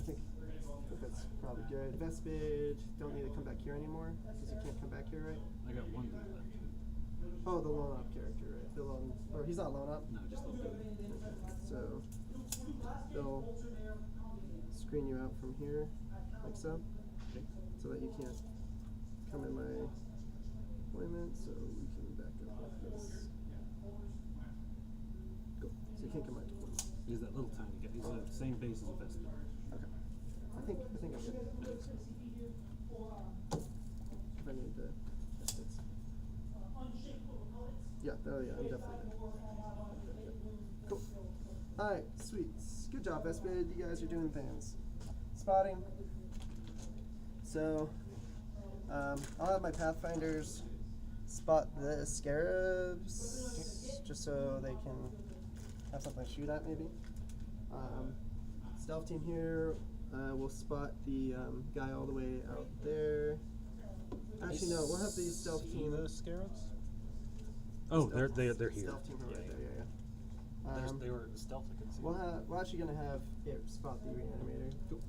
think that's probably good. Vespid, don't need to come back here anymore because you can't come back here, right? I got one dude left. Oh, the lone up character, right? The lone, or he's not lone up. No, just the dude. So they'll screen you out from here, like so, Okay. so that you can't come in my deployment. So we can back up like this. Cool. So you can't come in my deployment. He's that little tiny guy. He's the same base as a Vespid. Okay. I think I'm good. If I need the distance. Yeah. Oh yeah. I'm definitely good. Cool. All right. Sweet. Good job, Vespid. You guys are doing things. Spotting. So, I'll have my Pathfinders spot the scarabs, just so they can have something to shoot at, maybe. Stealth team here will spot the guy all the way out there. Actually, no, we'll have the stealth team. The scarabs? Oh, they're here. Stealth team are right there. Yeah. They were stealth. I couldn't see. We're actually gonna have it spot the reanimator. Cool.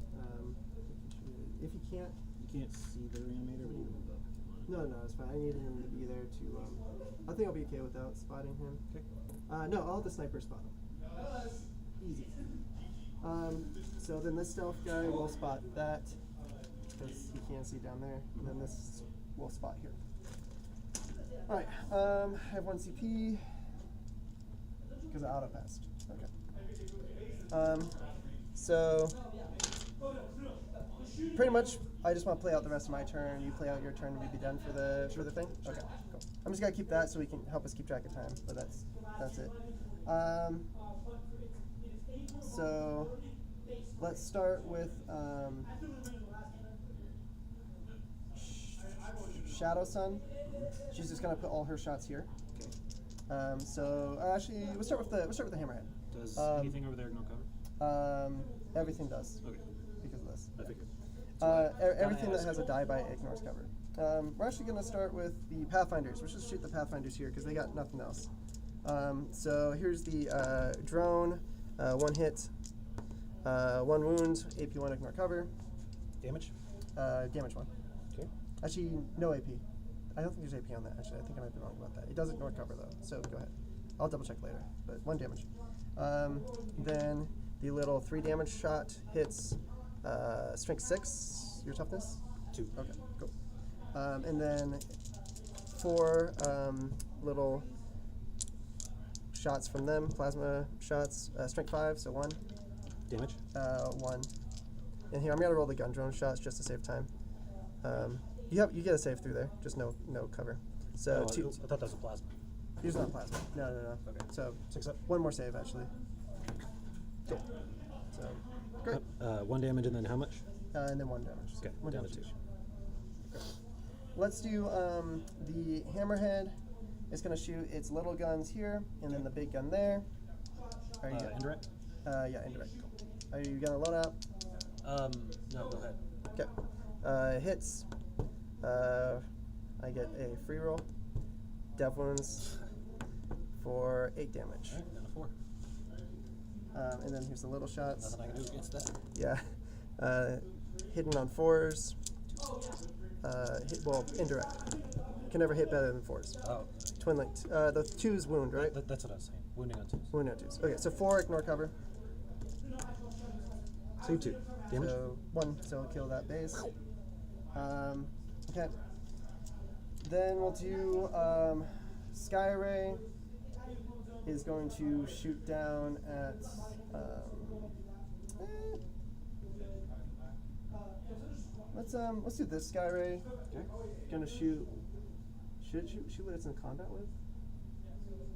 If he can't. You can't see the reanimator, but you can move up. No, it's fine. I need him to be there to. I think I'll be okay without spotting him. Okay. No, I'll have the sniper spot him. Easy. So then this stealth guy will spot that because he can't see down there, and then this will spot here. All right. I have 1 CP because I auto passed. Okay. So pretty much, I just want to play out the rest of my turn. You play out your turn, and we'd be done for the thing. Okay, cool. I'm just gonna keep that so we can help us keep track of time. But that's it. So let's start with Shadow Sun. She's just gonna put all her shots here. Okay. So actually, we'll start with the hammerhead. Does anything over there ignore cover? Everything does. Okay. Because of this. I figured. Everything that has a die by ignores cover. We're actually going to start with the Pathfinders. Let's just shoot the Pathfinders here because they got nothing else. So here's the drone. 1 hit, 1 wound, AP 1, ignore cover. Damage? Damage 1. Okay. Actually, no AP. I don't think there's AP on that, actually. I think I might be wrong about that. It does ignore cover, though, so go ahead. I'll double check later, but 1 damage. Then the little 3 damage shot hits strength 6, your toughness? 2. Okay, cool. And then 4 little shots from them, plasma shots, strength 5, so 1. Damage? 1. And here I'm gonna roll the gun drone shots just to save time. You get a save through there, just no cover. So I 2. thought that was a plasma. Here's not plasma. No. Okay. So 6 up. 1 more save actually. Cool. So great. 1 damage and then how much? And then 1 damage. Okay, 1 down to damage 2. each. Okay. Let's do the hammerhead. It's gonna shoot its little guns here, and then the big gun there. Are you Indirect? Yeah, indirect. Cool. Are you gonna load out? No, go ahead. Okay. Hits. I get a free roll. Dev wounds for 8 damage. Alright, down to 4. And then here's the little shots. Nothing I can do against that. Yeah. Hidden on 4s. Indirect. Can never hit better than 4s. Oh. Twin linked. The 2's wound, right? That's what I was saying. Wounding on 2s. Wound on 2s. Okay, so 4 ignore cover. Save 2. Damage? So 1, so it'll kill that base. Okay. Then we'll do Sky Ray is going to shoot down at let's do this Sky Ray. Okay. Gonna shoot. Should it shoot what it's in combat with?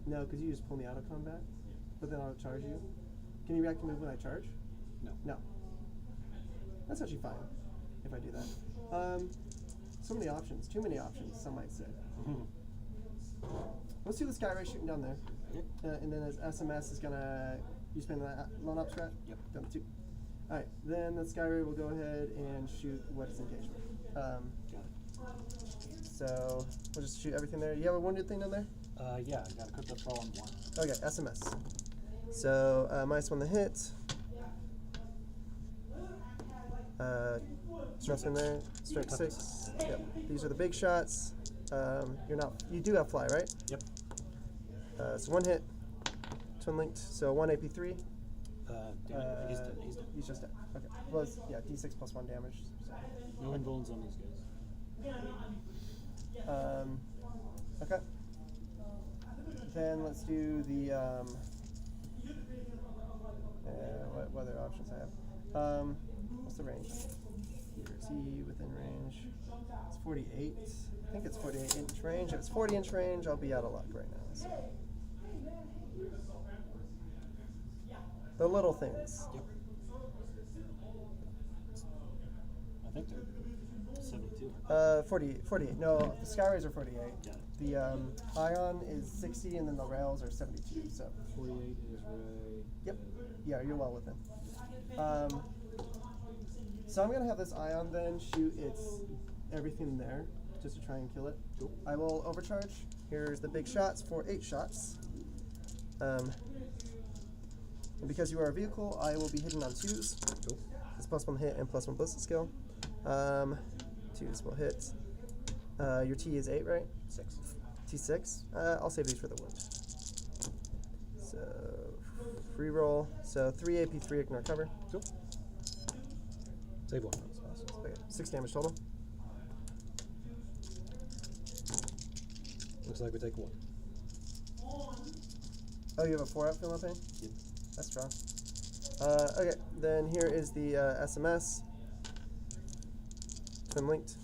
No, because you just pull me out of combat. But then I'll charge you. Can you react to move when I charge? No. No. That's actually fine if I do that. So many options. Too many options, some might say. Let's do the Sky Ray shooting down there. Okay. And then as SMS is gonna, you spend that lone up strat? Yep. Down to 2. Alright, then the Sky Ray will go ahead and shoot what it's engaged with. Got it. So we'll just shoot everything there. You have a wounded thing down there? Yeah, I got a crypto throw on 1. Okay, SMS. So -1 the hit. Nothing there. Strike 6. Yep. These are the big shots. You do have fly, right? Yep. So 1 hit. Twin linked. So 1 AP3. Damn it. He's dead. He's just dead. Okay. Well, it's, yeah, D6 plus 1 damage. So. No invulns on these guys. Okay. Then let's do the what other options I have? What's the range? Is he within range? It's 48. I think it's 48-inch range. If it's 40-inch range, I'll be out of luck right now. So. The little things. Yep. I think they're 72. 48. No, the Sky Rays are 48. Got it. The Ion is 60, and then the rails are 72. So. 48 is Ray. Yep. Yeah, you're well within. So I'm gonna have this Ion then shoot its everything there, just to try and kill it. Cool. I will overcharge. Here's the big shots for 8 shots. And because you are a vehicle, I will be hitting on 2s. Cool. It's +1 hit and +1 ballistic skill. 2s will hit. Your T is 8, right? 6. T6. I'll save these for the wound. So free roll. So 3 AP3 ignore cover. Cool. Save 1. Okay, 6 damage total. Looks like we take 1. Oh, you have a 4-up fill pain? Yep. That's strong. Okay, then here is the SMS. Twin linked.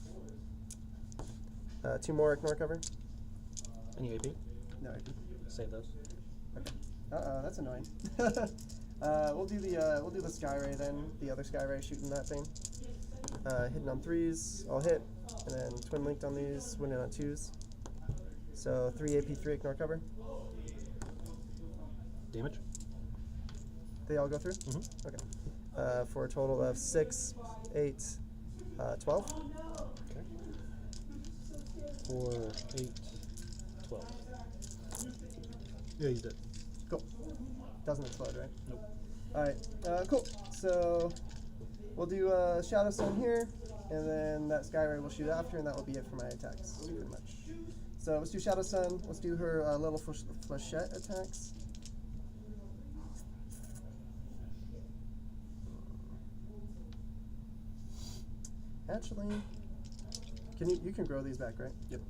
2 more ignore cover. Any AP? No AP. Save those. Okay. That's annoying. We'll do the Sky Ray then. The other Sky Ray shooting that thing. Hitting on 3s, I'll hit, and then twin linked on these, winning on 2s. So 3 AP3 ignore cover. Damage? They all go through? Mm-hmm. Okay. For a total of 6, 8, 12. Okay. 4, 8, 12. Yeah, he's dead. Cool. Doesn't explode, right? Nope. Alright, cool. So we'll do Shadow Stone here, and then that Sky Ray will shoot after, and that will be it for my attacks, pretty much. So let's do Shadow Stone. Let's do her little flechette attacks. Actually, you can grow these back, right? Yep.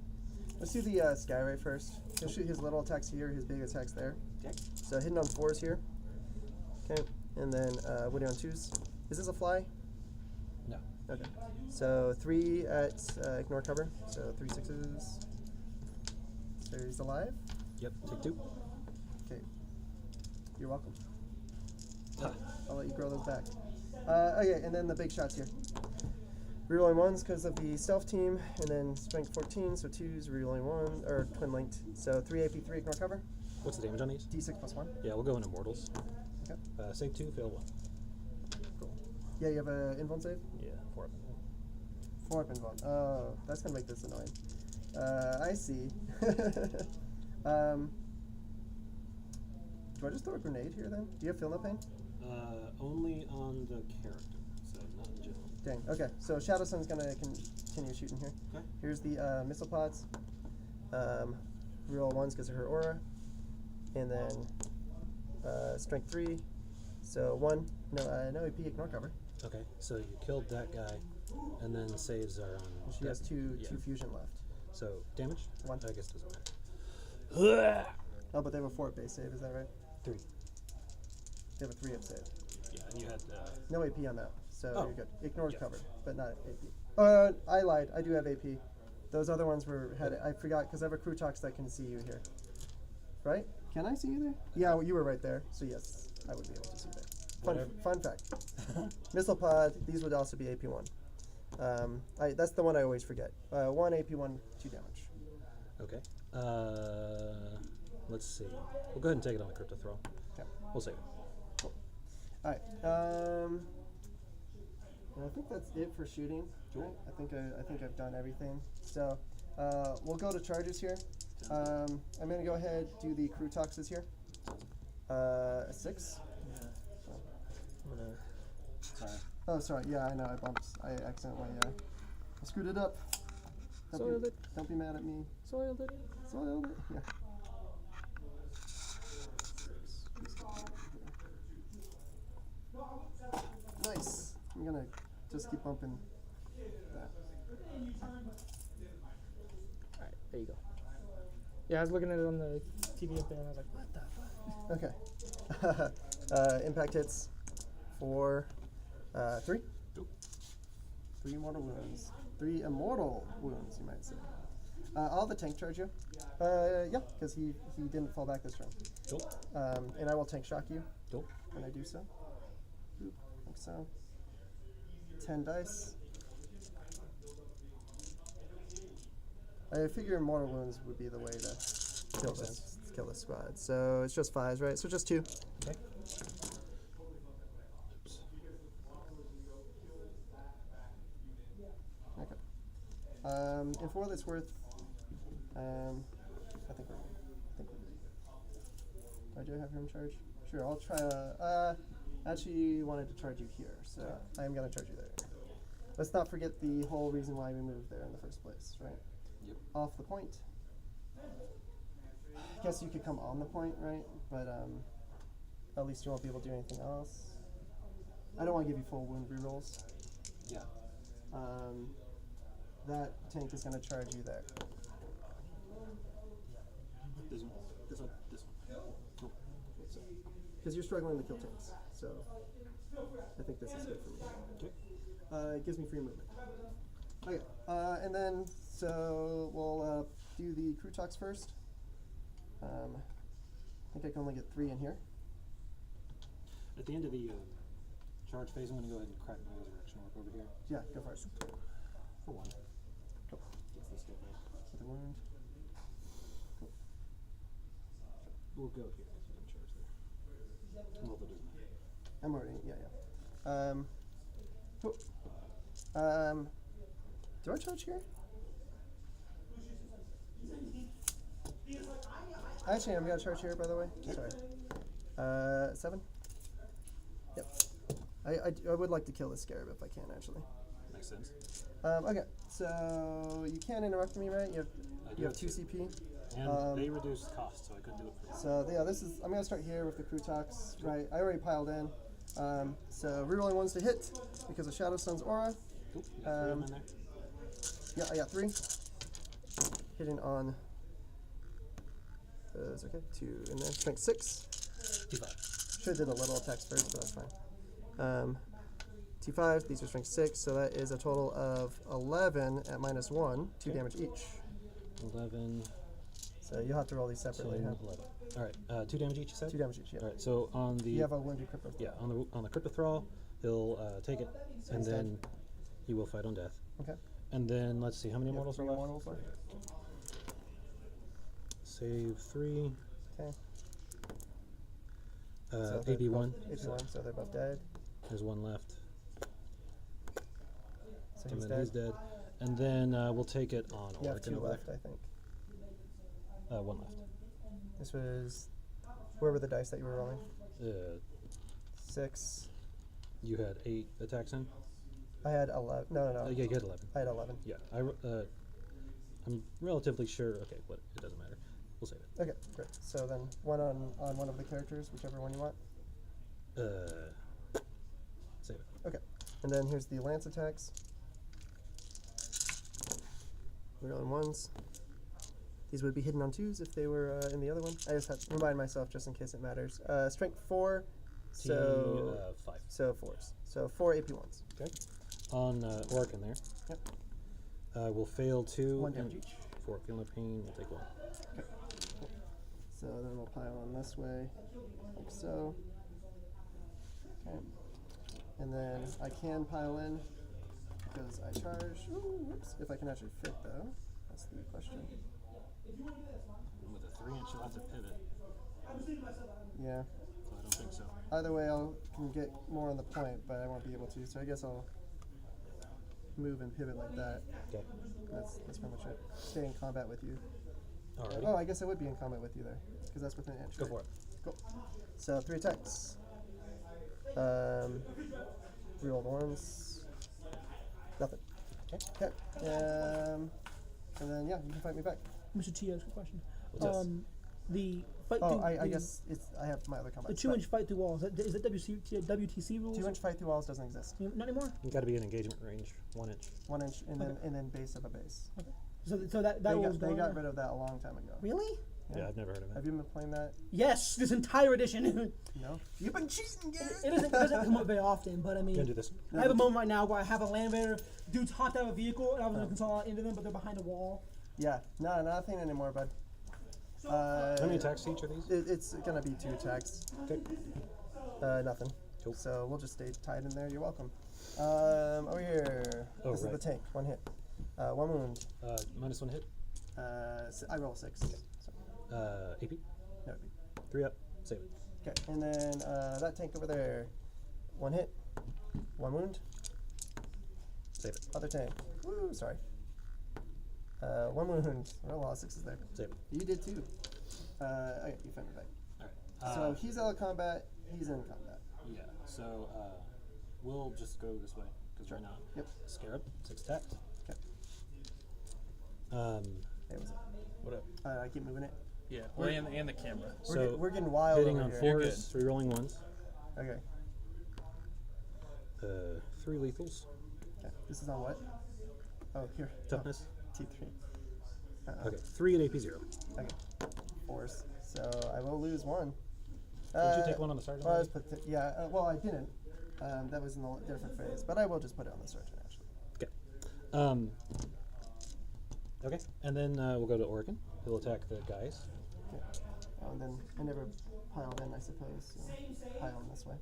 Let's do the Sky Ray first. He'll shoot his little attacks here, his big attacks there. Okay. So hitting on 4s here. Okay, and then winning on 2s. Is this a fly? No. Okay. So 3 at ignore cover. So 3 6s. So he's alive. Yep. Take 2. Okay. You're welcome. Ha. I'll let you grow those back. Okay, and then the big shots here. Rerolling 1s because of the stealth team, and then strength 14, so 2s, rerolling 1, or twin linked. So 3 AP3 ignore cover. What's the damage on these? D6 plus 1. Yeah, we'll go in Immortals. Okay. Save 2, fail 1. Cool. Yeah, you have an invuln save? Yeah, 4 up. 4 up invuln. Oh, that's going to make this annoying. I see. Do I just throw a grenade here then? Do you have feel no pain? Only on the character, so not in general. Dang. Okay, so Shadow Sun's going to continue shooting here. Okay. Here's the missile pods. Reroll 1s because of her aura. And then strength 3. So 1, no AP, ignore cover. Okay, so you killed that guy, and then saves are on. She has two yeah. fusion left. So damage? 1. I guess it doesn't matter. Oh, but they have a 4 base save, is that right? 3. They have a 3 up save. Yeah, and you had. No AP on that, so Oh. you're good. Ignores Yeah. cover, but not AP. I lied. I do have AP. Those other ones I forgot because I have a crew talks that can see you here. Right? Can I see you there? Yeah, well, you were right there. So yes, I would be able to see there. Fun fact. Missile pod. These would also be AP1. That's the one I always forget. 1 AP1, 2 damage. Okay. Let's see. We'll go ahead and take it on the crypto throw. Okay. We'll save it. Cool. All right. And I think that's it for shooting. Right? I think I've done everything. So we'll go to charges here. I'm gonna go ahead do the crew toxes here. A 6. Sorry. Oh, sorry. Yeah, I know. I accidentally I screwed it up. Don't be mad at me. Soiled it. Soiled it. Yeah. Nice. I'm gonna just keep bumping that. Alright, there you go. Yeah, I was looking at it on the TV up there and I was like, what the fuck? Okay. Impact hits for 3. Nope. 3 mortal wounds. 3 immortal wounds, you might say. I'll have the tank charge you. Yeah, because he didn't fall back this turn. Cool. And I will tank shock you Cool. when I do so. Oop, like so. 10 dice. I figure mortal wounds would be the way to kill this squad. So it's just 5s, right? So just 2. Okay. Oops. Okay. And for what it's worth, I think we're good. Do I have him charge? Sure, I'll try. Actually wanted to charge you here, so I am going to charge you there. Let's not forget the whole reason why we moved there in the first place, right? Yep. Off the point. I guess you could come on the point, right? But at least you won't be able to do anything else. I don't want to give you full wound rerolls. Yeah. That tank is going to charge you there. This one. This one. This one. Nope. Because you're struggling to kill tanks, so I think this is good for me. Okay. It gives me free movement. Okay, and then so we'll do the crew talks first. I think I can only get 3 in here. At the end of the charge phase, I'm going to go ahead and crack my resurrection orc over here. Yeah, go for it. For 1. Cool. Gets this guy back. With a wound. Cool. We'll go here because he's in charge there. Well, that doesn't matter. I'm already, yeah. Cool. Do I charge here? Actually, I'm gonna charge here, by the way. Sorry. 7? Yep. I would like to kill this scarab if I can, actually. Makes sense. Okay, so you can't interrupt me, right? You have 2 CP. And they reduced cost, so I couldn't do it for you. So yeah, I'm gonna start here with the crew talks, right? I already piled in. So rerolling 1s to hit because of Shadow Sun's aura. Cool. You got 3 of them in there? Yeah, I got 3. Hitting on those, okay. 2 in there. Strength 6. T5. Should have did a little attacks first, but that's fine. T5, these are strength 6, so that is a total of 11 at -1, 2 damage each. 11. So you'll have to roll these separately. 10, Huh? 11. All right, 2 damage each, you said? 2 damage each, yeah. All right, so on the You have a wounded crypto. yeah on the crypto thrall, he'll take it, and he's then dead. he will fight on death. Okay. And then let's see how many You have mortals are 3 left. mortals left. Save 3. Okay. So they're AB1. both- AB1, so they're both dead. There's 1 left. So And he's then dead. he's dead. And then we'll take it on You have Orc 2 and over left, I think. there. 1 left. This was, where were the dice that you were rolling? 6. You had 8 attacks in? I had 11. No. Yeah, you had 11. I had 11. Yeah, I'm relatively sure. Okay, but it doesn't matter. We'll save it. Okay, great. So then one on one of the characters, whichever one you want. Save it. Okay. And then here's the lance attacks. Real on ones. These would be hidden on 2s if they were in the other one. I just had to remind myself just in case it matters. Strength 4, so 5. so 4s. So 4 AP 1s. Okay. On Orkin there. Yep. We'll fail 2. 1 damage each. 4. Feel no pain. We'll take 1. Okay. Cool. So then we'll pile on this way, like so. Okay. And then I can pile in because I charge. Ooh, whoops. If I can actually fit though, that's the question. With a 3-inch, you'll have to pivot. Yeah. So I don't think so. Either way, I can get more on the point, but I won't be able to. So I guess I'll move and pivot like that. Okay. That's pretty much it. Stay in combat with you. Alrighty. Oh, I guess I would be in combat with you there, because that's within an inch. Go right? for it. Cool. So 3 attacks. Reroll the ones. Nothing. Okay. Okay. And then yeah, you can fight me back. Mr. T has a question. Yes. The fight Oh, through I the, guess I have my other combat. the 2-inch fight through walls. Is that WTC rules? 2-inch fight through walls doesn't exist. Not anymore. You got to be in engagement range, 1 inch. 1 inch and then base of a base. So that rule's They gone. got rid of that a long time ago. Really? Yeah, I've never heard of Have it. you been playing that? Yes, this entire edition. No. You've been cheating, Gary. It doesn't come up very often, but I mean, Can do this. I have a moment right now where I have a land raider, dudes hopped out of a vehicle, and I was going to control into them, but they're behind a wall. Yeah. No, not a thing anymore, bud. How many attacks each are these? It's gonna be 2 attacks. Okay. Nothing. Cool. So we'll just stay tied in there. You're welcome. Over here. Oh, This right. is the tank. 1 hit. 1 wound. Minus 1 hit. I roll 6. So, AP. no, it'd be 3 up. Save it. okay. And then that tank over there. 1 hit. 1 wound. Save it. Other tank. Woo, sorry. 1 wound. Roll a lot of 6s there. Save it. You did too. Okay, you find me back. Alright. So he's out of combat. He's in combat. Yeah, so we'll just go this way, because why not? Yep. Scarab, 6 attacks. Okay. Hey, what's up? What up? I keep moving it. Yeah, well, and the camera. So We're getting wild hitting over on here. 4s, 3 rolling 1s, Okay. 3 lethals, Okay. This is on what? Oh, here. toughness. Oh, T3. Okay, 3 at AP 0. Okay. 4s. So I will lose 1. Did you take 1 on the sergeant? Well, I just put well, I didn't. That was in a different phase, but I will just put it on the sergeant actually. Okay. Okay, and then we'll go to Oregon. He'll attack the guys. Yeah. Oh, and then I never piled in, I suppose. So pile in this way.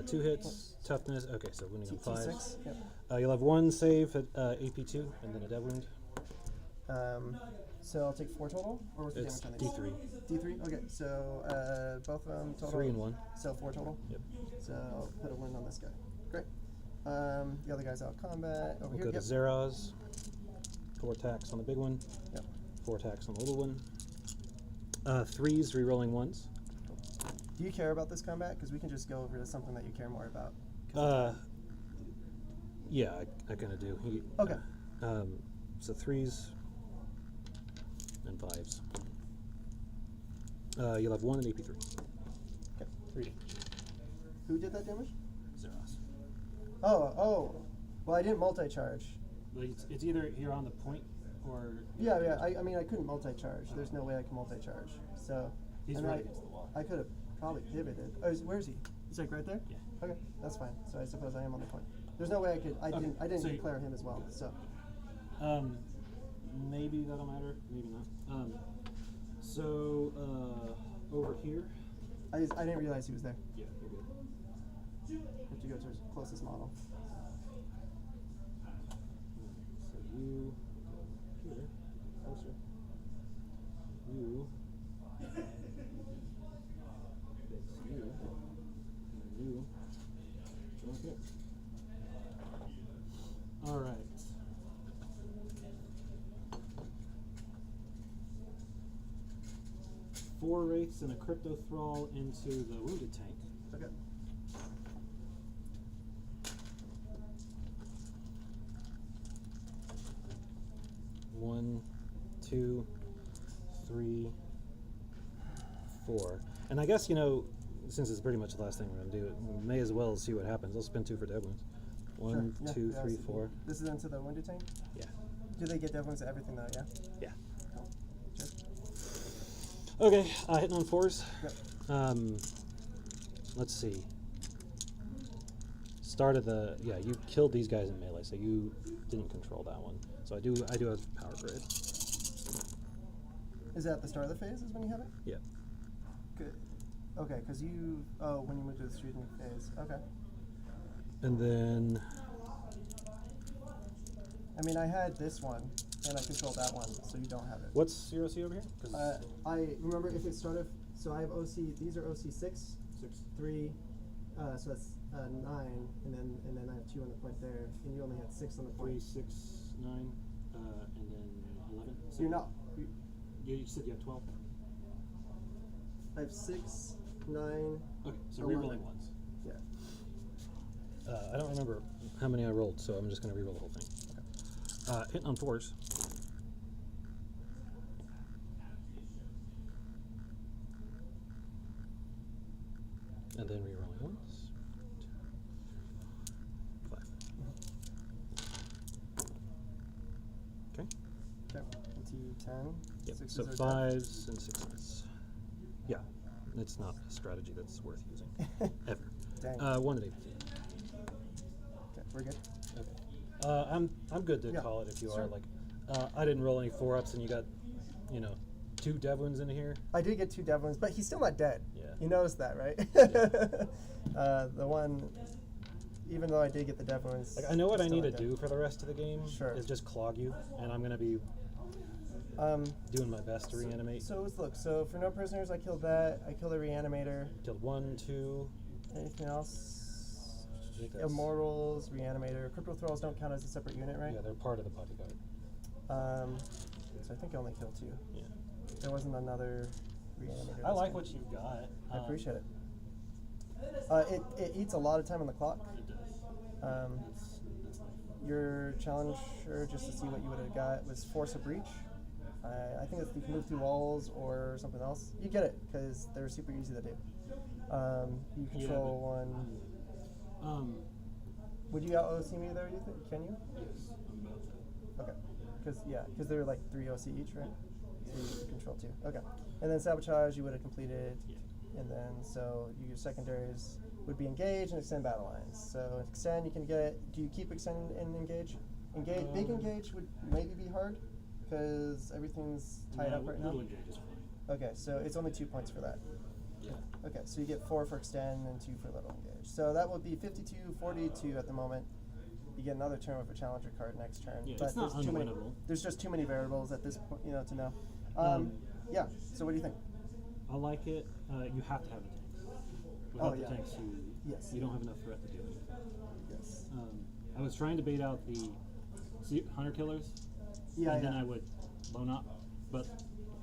2 hits, toughness. Okay, so wounding on 5s. T6. Yep. You'll have 1 save at AP 2, and then a dev wound. So I'll take 4 total, or what's the It's damage on these? D3. D3. Okay. So both of them total. 3 and 1. So 4 total. Yep. So I'll put a wound on this guy. Great. The other guy's out of combat. Over We'll here. go to Zeraz. 4 attacks on the big one. Yep. 4 attacks on the little one. 3s, re-rolling 1s. Do you care about this combat? Because we can just go over to something that you care more about. Yeah, I kind of do. Okay. So 3s and 5s. You'll have 1 in AP 3. Okay. 3 damage. Who did that damage? Zeros. Oh. Well, I didn't multi-charge. Like it's either you're on the point or Yeah. I mean, I couldn't multi-charge. There's no way I can multi-charge. So. he's and right I- against the wall. I could have probably pivoted. Oh, where is he? He's like right there. Yeah. Okay, that's fine. So I suppose I am on the point. There's no way I could. I didn't so you- declare him as well. So. Maybe that'll matter. Maybe not. So over here. I didn't realize he was there. Yeah, you're good. Have to go to his closest model. So you go here, closer. You. That's you. And you. Okay. All right. Four wraiths and a crypto thrall into the wounded tank. Okay. One, 2, 3, 4. And I guess, since it's pretty much the last thing we're gonna do, we may as well see what happens. I'll spend 2 for dead wounds. One, Sure. Yeah, two, yeah, three, so 4. This is into the wounded tank? Yeah. Do they get dev wounds to everything though, yeah? Yeah. Cool. Sure. Okay, hitting on 4s. Yep. Let's see. Started the you killed these guys in melee, so you didn't control that one. So I do have power grid. Is that the start of the phase is when you have it? Yeah. Good. Okay, because when you move to the shooting phase. Okay. And then I mean, I had this one, and I controlled that one, so you don't have it. what's your OC over here? 'Cause I remember if it started, so I have OC, these are OC 6, 3, so that's 9, and then I have 2 on the point there, and you only had 6 on the 3, point. 6, 9, and then 11. So you're not, You said you have 12. I have 6, 9, Okay, so 11. rerolling ones. Yeah. I don't remember how many I rolled, so I'm just going to reroll the whole thing. Okay. Hitting on 4s. And then rerolling ones. 5. Okay. Okay. Into 10. Yep. Sixes So are dead. 5s and 6s. Yeah, it's not a strategy that's worth using ever. Dang. 1 to 8. Okay, we're good. Okay. I'm good to Yeah, call it if you sure. are. Like, I didn't roll any 4-ups, and you got, 2 dev wounds in here. I did get 2 dev wounds, but he's still not dead. Yeah. You noticed that, right? The one, even though I did get the dev wounds. Like, I know what he's I still need to not dead. do for the rest of the game. Sure. Is just clog you, and I'm gonna be doing my best to reanimate. So look, so for no prisoners, I killed that. I killed a reanimator. Killed 1, 2. Anything else? I think that's- Immortals, reanimator. Crypto thralls don't count as a separate unit, right? Yeah, they're part of the bodyguard. So I think I only killed 2. Yeah. There wasn't another reanimator. I this like game. what you've got. I appreciate it. It eats a lot of time on the clock. It does. That's Your challenger, just to see what you would have got, was Force of Breach. I think it's, you can move through walls or something else. You get it, because they're super easy to do. You control one. Would you out OC me there, you think? Can you? Yes, I'm about to. Okay. Because they're like 3 OC each, right? So you control 2. Okay. And then Sabotage you would have completed. Yeah. And then, so your secondaries would be Engage and Extend Battle Lines. So Extend you can get, do you keep Extend and Engage? Big Engage would maybe be hard, because everything's tied up right now. Little engage is fine. Okay, so it's only 2 points for that. Yeah. Okay, so you get 4 for Extend and 2 for Little Engage. So that would be 52, 42 at the moment. You get another turn with a Challenger card next turn. Yeah, but it's not there's too many, unwinnable. there's just too many variables at this point, to know. Yeah, so what do you think? I like it. You have to have the tanks. Oh, Without the yeah. tanks, Yes. you don't have enough threat to do anything. Yes. I was trying to bait out the hunter killers, Yeah, and then yeah. I would bone up, but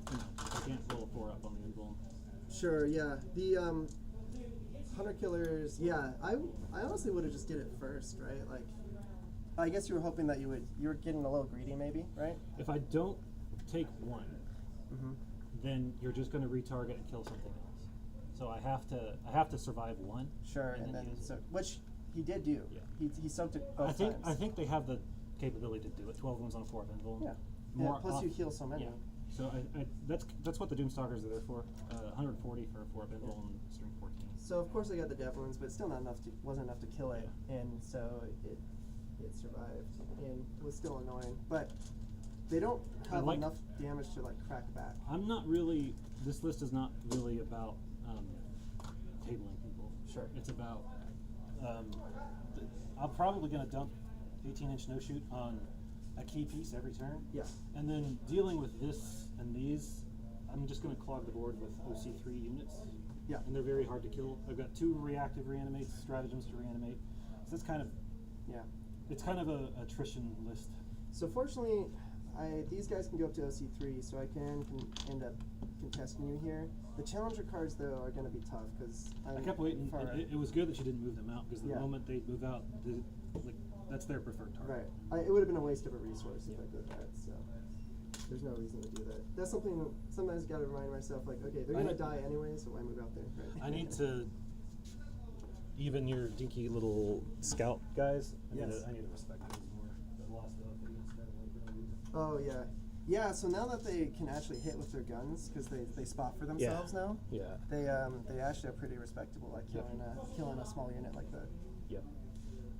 I can't roll a 4-up on the invuln. Sure, yeah. The Hunter Killers, yeah, I honestly would have just did it first, right? Like, I guess you were hoping that you were getting a little greedy maybe, right? If I don't take 1, Mm-hmm. then you're just going to retarget and kill something else. So I have to survive 1. Sure, and then, use it. which he did do. Yeah. He soaked it both I times. think they have the capability to do it. 12 wounds on a 4-up invuln. Yeah. More Yeah, plus off- you heal so many. Yeah. So that's what the Doomstalkers are there for. 140 for a 4-up invuln and string 14. So of course I got the death wounds, but still wasn't enough to kill it, and so it survived and was still annoying. But they don't have enough damage to like crack back. I'm not really. This list is not really about tabling people. Sure. It's about. I'm probably going to dump 18-inch no shoot on a key piece every turn. Yeah. And then dealing with this and these, I'm just going to clog the board with OC3 units. Yeah. And they're very hard to kill. I've got 2 reactive reanimates, stratagems to reanimate. So it's kind of. Yeah. It's kind of a attrition list. So fortunately, these guys can go up to OC3, so I can end up contesting you here. The Challenger cards, though, are going to be tough, because I kept waiting. far right. It was good that you didn't move them out, because the Yeah. moment they move out, that's their preferred target. Right. It would have been a waste of a resource if I did that, so. there's no reason to do that. That's something sometimes got to remind myself, like, okay, they're gonna die anyway, so why move out there, right? I need to even your dinky little scout guys. I need to respect those more. The lost against that one for no reason. Oh yeah, yeah. So now that they can actually hit with their guns because they spot for themselves now, Yeah. they actually are pretty respectable, like killing a small unit like that. Yep.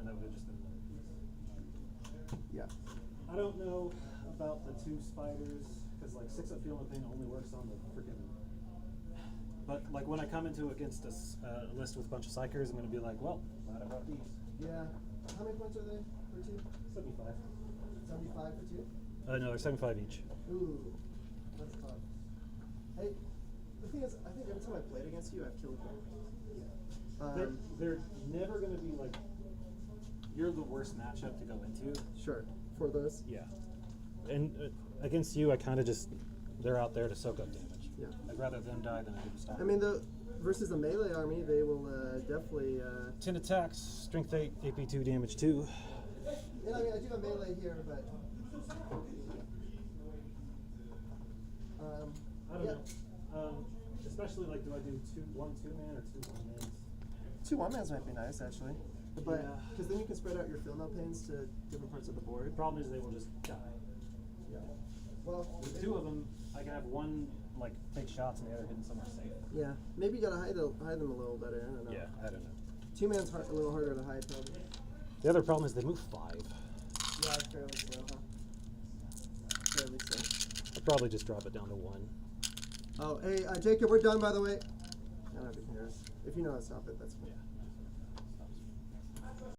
And that would have just been another piece. Yeah. I don't know about the 2 spiders because like 6 of Feel and Pain only works on the freaking. But like when I come into against a list with a bunch of psychers, I'm gonna be like, well, glad I brought these. Yeah. How many points are they for 2? 75. 75 for 2? No, they're 75 each. Ooh, that's tough. Hey, the thing is, I think every time I played against you, I've killed you. They're never gonna be like. You're the worst matchup to go into. Sure. For those? Yeah. And against you, I kind of just they're out there to soak up damage. Yeah. I'd rather them die than I do to stop. I mean, versus the melee army, they will definitely. 10 attacks, strength 8, AP 2, damage 2. Yeah, I mean, I do have melee here, but. I don't know. Especially like, do I do 1 2-man or 2 1-mans? 2 1-mans might be nice, actually. But because then you can spread out your fill no pains to different parts of the board. The problem is they will just die. Yeah. Well, With 2 of them, I can have one like take shots and the other hidden somewhere safe. yeah, maybe you gotta hide them a little better. I don't know. Yeah, I don't know. 2-man's a little harder to hide, probably. The other problem is they move 5. Yeah, it's fairly slow, huh? Fairly slow. I'd probably just drop it down to 1. Oh, hey, Jacob, we're done, by the way. I don't know if you can hear us. If you know how to stop it, that's fine. Yeah.